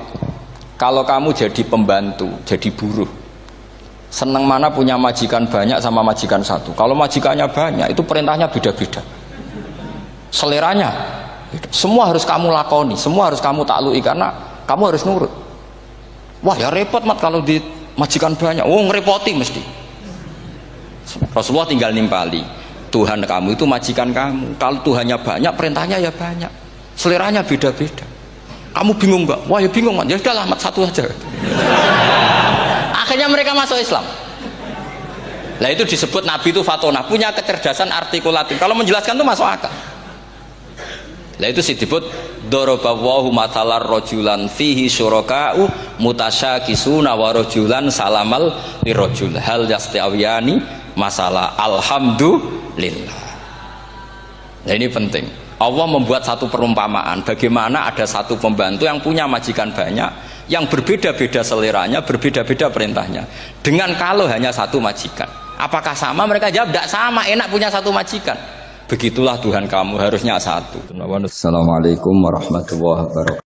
kalau kamu jadi pembantu, jadi buruh, senang mana punya majikan banyak sama majikan satu. Kalau majikannya banyak, itu perintahnya beda-beda, seleranya semua harus kamu lakoni, semua harus kamu taklui karena kamu harus nurut. Wah ya repot mat kalau di majikan banyak, ngerepoti mesti. Rasulullah tinggal nimpali, Tuhan kamu itu majikan kamu. Kalau Tuhannya banyak, perintahnya ya banyak, seleranya beda-beda. Kamu bingung nggak? Wah ya bingung mat, ya udahlah mat satu aja. Akhirnya mereka masuk Islam. Nah itu disebut Nabi itu fatona, punya kecerdasan artikulatif. Kalau menjelaskan itu masuk akal. Nah itu disebut dorobawahu matalar rojulan fihi syuraka'u mutasyakisuna wa rojulan salamal lirojul hal yastiawiyani masalah alhamdulillah. Nah ini penting. Allah membuat satu perumpamaan bagaimana ada satu pembantu yang punya majikan banyak, yang berbeda-beda seleranya, berbeda-beda perintahnya. Dengan kalau hanya satu majikan, apakah sama? Mereka jawab tidak sama, enak punya satu majikan. Begitulah Tuhan kamu harusnya satu. Assalamualaikum warahmatullahi wabarakatuh.